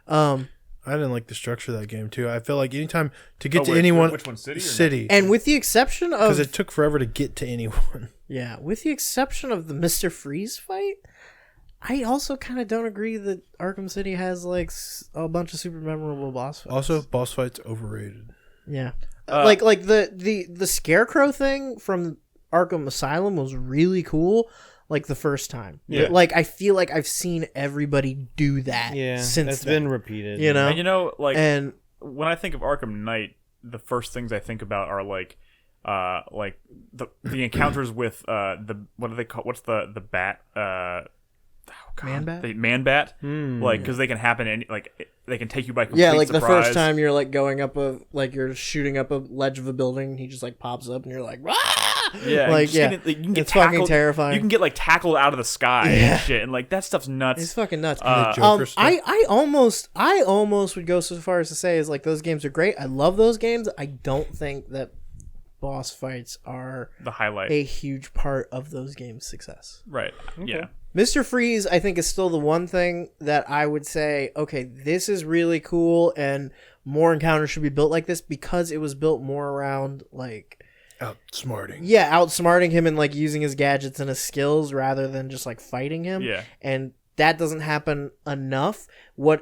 I didn't like the structure of that game, too. I feel like anytime to get to wait, anyone... which one, City or City. And with the exception of... Because it took forever to get to anyone. Yeah, with the exception of the Mr. Freeze fight, I also kind of don't agree that Arkham City has like a bunch of super memorable boss fights. Also, boss fights overrated. Yeah. Like the Scarecrow thing from Arkham Asylum was really cool, like the first time. Yeah. Like I feel like I've seen everybody do that since it's then. been repeated. You know? And you know, like And when I think of Arkham Knight, the first things I think about are like the encounters with the what do they call? What's the bat? Man-Bat? The Man-Bat, like because they can happen and like they can take you by complete yeah, like surprise. the first time you're like going up you're shooting up a ledge of a building, and he just like pops up, and you're like, "Rah!" Yeah, like just yeah, you can get it's fucking tackled- terrifying. You can get like tackled out of the sky and shit, and like that stuff's nuts. It's fucking nuts. Joker stuff. I almost would go so far as to say is like those games are great. I love those games. I don't think that boss fights are The highlight, a huge part of those games' success. right? Yeah, Mr. Freeze, I think, is still the one thing that I would say, okay, this is really cool, and more encounters should be built like this because it was built more around, like... Outsmarting. Yeah, outsmarting him and, like, using his gadgets and his skills rather than just, like, fighting him. Yeah. And that doesn't happen enough. Where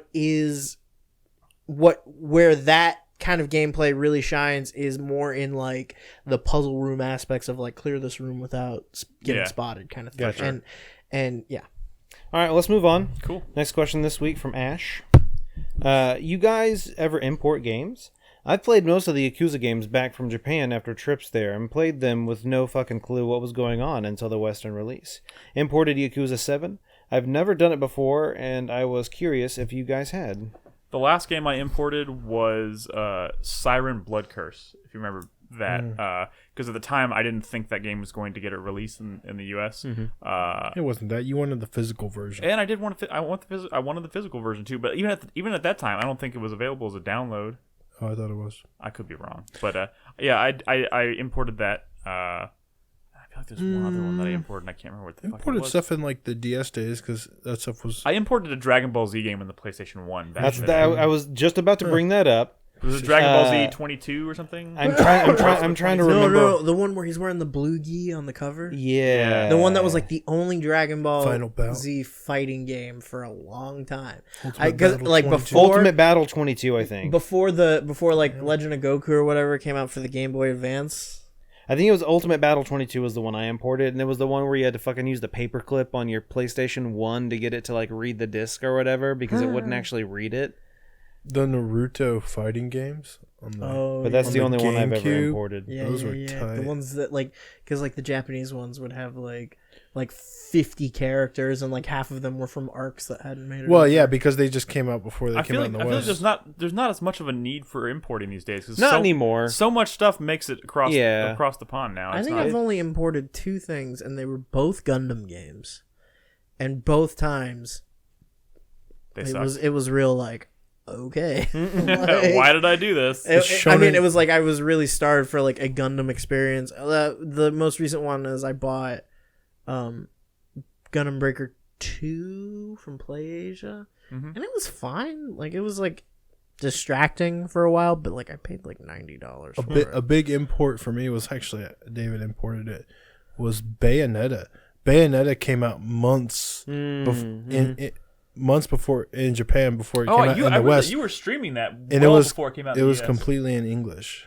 that kind of gameplay really shines is more in, like, the puzzle room aspects of, like, clear this room without getting spotted kind of thing. Gotcha. And yeah. All right, let's move on. Cool. Next question this week from Ash. You guys ever import games? I've played most of the Yakuza games back from Japan after trips there and played them with no fucking clue what was going on until the Western release. Imported Yakuza 7. I've never done it before, and I was curious if you guys had. The last game I imported was Siren Blood Curse, if you remember that. Because at the time, I didn't think that game was going to get a release in the U.S. It wasn't that. You wanted the physical version. And I did want I wanted the physical version too, but even at that time, I don't think it was available as a download. Oh, I thought it was. I could be wrong, but yeah, I imported that. I feel like there's one other one that I imported, and I can't remember what the fuck it Imported was. stuff in like the DS days because that stuff was. I imported a Dragon Ball Z game in the PlayStation 1. I was just about to bring that up. Was it Dragon Ball Z 22 or something? I'm trying to remember. No, the one where he's wearing the blue gi on the cover. Yeah. The one that was like the only Dragon Ball Final Battle. Z fighting game for a long time. Ultimate Because Battle like 22. before Ultimate Battle 22, I think. before like Legend of Goku or whatever came out for the Game Boy Advance. I think it was Ultimate Battle 22 was the one I imported, and it was the one where you had to fucking use the paperclip on your PlayStation 1 to get it to like read the disc or whatever because it wouldn't actually read it. The Naruto fighting games. But that's on the the only one I've ever GameCube. imported. Yeah, Those were The tight. ones that like, because like the Japanese ones would have like 50 characters and like half of them were from arcs that hadn't made it. Well, over. yeah, because they just came out before they I came feel out like in the West. there's not as much of a need for importing these days. 'Cause Not anymore. So much stuff makes it across Yeah. across the pond now. I It's think not, I've only imported 2 things, and they were both Gundam games, and both times they it suck. was real like okay. Why did I do this? I mean, it was like I was really starved for like a Gundam experience. The most recent one is I bought Gundam Breaker 2 from PlayAsia, and it was fine. Like it was like distracting for a while, but like I paid like $90 for it. A big import for me was actually David imported it. Was Bayonetta. Bayonetta came out months months before in Japan before it came out in the West. You were streaming that And before it came out. It in the was US. completely in English.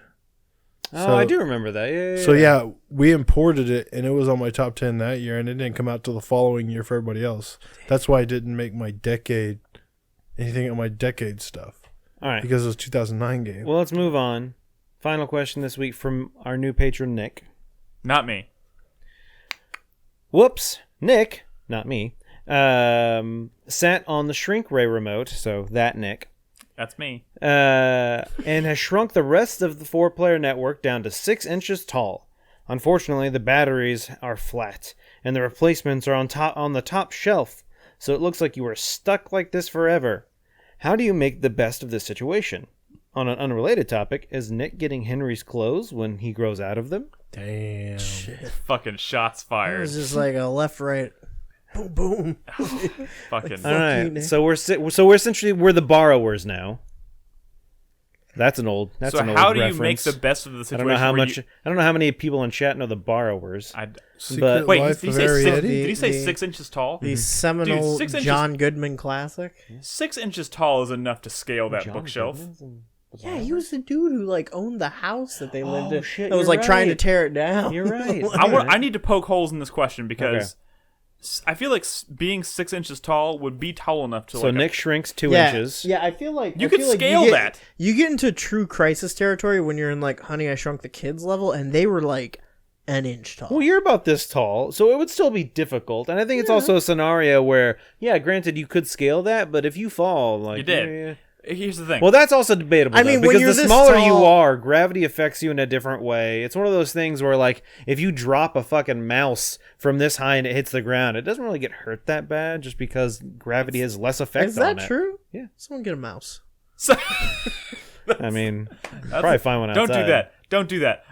Oh, I do remember that. Yeah. So yeah, we imported it, and it was on my top 10 that year, and it didn't come out till the following year for everybody else. That's why I didn't make my decade anything on my decade stuff. All right. Because it was a 2009 game. Well, let's move on. Final question this week from our new patron, Nick. Not me. Whoops. Nick, not me, sat on the shrink ray remote, so that Nick, That's me. and has shrunk the rest of the 4-player network down to 6 inches tall. Unfortunately, the batteries are flat, and the replacements are on the top shelf, so it looks like you are stuck like this forever. How do you make the best of this situation? On an unrelated topic, is Nick getting Henry's clothes when he grows out of them? Damn. Fucking shots It fired. was just like a left, right, boom, boom. Fucking. All right, Nick. so we're essentially the borrowers now. That's an old. That's So an old how do you reference. make the best of the I situation? don't know how where much. I don't know how many people in chat know the borrowers. Secret Wait, Life did he of say Arietti. did he say The- 6 inches tall? The seminal 6 inches- John Goodman classic. 6 inches tall is enough to scale that bookshelf. Yeah, he was the dude who like owned the house that they lived in. shit, That was you're like trying to right. tear it down. You're right. I need to poke holes in this question because I feel like being 6 inches tall would be tall enough to. So like Nick shrinks 2 yeah, inches. Yeah, I feel like You could scale that. You get into true crisis territory when you're in like Honey, I Shrunk the Kids level, and they were like an inch tall. Well, you're about this tall, so it would still be difficult. And I think it's also a scenario where, yeah, granted, you could scale that, but if you fall, like You did. yeah. Here's the thing. Well, that's also debatable. I though, mean, when because you're the this smaller you tall- are, gravity affects you in a different way. It's one of those things where, like, if you drop a fucking mouse from this high and it hits the ground, it doesn't really get hurt that bad, just because gravity has less effect Is on that it. true? Yeah. Someone get a mouse. So- I mean, probably find one outside. Don't do that. Don't do that.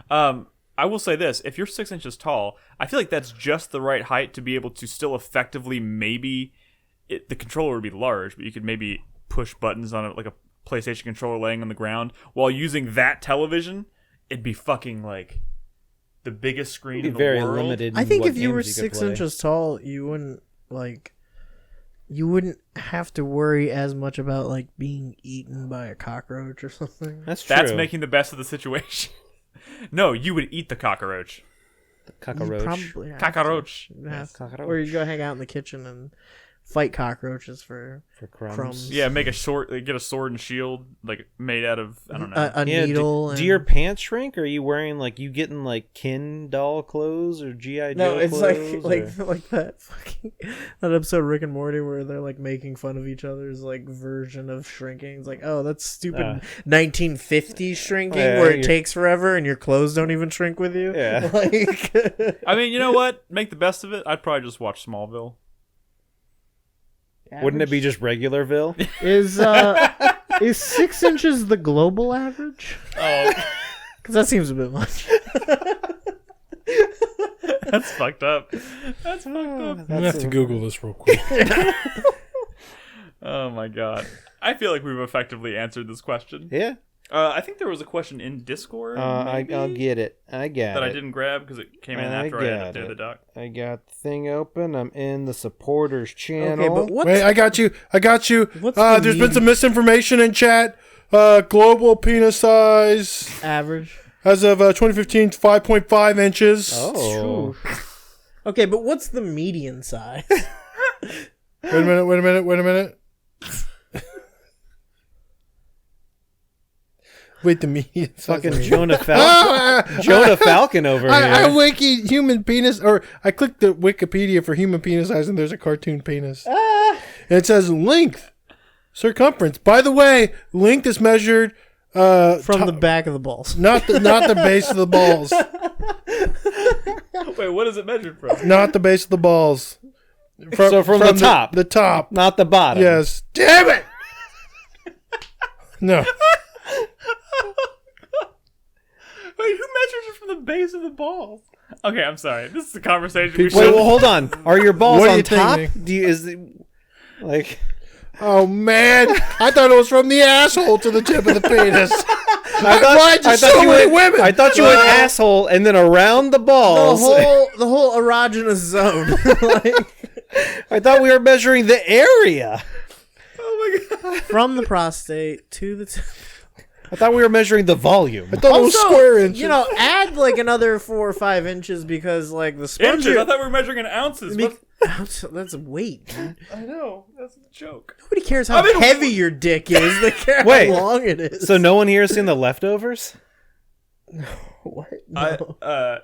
I will say this: if you're 6 inches tall, I feel like that's just the right height to be able to still effectively the controller would be large, but you could maybe push buttons on it like a PlayStation controller laying on the ground while using that television. It'd be fucking like the biggest screen in the very world. limited. I think what if you were games 6 could play. inches tall, you wouldn't have to worry as much about like being eaten by a cockroach or something. That's true. That's making the best of the situation. No, you would eat the cockroach. cockroach. You probably have Cockroach. to. Yeah. Cockroach. Or you go hang out in the kitchen and fight cockroaches for crumbs. crumbs. Yeah, get a sword and shield like made out of I don't know. A Yeah, needle. do your pants shrink? Or are you wearing like you getting like Ken doll clothes or GI Joe No, it's clothes? like that fucking that episode of Rick and Morty where they're like making fun of each other's like version of shrinking. It's like, oh, that's stupid 1950s shrinking where it takes forever and your clothes don't even shrink with you. Yeah. Like, I mean, you know what? Make the best of it. I'd probably just watch Smallville. Wouldn't it be just regularville? Is 6 inches the global average? Oh, Because that seems a bit much. that's fucked up. That's fucked up. I'm gonna have to Google this real quick. Oh my god. I feel like we've effectively answered this question. Yeah. I think there was a question in Discord I'll get it. I got that it. I didn't grab because it came in I after I had got to do it. the doc. I got the thing open. I'm in the supporters channel. Okay, but what's Wait, I got you. What's the There's been some misinformation in chat. Global penis size average? as of 2015, 5.5 inches. Oh. Okay, but what's the median size? Wait a minute. Wait, the median size. Fucking Jonah Falcon. Jonah Falcon over here. I wiki human penis, or I clicked the Wikipedia for human penis size, and there's a cartoon penis. And it says length, circumference. By the way, length is measured From the back of the balls. not the base of the balls, Wait, what is it measured from? not the base of the balls. So from the top. the top. Not the bottom. Yes. Damn it. No. Wait, who measures it from the base of the balls? Okay, I'm sorry. This is a conversation we Wait, should. well, hold on. Are your balls What do you on think, top? Nick? Do you, is it, like Oh man, I thought it was from the asshole to the tip of the penis. Why'd you I so thought you many went, women? I thought you went asshole and then around the balls. The whole erogenous zone. Like, I thought we were measuring the area. Oh my god. from the prostate to the tip. I thought we were measuring the volume. I thought it was square inches. You know, add like another 4 or 5 inches because like the sponge. Inches? I thought we were measuring in ounces. What? That's weight, dude. I know. That's a joke. Nobody cares how heavy your dick is. They care Wait. how long it is. So no one here has seen The Leftovers? what? No.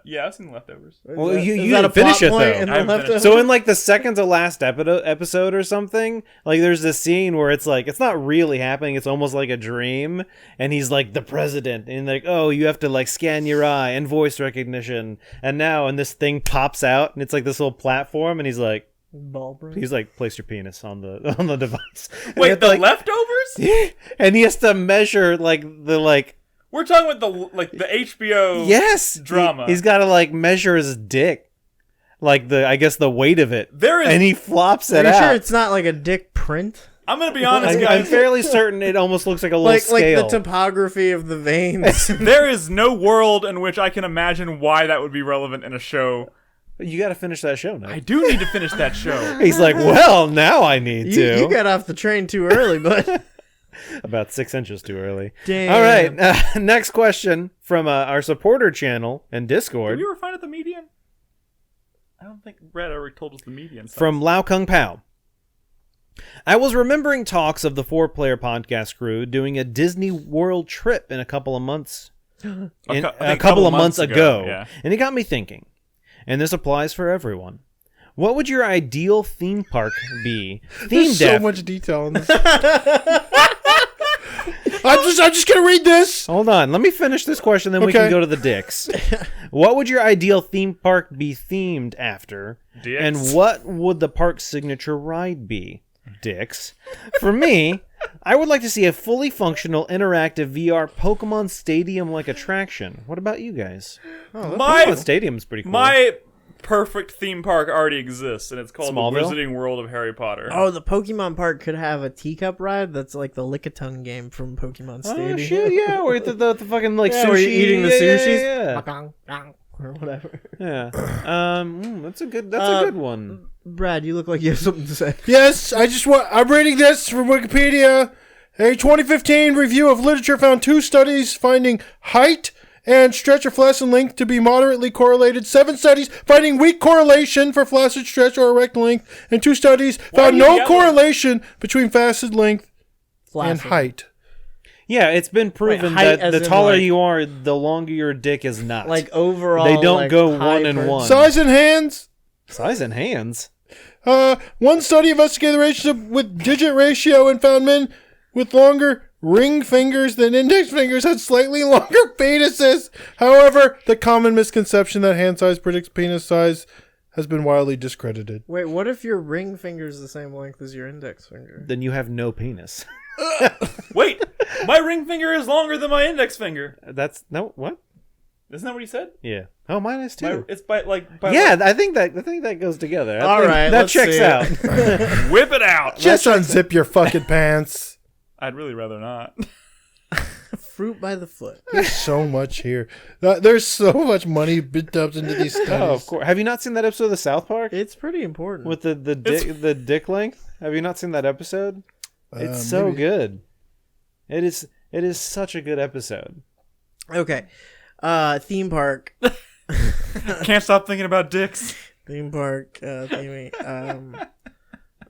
Yeah, I've seen Leftovers. Well, Is you that didn't finish it, plot point though. in I the haven't finished leftovers? So in like the second to last episode or something, like there's this scene where it's like it's not really happening, it's almost like a dream, and he's like the president, and like, oh, you have to like scan your eye and voice recognition, and this thing pops out, and it's like this little platform, and he's like place your penis on the device. And Wait, it's the like, Leftovers? and he has to measure like We're talking about the HBO yes drama. He's got to like measure his dick, like I guess the weight of it. There is. And he flops Are it you out. sure it's not like a dick print? I'm gonna be honest, I'm guys. fairly certain it almost looks like a little Like scale. the topography of the veins. There is no world in which I can imagine why that would be relevant in a show. You got to finish that show now. I do need to finish that show. He's like, well, now I need to. you got off the train too early, but About 6 inches too early. damn. All right. Next question from our supporter channel and Did Discord we ever find out the median? I don't think Brad ever told us the median. from Lao Kung Pao. I was remembering talks of the 4Player podcast crew doing a Disney World trip in a couple of months. A couple of months ago. Yeah. And it got me thinking. And this applies for everyone. What would your ideal theme park be? There's so much detail in this. I'm just gonna read this. Hold on. Let me finish this question, then we Okay. can go to the dicks. What would your ideal theme park be themed after? Dicks. And what would the park's signature ride be? Dicks. For me, I would like to see a fully functional, interactive VR Pokemon Stadium-like attraction. What about you guys? Pokemon Stadium's pretty cool. My perfect theme park already exists, and it's called Smallville? the Wizarding World of Harry Potter. Oh, the Pokemon Park could have a teacup ride that's like the Lick-a-Tongue game from Pokemon Stadium. Oh, shit, yeah. Where the fucking, like, Yeah, sushi. where you're eating the sushis. Yeah. Or whatever. Yeah. That's a good one. Brad, you look like you have something to say. Yes, I'm reading this from Wikipedia. A 2015 review of literature found 2 studies finding height and stretch or flaccid length to be moderately correlated. 7 studies finding weak correlation for flaccid stretch or erect length. And 2 studies found no correlation between flaccid length and height. Yeah, it's been proven height that the as in, taller like- you are, the longer your dick is not. Like overall, They don't like, go high 1 and 1. Size and hands. Size and hands. One study investigated the relationship with digit ratio and found men with longer ring fingers than index fingers had slightly longer penises. However, the common misconception that hand size predicts penis size has been widely discredited. Wait, what if your ring finger is the same length as your index finger? Then you have no penis. Wait, my ring finger is longer than my index finger. That's no what? Isn't that what he said? Yeah. Oh, mine is too. It's by Yeah, I think that goes together. All right, that let's checks see out. whip it out. Just unzip your fucking pants. I'd really rather not. Fruit by the foot. There's so much here. There's so much money dumped into these studies. Oh, of course. Have you not seen that episode of South Park It's pretty important. with the dick length? Have you not seen that episode? It's so maybe. good. It is such a good episode. Okay. Theme park. Can't stop thinking about dicks. Theme park. Theming.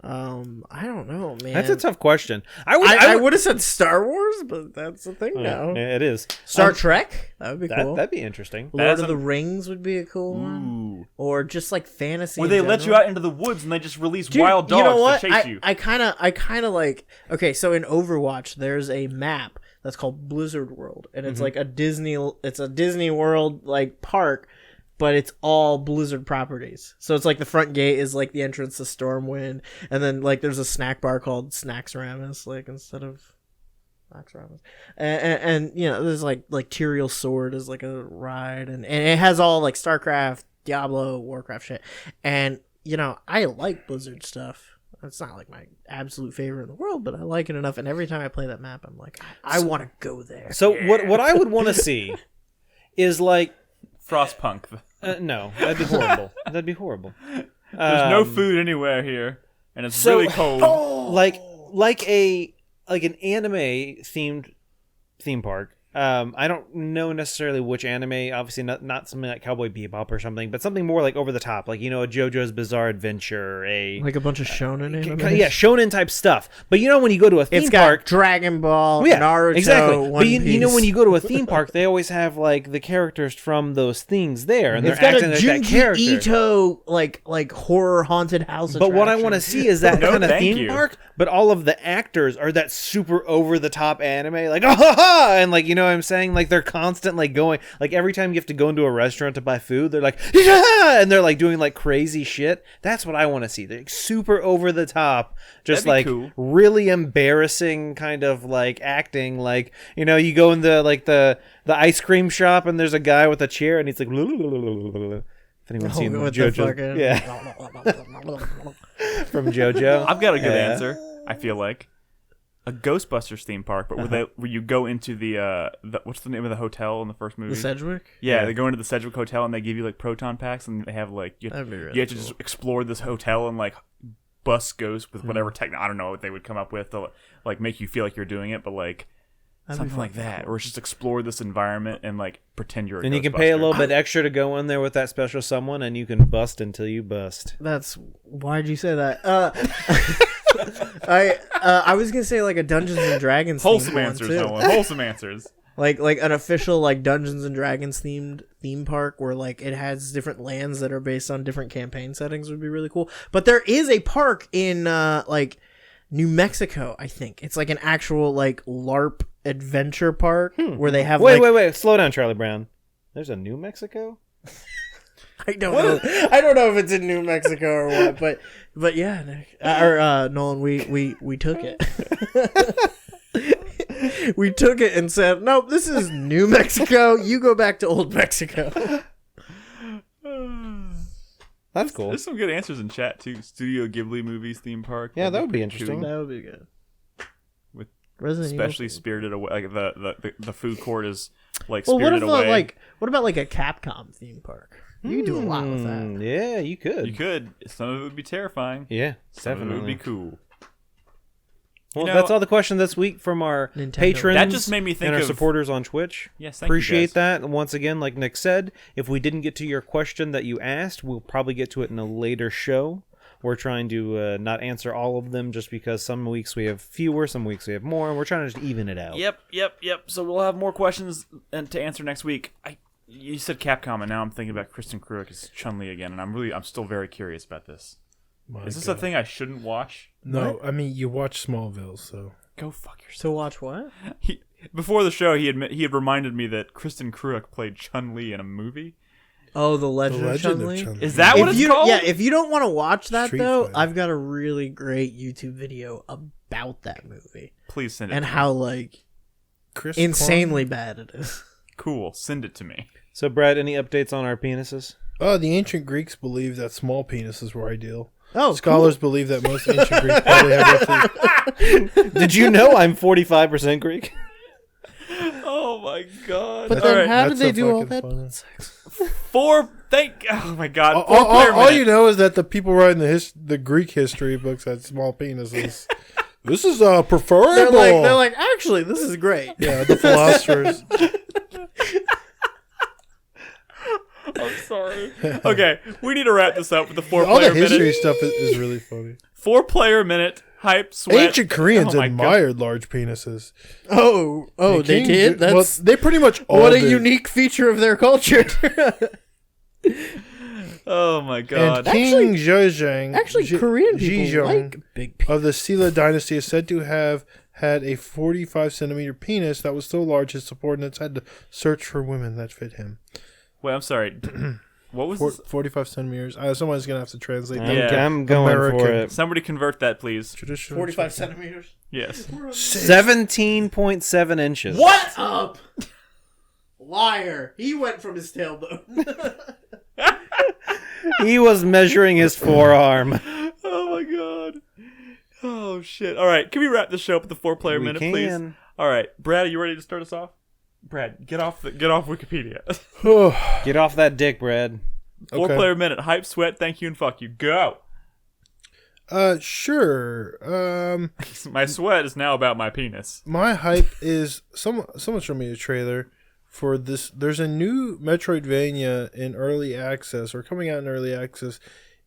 I don't know, man. That's a tough question. I I would would have said Star Wars, but that's the thing now. Yeah, it is. Star Trek? That would be cool. That'd be interesting. Lord That's of the Rings would be a cool one. Ooh. Or just like fantasy. Where in they let you general. out into the woods and they just release Dude, wild dogs you know what? to chase you. I kind of like. Okay, so in Overwatch, there's a map that's called Blizzard World, and it's like a Disney. It's a Disney World like park, but it's all Blizzard properties. So it's like the front gate is like the entrance to Stormwind, and then like there's a snack bar called Snacksramus, like instead of Snacksramus, and you know there's like Tyrael Sword is like a ride, and it has all like StarCraft, Diablo, Warcraft shit, and you know I like Blizzard stuff. It's not like my absolute favorite in the world, but I like it enough, and every time I play that map, I'm like, I want to go there. So what I would want to see is like Frostpunk. no, that'd be horrible. That'd be horrible. There's no food anywhere here, and it's really cold. Like an anime themed theme park. I don't know necessarily which anime. Obviously, not something like Cowboy Bebop or something, but something more like over the top, like a JoJo's Bizarre Adventure, Like a bunch of shonen anime. yeah, shonen type stuff. But when you go to a theme It's got park, Dragon Ball, yeah, Naruto, exactly. One But you know Piece. when you go to a theme park, they always have like the characters from those things there, and It's they're got acting a like that Junji character. Ito like horror haunted house. But what I want to attraction. see is that No, kind of thank theme you. park, but all of the actors are that super over the top anime, like oh ha ha, and like what I'm saying, like they're constant like going, like every time you have to go into a restaurant to buy food, they're like yeah, and they're like doing like crazy shit. That's what I want to see. They're like, super over the top, just That'd be like cool. really embarrassing kind of like acting. Like you go into like the ice cream shop and there's a guy with a chair and he's like. If anyone's seen with the JoJo, fucking- yeah, from JoJo. I've got a good Yeah. answer. I feel like a Ghostbusters theme park, but where you go into the what's the name of the hotel in the first movie? The Sedgwick. Yeah, they go into the Sedgwick Hotel and they give you like proton packs and they have like That'd be really you have to cool. just explore this hotel and like bust ghosts with whatever I don't know what they would come up with to like make you feel like you're doing it, but like That'd be something like fucking that, cool. or just explore this environment and like pretend you're. And a you can pay a Ghostbuster. little bit extra to go in there with that special someone, and you can bust until you bust. That's why'd you say that? I was gonna say like a Dungeons and Dragons Wholesome themed one, answers, too. no one. Wholesome answers. Like an official like Dungeons and Dragons themed theme park where like it has different lands that are based on different campaign settings would be really cool. But there is a park in like New Mexico, I think. It's like an actual like LARP adventure park where they have Wait, slow down, Charlie Brown. There's a New Mexico? I don't know. I don't know if it's in New Mexico or what, but yeah, Nick. Or Nolan, we took it. We took it and said, nope, this is New Mexico. You go back to Old Mexico. That's cool. There's some good answers in chat too. Studio Ghibli movies theme park. Yeah, that would be pretty interesting. cool. That would be good. With Resident especially Evil. Spirited Away. Like the food court is like Well, what Spirited if Away. what about like a Capcom theme park? You could do a lot with that. Yeah, you could. You could. Some of it would be terrifying. Yeah, Some of it definitely. would be cool. Well, You know, that's all the questions this week from our Nintendo. patrons That just made me think and our of- supporters on Twitch. Yes, thank you, Appreciate guys. that. And once again, like Nick said, if we didn't get to your question that you asked, we'll probably get to it in a later show. We're trying to not answer all of them just because some weeks we have fewer, some weeks we have more, and we're trying to just even it out. Yep. So we'll have more questions and to answer next week. You said Capcom, and now I'm thinking about Kristen Kreuk as Chun-Li again, and I'm still very curious about this. Is this a thing I shouldn't watch? No, I mean you watch Smallville, so Go fuck yourself. To watch what? Before the show, he had reminded me that Kristen Kreuk played Chun-Li in a movie. Oh, The Legend, The of Legend Chun-Li? of Chun-Li. Is that what If it's you, called? yeah, if you don't want to watch that, Street though, Fighter. I've got a really great YouTube video about that movie. Please send it And to me. how, like, Chris insanely bad it is. Cool. Send it to me. So, Brad, any updates on our penises? Oh, the ancient Greeks believed that small penises were ideal. Oh, Scholars believe that most ancient Greeks probably had roughly. Did you know I'm 45% Greek? Oh my god. But All then right. how did That's they so do all fucking that? funny. Oh my god. All, 4-player all minute. you know is that the people writing the Greek history books had small penises. This is preferable. They're like, actually, this is great. yeah, the philosophers. I'm sorry. Okay, we need to wrap this up with the All four-player the history minute. stuff is really funny. 4-player minute. Hype, sweat. Ancient Koreans Oh my God. admired large penises. Oh, they King did? Ju- well, That's they pretty much all what a did. unique feature of their culture. Oh my And god. King Zhejiang, Actually, Korean people Zhejiang like big people. of the Silla dynasty is said to have had a 45-centimeter penis that was so large his subordinates had to search for women that fit him. Wait, I'm sorry. What was this? 45 centimeters. Someone's going to have to translate that. Yeah. I'm going for American. it. Somebody convert that, please. Traditional 45 centimeters. Yes. 17.7 inches. What up? Liar. He went from his tailbone. He was measuring his forearm. Oh my god. Oh shit. All right, can we wrap this show up with the 4-player We minute, can. please? All right, Brad, are you ready to start us off? Brad, get off Wikipedia. Get off that dick, Brad. 4-player minute. Hype, sweat, thank you, and fuck you. Go. Sure. My sweat is now about my penis. My hype is someone showed me a trailer for this. There's a new Metroidvania in early access or coming out in early access.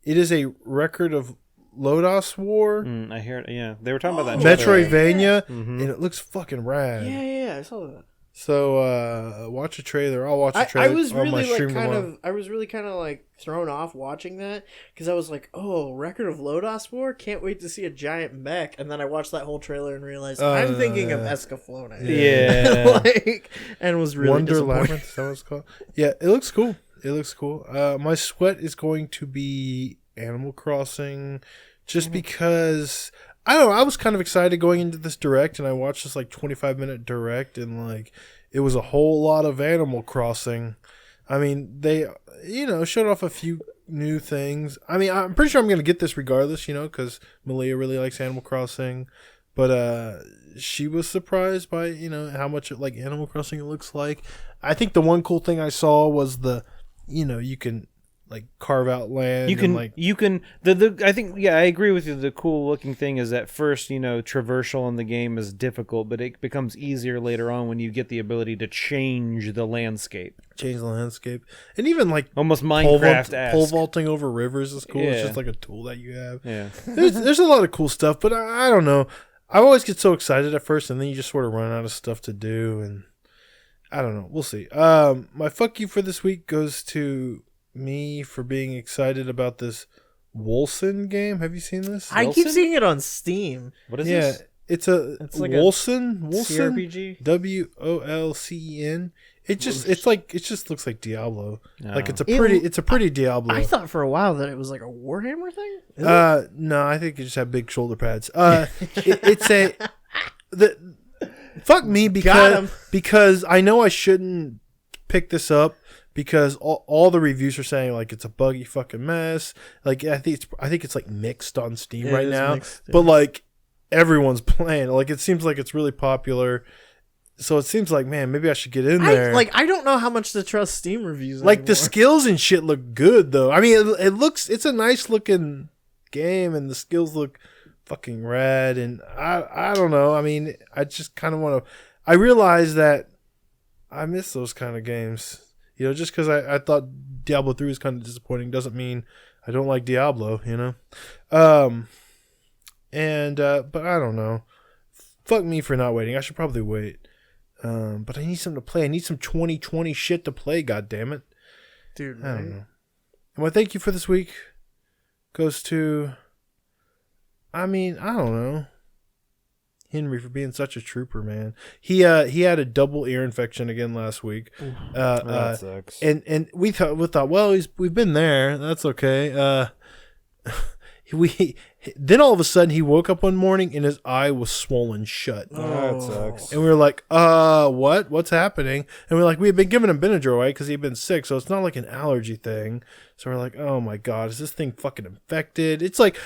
It is a record of Lodos War I hear it. Yeah, they were talking about that. in Twitter. Metroidvania, and it looks fucking rad. yeah, I saw that. So watch a trailer. I'll watch a I trailer. was on my really stream tomorrow. I was really kind of like thrown off watching that because I was like, oh, Record of Lodos War, can't wait to see a giant mech. And then I watched that whole trailer and realized I'm thinking of Escaflowne. Yeah. like, and was really Wonder disappointed. Labyrinth. Is that what it's called? Yeah, it looks cool. It looks cool. My sweat is going to be Animal Crossing, just because I don't know. I was kind of excited going into this direct, and I watched this like 25-minute direct, and like it was a whole lot of Animal Crossing. I mean, they showed off a few new things. I mean, I'm pretty sure I'm gonna get this regardless, because Malia really likes Animal Crossing, but she was surprised by how much like Animal Crossing it looks like. I think the one cool thing I saw was you can like carve out land. You can, and, like, I think, yeah, I agree with you. The cool looking thing is at first, traversal in the game is difficult, but it becomes easier later on when you get the ability to change the landscape. change the landscape, and even like Almost pole Minecraft-esque. vaulting over rivers is cool. It's Yeah. just like a tool that you have. Yeah. There's a lot of cool stuff, but I don't know. I always get so excited at first, and then you just sort of run out of stuff to do, and I don't know. We'll see. My fuck you for this week goes to me for being excited about this Wolcen game. Have you seen this? I keep Wilson? seeing it on Steam. What is Yeah, this? it's a like a Wolcen. CRPG. WOLCEN. It just looks like Diablo. No. Like it's a pretty Diablo. I thought for a while that it was like a Warhammer thing. Is it? No, I think it just had big shoulder pads. It's Fuck me Got him. because I know I shouldn't pick this up because all the reviews are saying like it's a buggy fucking mess. Like I think it's like mixed on Steam right now, but like everyone's playing. Like it seems like it's really popular. So it seems like, man, maybe I should get in there. I don't know how much to trust Steam reviews. Like anymore. the skills and shit look good though. I mean, it's a nice looking game, and the skills look fucking rad. And I don't know. I mean, I just kind of want to. I realize that I miss those kind of games. You know, just because I thought Diablo 3 was kind of disappointing doesn't mean I don't like Diablo. You know, but I don't know. Fuck me for not waiting. I should probably wait. But I need something to play. I need some 2020 shit to play, goddammit. Dude, I don't know. And my thank you for this week goes to, I don't know, Henry for being such a trooper, man. He had a double ear infection again last week. That sucks. And we thought, well, we've been there. That's okay. Then all of a sudden he woke up one morning and his eye was swollen shut. Oh, that sucks. And we were like, what's happening? And we're like, we had been giving him Benadryl, right? Because he'd been sick. So it's not like an allergy thing. So we're like, oh my God, is this thing fucking infected? It's like,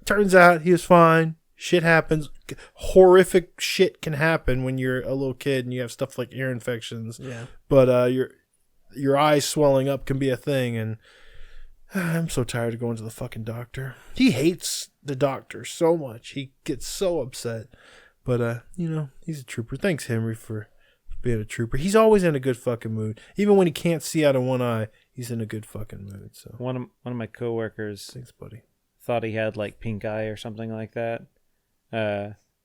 turns out he was fine. Shit happens. Horrific shit can happen when you're a little kid and you have stuff like ear infections. Yeah. But your eyes swelling up can be a thing. And I'm so tired of going to the fucking doctor. He hates the doctor so much. He gets so upset. But, he's a trooper. Thanks, Henry, for being a trooper. He's always in a good fucking mood. Even when he can't see out of one eye, he's in a good fucking mood. So One of my coworkers thanks, buddy. thought he had like pink eye or something like that.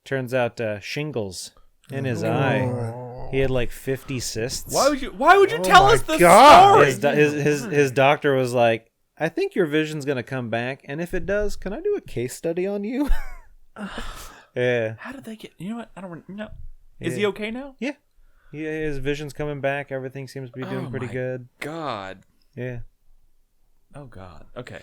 Turns out shingles in his eye. He had like 50 cysts. Why would you tell us this God. story? His doctor was like, I think your vision's gonna come back, and if it does, can I do a case study on you? Yeah. How did they get? You know what? I don't know. Is he okay now? Yeah. His vision's coming back. Everything seems to be doing pretty good. God. Yeah. Oh God. Okay.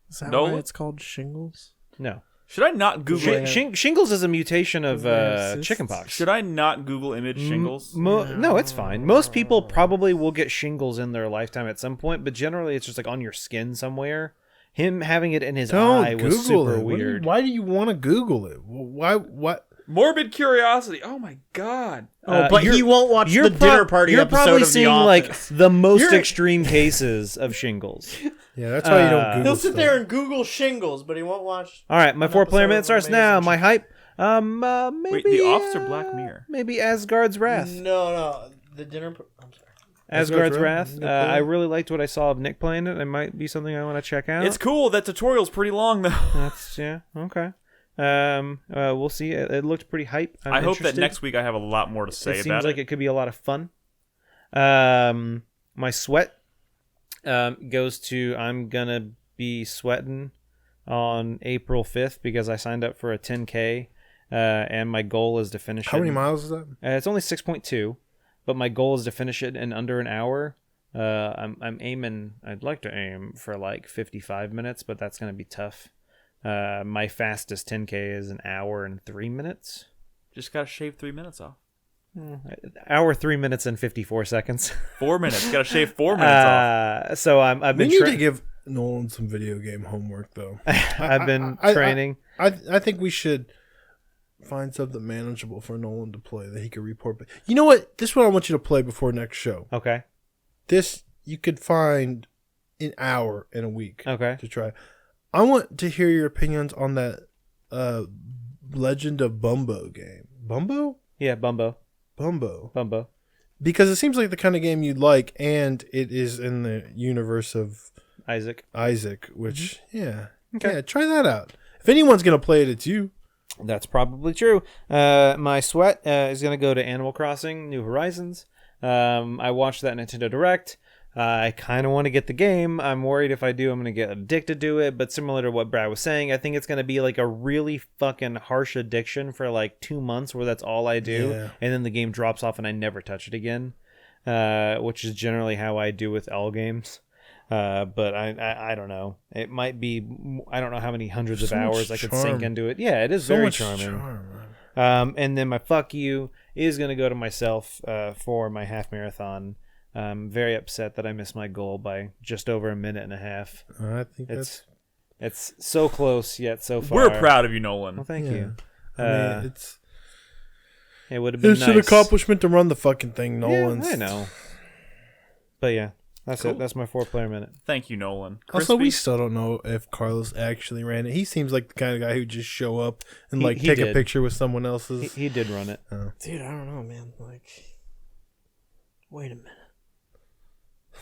Is that Nolan? why it's called shingles? No. Should I not Google it? Shingles is a mutation of cysts? chickenpox. Should I not Google image shingles? No, it's fine. Most people probably will get shingles in their lifetime at some point, but generally it's just like on your skin somewhere. Him having it in his eye was super weird. Why do you want to Google it? Why? What? Morbid curiosity. Oh my God. But he won't watch the dinner party You're episode probably of The seeing Office. like the most extreme cases of shingles. Yeah, that's why you don't Google He'll sit stuff. there and Google shingles, but he won't watch. All right, my 4-player minute starts now. My hype. Maybe Wait, The Office or Black Mirror? Maybe Asgard's Wrath. No, the dinner. I'm sorry. Asgard's Wrath. Nick playing? I really liked what I saw of Nick playing it. It might be something I want to check out. It's cool. That tutorial's pretty long though. That's okay. We'll see. It looked pretty hype. I hope that next week I have a lot more to say It about seems like it. it could be a lot of fun. My sweat goes to I'm gonna be sweating on April 5th because I signed up for a 10K, and my goal is to finish it. How many miles is that? It's only 6.2, but my goal is to finish it in under an hour. I'm aiming. I'd like to aim for like 55 minutes, but that's gonna be tough. My fastest 10K is an hour and 3 minutes. Just gotta shave 3 minutes off. Hour, 3 minutes, and 54 seconds. 4 minutes. Gotta shave 4 minutes off. So I've We been need to give Nolan some video game homework, though. I've been training. I think we should find something manageable for Nolan to play that he could report. But you know what? This is what I want you to play before next show. Okay. This you could find an hour in a week. Okay. To try. I want to hear your opinions on that Legend of Bumbo game. Bumbo? Yeah, Bumbo. Because it seems like the kind of game you'd like, and it is in the universe of Isaac, which, yeah. Okay. Yeah, try that out. If anyone's going to play it, it's you. That's probably true. My sweat is going to go to Animal Crossing New Horizons. I watched that Nintendo Direct. I kind of want to get the game. I'm worried if I do, I'm going to get addicted to it. But similar to what Brad was saying, I think it's going to be like a really fucking harsh addiction for like 2 months where that's all I do. Yeah. And then the game drops off and I never touch it again, which is generally how I do with all games. But I don't know. It might be, I don't know how many hundreds of hours I could sink into it. Yeah, it is So very much charming. charm, man. And then my fuck you is going to go to myself for my half marathon. I'm very upset that I missed my goal by just over a minute and a half. I think It's so close yet so far. We're proud of you, Nolan. Well, thank you. I mean, It would have been it's nice. an accomplishment to run the fucking thing, Nolan. Yeah, I know. But yeah, that's Cool. it. That's my 4-player minute. Thank you, Nolan. Also, we Crispy? still don't know if Carlos actually ran it. He seems like the kind of guy who just show up and He take a did. picture with someone else's. He did run it. Dude, I don't know, man. Like, wait a minute.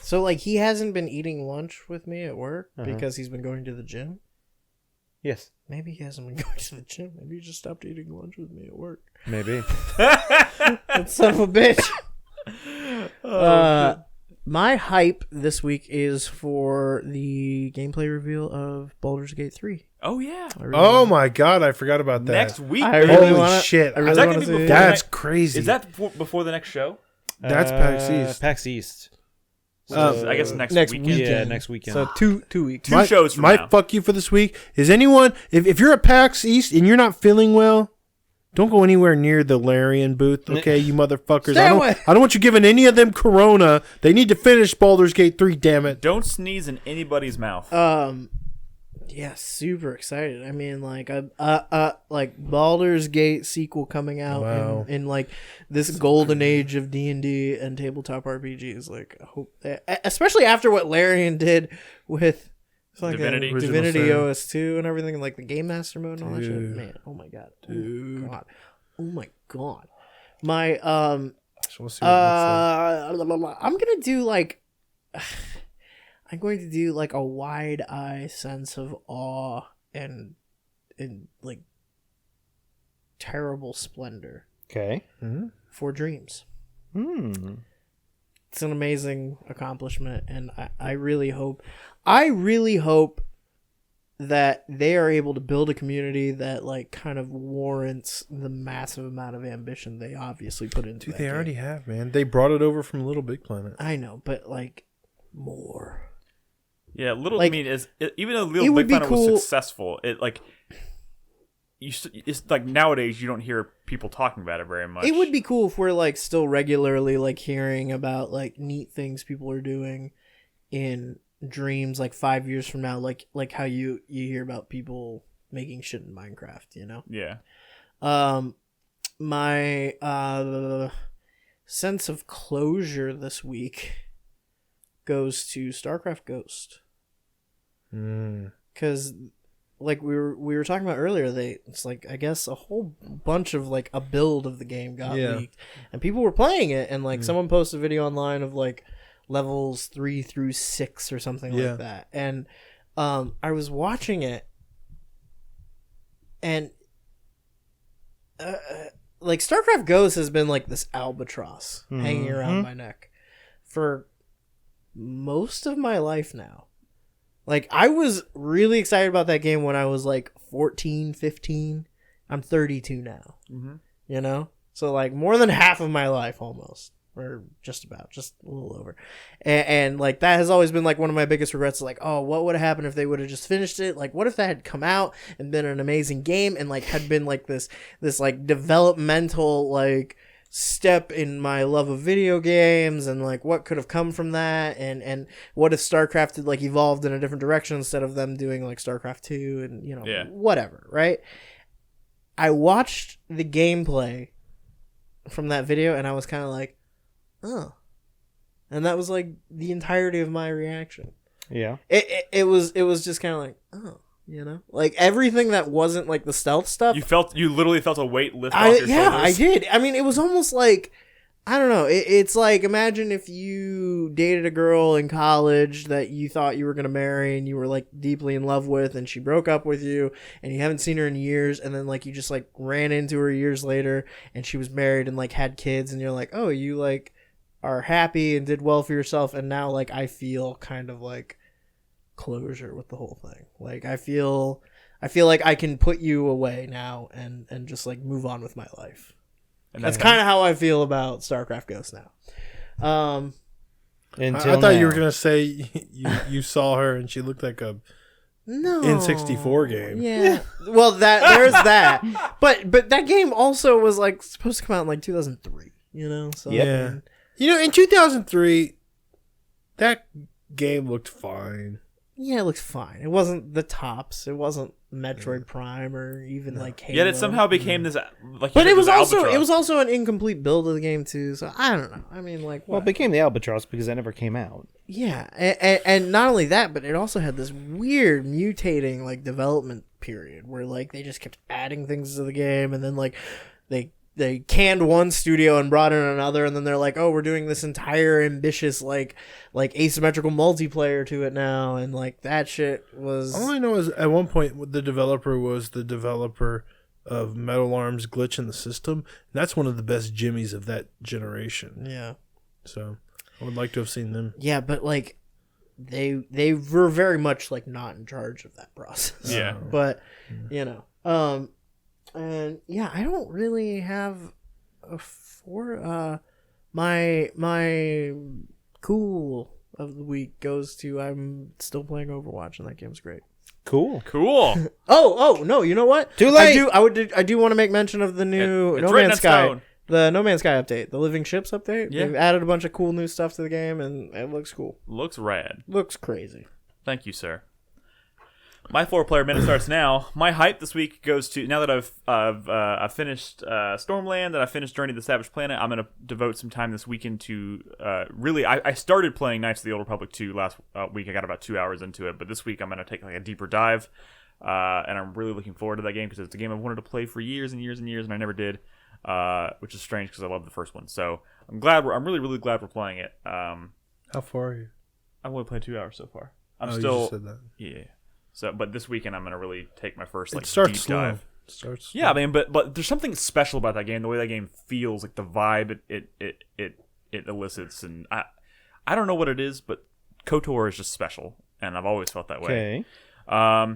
So, like, he hasn't been eating lunch with me at work because he's been going to the gym? Yes, Maybe he hasn't been going to the gym. Maybe he just stopped eating lunch with me at work. maybe. That son of a bitch. My hype this week is for the gameplay reveal of Baldur's Gate 3. Oh, yeah. I really Oh wanna- my god, I forgot about that. Next week, I baby. really Holy wanna- shit. I really Is that wanna gonna be see before it. That's next- crazy. Is that before the next show? That's PAX East. PAX East. I guess next weekend. Yeah, next weekend. So two weeks. Two shows from my now. fuck you for this week is anyone if you're at PAX East and you're not feeling well, don't go anywhere near the Larian booth, okay, you motherfuckers. Stay away. I don't want you giving any of them corona. They need to finish Baldur's Gate 3, damn it. Don't sneeze in anybody's mouth. Yeah, super excited. I mean, like like Baldur's Gate sequel coming out Wow. in like this golden age of D&D and tabletop RPGs. Like, I hope especially after what Larian did with fucking Divinity. Divinity Original OS2 and everything, and like the Game Master mode and all that shit. Dude. Man, oh my god, Dude. oh my god. My So we'll see what it looks like. I'm gonna do like I'm going to do like a wide eye sense of awe and like terrible splendor Okay. for dreams. Hmm. It's an amazing accomplishment, and I really hope that they are able to build a community that like kind of warrants the massive amount of ambition they obviously put into Dude, that they game. already have, man. They brought it over from Little Big Planet. I know, but like more. Yeah, Little. Like, I mean, even though it Little would Big be Planet was cool- successful, it like it's like nowadays you don't hear people talking about it very much. It would be cool if we're like still regularly like hearing about like neat things people are doing in dreams like 5 years from now, like how you hear about people making shit in Minecraft, you know? Yeah. My sense of closure this week goes to StarCraft Ghost. Because like we were talking about earlier, it's like I guess a whole bunch of like a build of the game got leaked, and people were playing it, and like someone posted a video online of like levels 3 through 6 or something like that, and I was watching it, and like StarCraft Ghost has been like this albatross hanging around my neck for most of my life now. Like, I was really excited about that game when I was, like, 14, 15. I'm 32 now. Mm-hmm. You know? So, like, more than half of my life, almost. Or just about. Just a little over. And like, that has always been, like, one of my biggest regrets. Like, oh, what would have happened if they would have just finished it? Like, what if that had come out and been an amazing game and, like, had been, like, this like, developmental, like, step in my love of video games, and like what could have come from that, and what if StarCraft had like evolved in a different direction instead of them doing like StarCraft 2 and you know whatever, right? I watched the gameplay from that video and I was kind of like, oh, and that was like the entirety of my reaction. Yeah. It was just kind of like, oh, you know, like everything that wasn't like the stealth stuff. You literally felt a weight lift off your shoulders. Yeah, I did. I mean, it was almost like, I don't know. It's like, imagine if you dated a girl in college that you thought you were going to marry and you were like deeply in love with, and she broke up with you and you haven't seen her in years. And then like you just like ran into her years later and she was married and like had kids, and you're like, oh, you like are happy and did well for yourself. And now like I feel kind of like closure with the whole thing. Like I feel like I can put you away now and just like move on with my life. And that's kind of how I feel about StarCraft Ghost now. Until I thought you now. were gonna say you saw her and she looked like a No. N64 game. Yeah. Well, there's that. But that game also was like supposed to come out in like 2003. You know. So Yeah. In 2003, that game looked fine. Yeah, it looked fine. It wasn't the tops. It wasn't Metroid Prime or even like Halo. Yet it somehow became this like. But it was also also an incomplete build of the game too. So I don't know. I mean, like, Well, it became the Albatross because that never came out. yeah, and not only that, but it also had this weird mutating like development period where like they just kept adding things to the game, and then like they canned one studio and brought in another, and then they're like, oh, we're doing this entire ambitious like asymmetrical multiplayer to it now, and like that shit was. All I know is at one point the developer was the developer of Metal Arm's Glitch in the System. And that's one of the best jimmies of that generation. Yeah. So I would like to have seen them. Yeah, but like they were very much like not in charge of that process. Yeah. But and yeah, I don't really have my cool of the week goes to I'm still playing Overwatch, and that game's great. Cool. Oh no, you know what? Too late. I do want to make mention of the new It's No written Man's in Sky. stone. The No Man's Sky update, the Living Ships update. Yeah. They've added a bunch of cool new stuff to the game, and it looks cool. Looks rad. Looks crazy. Thank you, sir. My 4-player minute starts now. My hype this week goes to, now that I've finished Stormland and I finished Journey to the Savage Planet, I'm going to devote some time this weekend to really. I started playing Knights of the Old Republic 2 last week. I got about 2 hours into it, but this week I'm going to take like a deeper dive, and I'm really looking forward to that game because it's a game I've wanted to play for years and years and years, and I never did, which is strange because I love the first one. So I'm really really glad we're playing it. How far are you? I've only played 2 hours so far. I'm You still just said that. yeah. So, but this weekend I'm gonna really take my first like It starts deep slow. dive. It starts Yeah, I mean, but there's something special about that game. The way that game feels, like the vibe it elicits, and I don't know what it is, but KOTOR is just special, and I've always felt that way. Okay.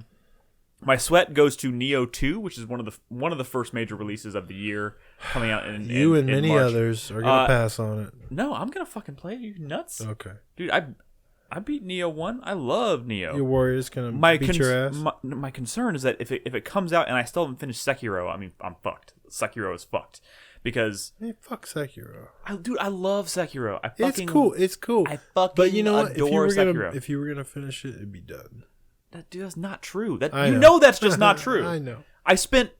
My sweat goes to Neo 2, which is one of the first major releases of the year, coming out in You in and many March. others are gonna pass on it. No, I'm gonna fucking play it. You nuts, Okay. dude? I beat Neo 1. I love Neo. Your warrior's gonna beat your ass. My concern is that if it comes out and I still haven't finished Sekiro, I mean, I'm fucked. Sekiro is fucked because Hey, fuck Sekiro. I love Sekiro. It's cool. It's cool. I fucking But you know what? adore Sekiro. If you were gonna finish it, it'd be done. That's not true. That I you know. know that's just not true. I know. I spent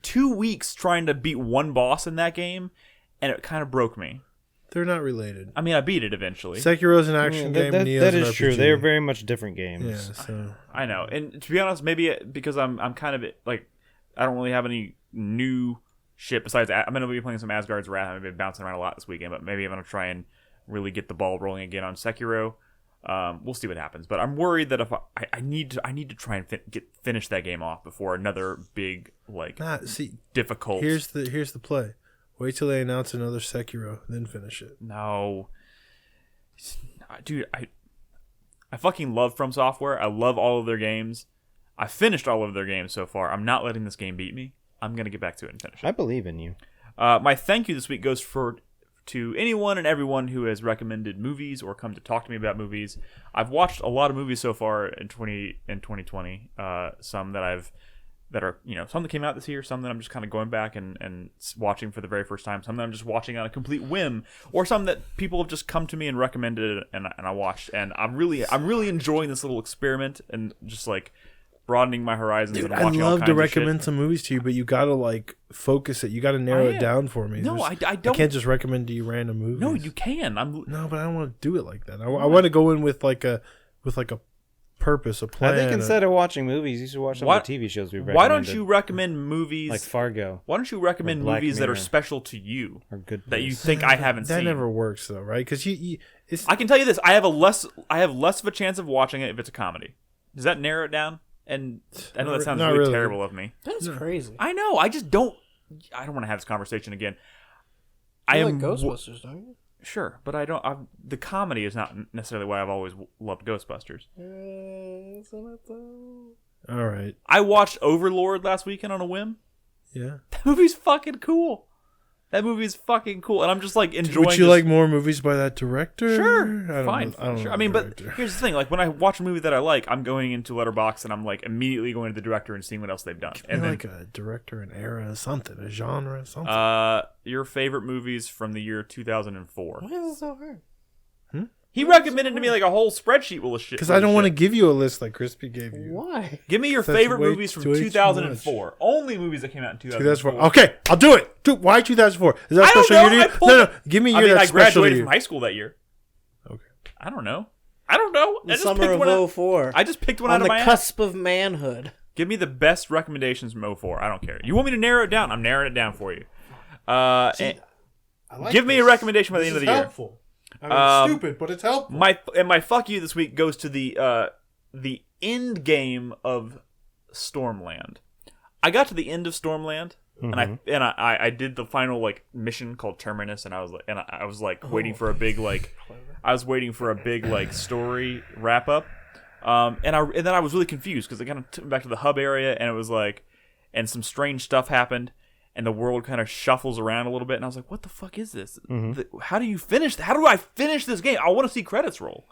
2 weeks trying to beat one boss in that game, and it kind of broke me. They're not related. I mean, I beat it eventually. Sekiro's an action game. Neo's that an is true. RPG. They are very much different games. Yeah. So I know, and to be honest, maybe because I'm kind of like I don't really have any new shit besides I'm gonna be playing some Asgard's Wrath. I've been bouncing around a lot this weekend, but maybe I'm gonna try and really get the ball rolling again on Sekiro. We'll see what happens, but I'm worried that if I need to try and finish that game off before another big difficult. Here's the play. Wait till they announce another Sekiro, then finish it. No, dude, I fucking love From Software. I love all of their games. I finished all of their games so far. I'm not letting this game beat me. I'm gonna get back to it and finish it. I believe in you. My thank you this week goes to anyone and everyone who has recommended movies or come to talk to me about movies. I've watched a lot of movies so far in 2020. Some that are some that came out this year, some that I'm just kind of going back and watching for the very first time, some that I'm just watching on a complete whim, or some that people have just come to me and recommended and I watched. And I'm really enjoying this little experiment and just like broadening my horizons. Dude, and I'd watching all love kinds to of recommend shit. some movies to you, but you gotta like focus it. You gotta narrow it down for me. No, I I don't. can't just recommend to you random movies. No, you can. No, but I don't want to do it like that. I want to go in with like a purpose, a plan. I think instead of watching movies, you should watch some of the TV shows we've recommended. Why don't you recommend movies like Fargo? Why don't you recommend Black movies that are Mirror. special to you Or Good that you Place. think I haven't that seen? never works though, right? Because it's I can tell you this: I have less of a chance of watching it if it's a comedy. Does that narrow it down? And I know that sounds Not really really. terrible of me. That's crazy. I know. I just don't. I don't want to have this conversation again. I You am like Ghostbusters, don't you? sure, but I don't. The comedy is not necessarily why I've always loved Ghostbusters. all right. I watched Overlord last weekend on a whim. Yeah. That movie's fucking cool. That movie is fucking cool, and I'm just like enjoying. Would you like more movies by that director? Sure, fine. I Sure. I mean, but here's the thing: like when I watch a movie that I like, I'm going into Letterboxd and I'm like immediately going to the director and seeing what else they've done. And then, like a director, an era, something, a genre, something. your favorite movies from the year 2004. Why is it so hard? He recommended to me like a whole spreadsheet full of shit. Because I don't want to give you a list like Crispy gave you. Why? Give me your That's favorite way- movies from way too 2004. Only movies that came out in 2004. 2004. Okay, I'll do it. Why 2004? Is that I don't special year know. to you? No. Give me a I year mean, I that's special to graduated you. from high school that year. Okay. I don't know. I The just summer picked of one out- 04. I just picked one On out of the my ass. cusp of manhood. Give me the best recommendations from 04. I don't care. You want me to narrow it down? I'm narrowing it down for you. And give me a recommendation by the end of the year. Helpful. I mean, it's stupid, but it's helpful. My fuck you this week goes to the end game of Stormland. I got to the end of Stormland, and I did the final like mission called Terminus, and I was waiting for a big story wrap up. And then I was really confused because I kind of took me back to the hub area, and it was like, and some strange stuff happened, and the world kind of shuffles around a little bit, and I was like, what the fuck is this? How do you finish? How do I finish this game? I want to see credits roll.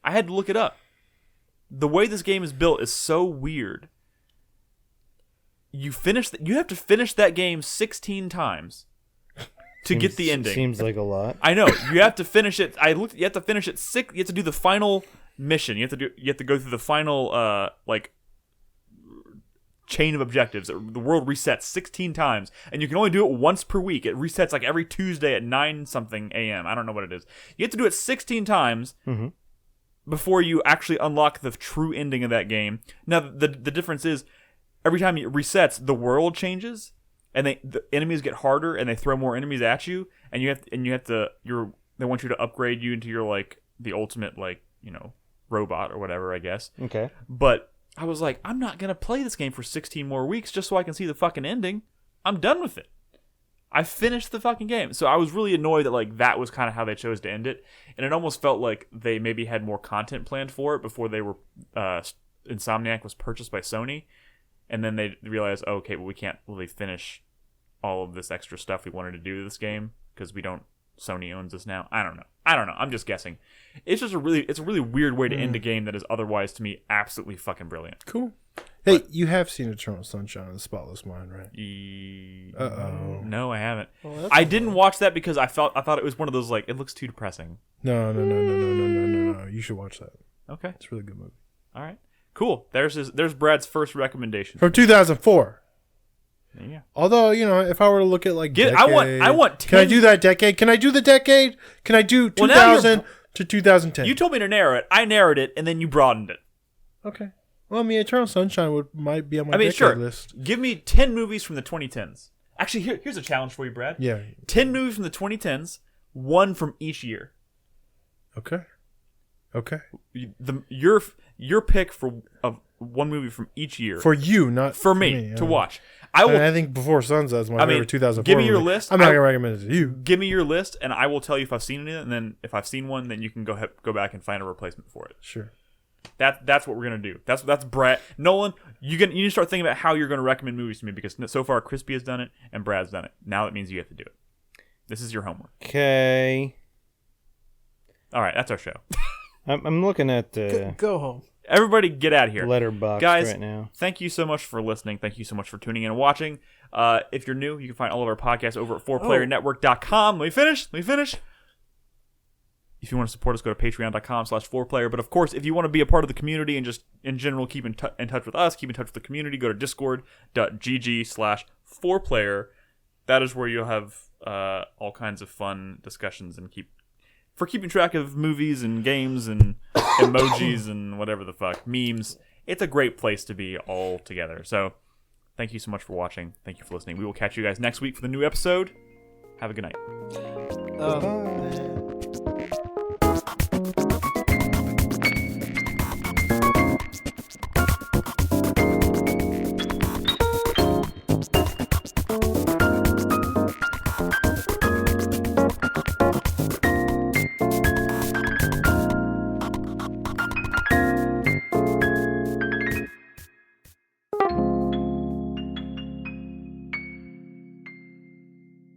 I had to look it up. The way this game is built is so weird. You have to finish that game 16 times to get the ending. Seems like a lot. I know. You have to finish it. You have to finish it six. You have to do the final mission. You have to go through the final chain of objectives. The world resets 16 times, and you can only do it once per week. It resets like every Tuesday at 9-something a.m. I don't know what it is. You have to do it 16 times before you actually unlock the true ending of that game. Now, the difference is every time it resets, the world changes, and the enemies get harder, and they throw more enemies at you, and they want you to upgrade you into your like the ultimate like robot or whatever, I guess. Okay. But I was like, I'm not going to play this game for 16 more weeks just so I can see the fucking ending. I'm done with it. I finished the fucking game. So I was really annoyed that like that was kind of how they chose to end it. And it almost felt like they maybe had more content planned for it before they were Insomniac was purchased by Sony. And then they realized, oh, okay, well, we can't really finish all of this extra stuff we wanted to do to this game because Sony owns us now. I don't know. I'm just guessing. It's just a really weird way to end a game that is otherwise to me absolutely fucking brilliant. Cool. Hey, you have seen Eternal Sunshine of the Spotless Mind, right? Uh-oh. No, I haven't. Well, I didn't watch that because I thought it was one of those like it looks too depressing. No. You should watch that. Okay. It's a really good movie. All right. Cool. There's Brad's first recommendation. From 2004. Yeah. Although, if I were to look at like decade, I want 10. Can I do that decade? Can I do the decade? Can I do 2000 to 2010? You told me to narrow it. I narrowed it, and then you broadened it. Okay. Well, I mean, Eternal Sunshine might be on my decade list. Give me 10 movies from the 2010s. Actually, here's a challenge for you, Brad. Yeah. 10 movies from the 2010s, one from each year. Okay. Your pick of one movie from each year. For you, not for me to watch. I think Before Sunset is my favorite 2004 give me your movie. list. I'm not going to recommend it to you. Give me your list, and I will tell you if I've seen any, and then if I've seen one, then you can go back and find a replacement for it. Sure. That's what we're gonna do. That's Brad. Nolan, you need to start thinking about how you're gonna recommend movies to me because so far Crispy has done it and Brad's done it. Now that means you have to do it. This is your homework. Okay. All right, that's our show. I'm looking at Go home. Everybody, get out of here. Letterboxd guys, right now. Thank you so much for listening. Thank you so much for tuning in and watching. If you're new, you can find all of our podcasts over at 4playernetwork.com. Let me finish. If you want to support us, go to patreon.com/4player. But of course, if you want to be a part of the community and just in general keep in touch with us, keep in touch with the community, go to discord.gg/4player. That is where you'll have all kinds of fun discussions and keeping track of movies and games and emojis and whatever the fuck, memes. It's a great place to be all together. So thank you so much for watching. Thank you for listening. We will catch you guys next week for the new episode. Have a good night. Oh.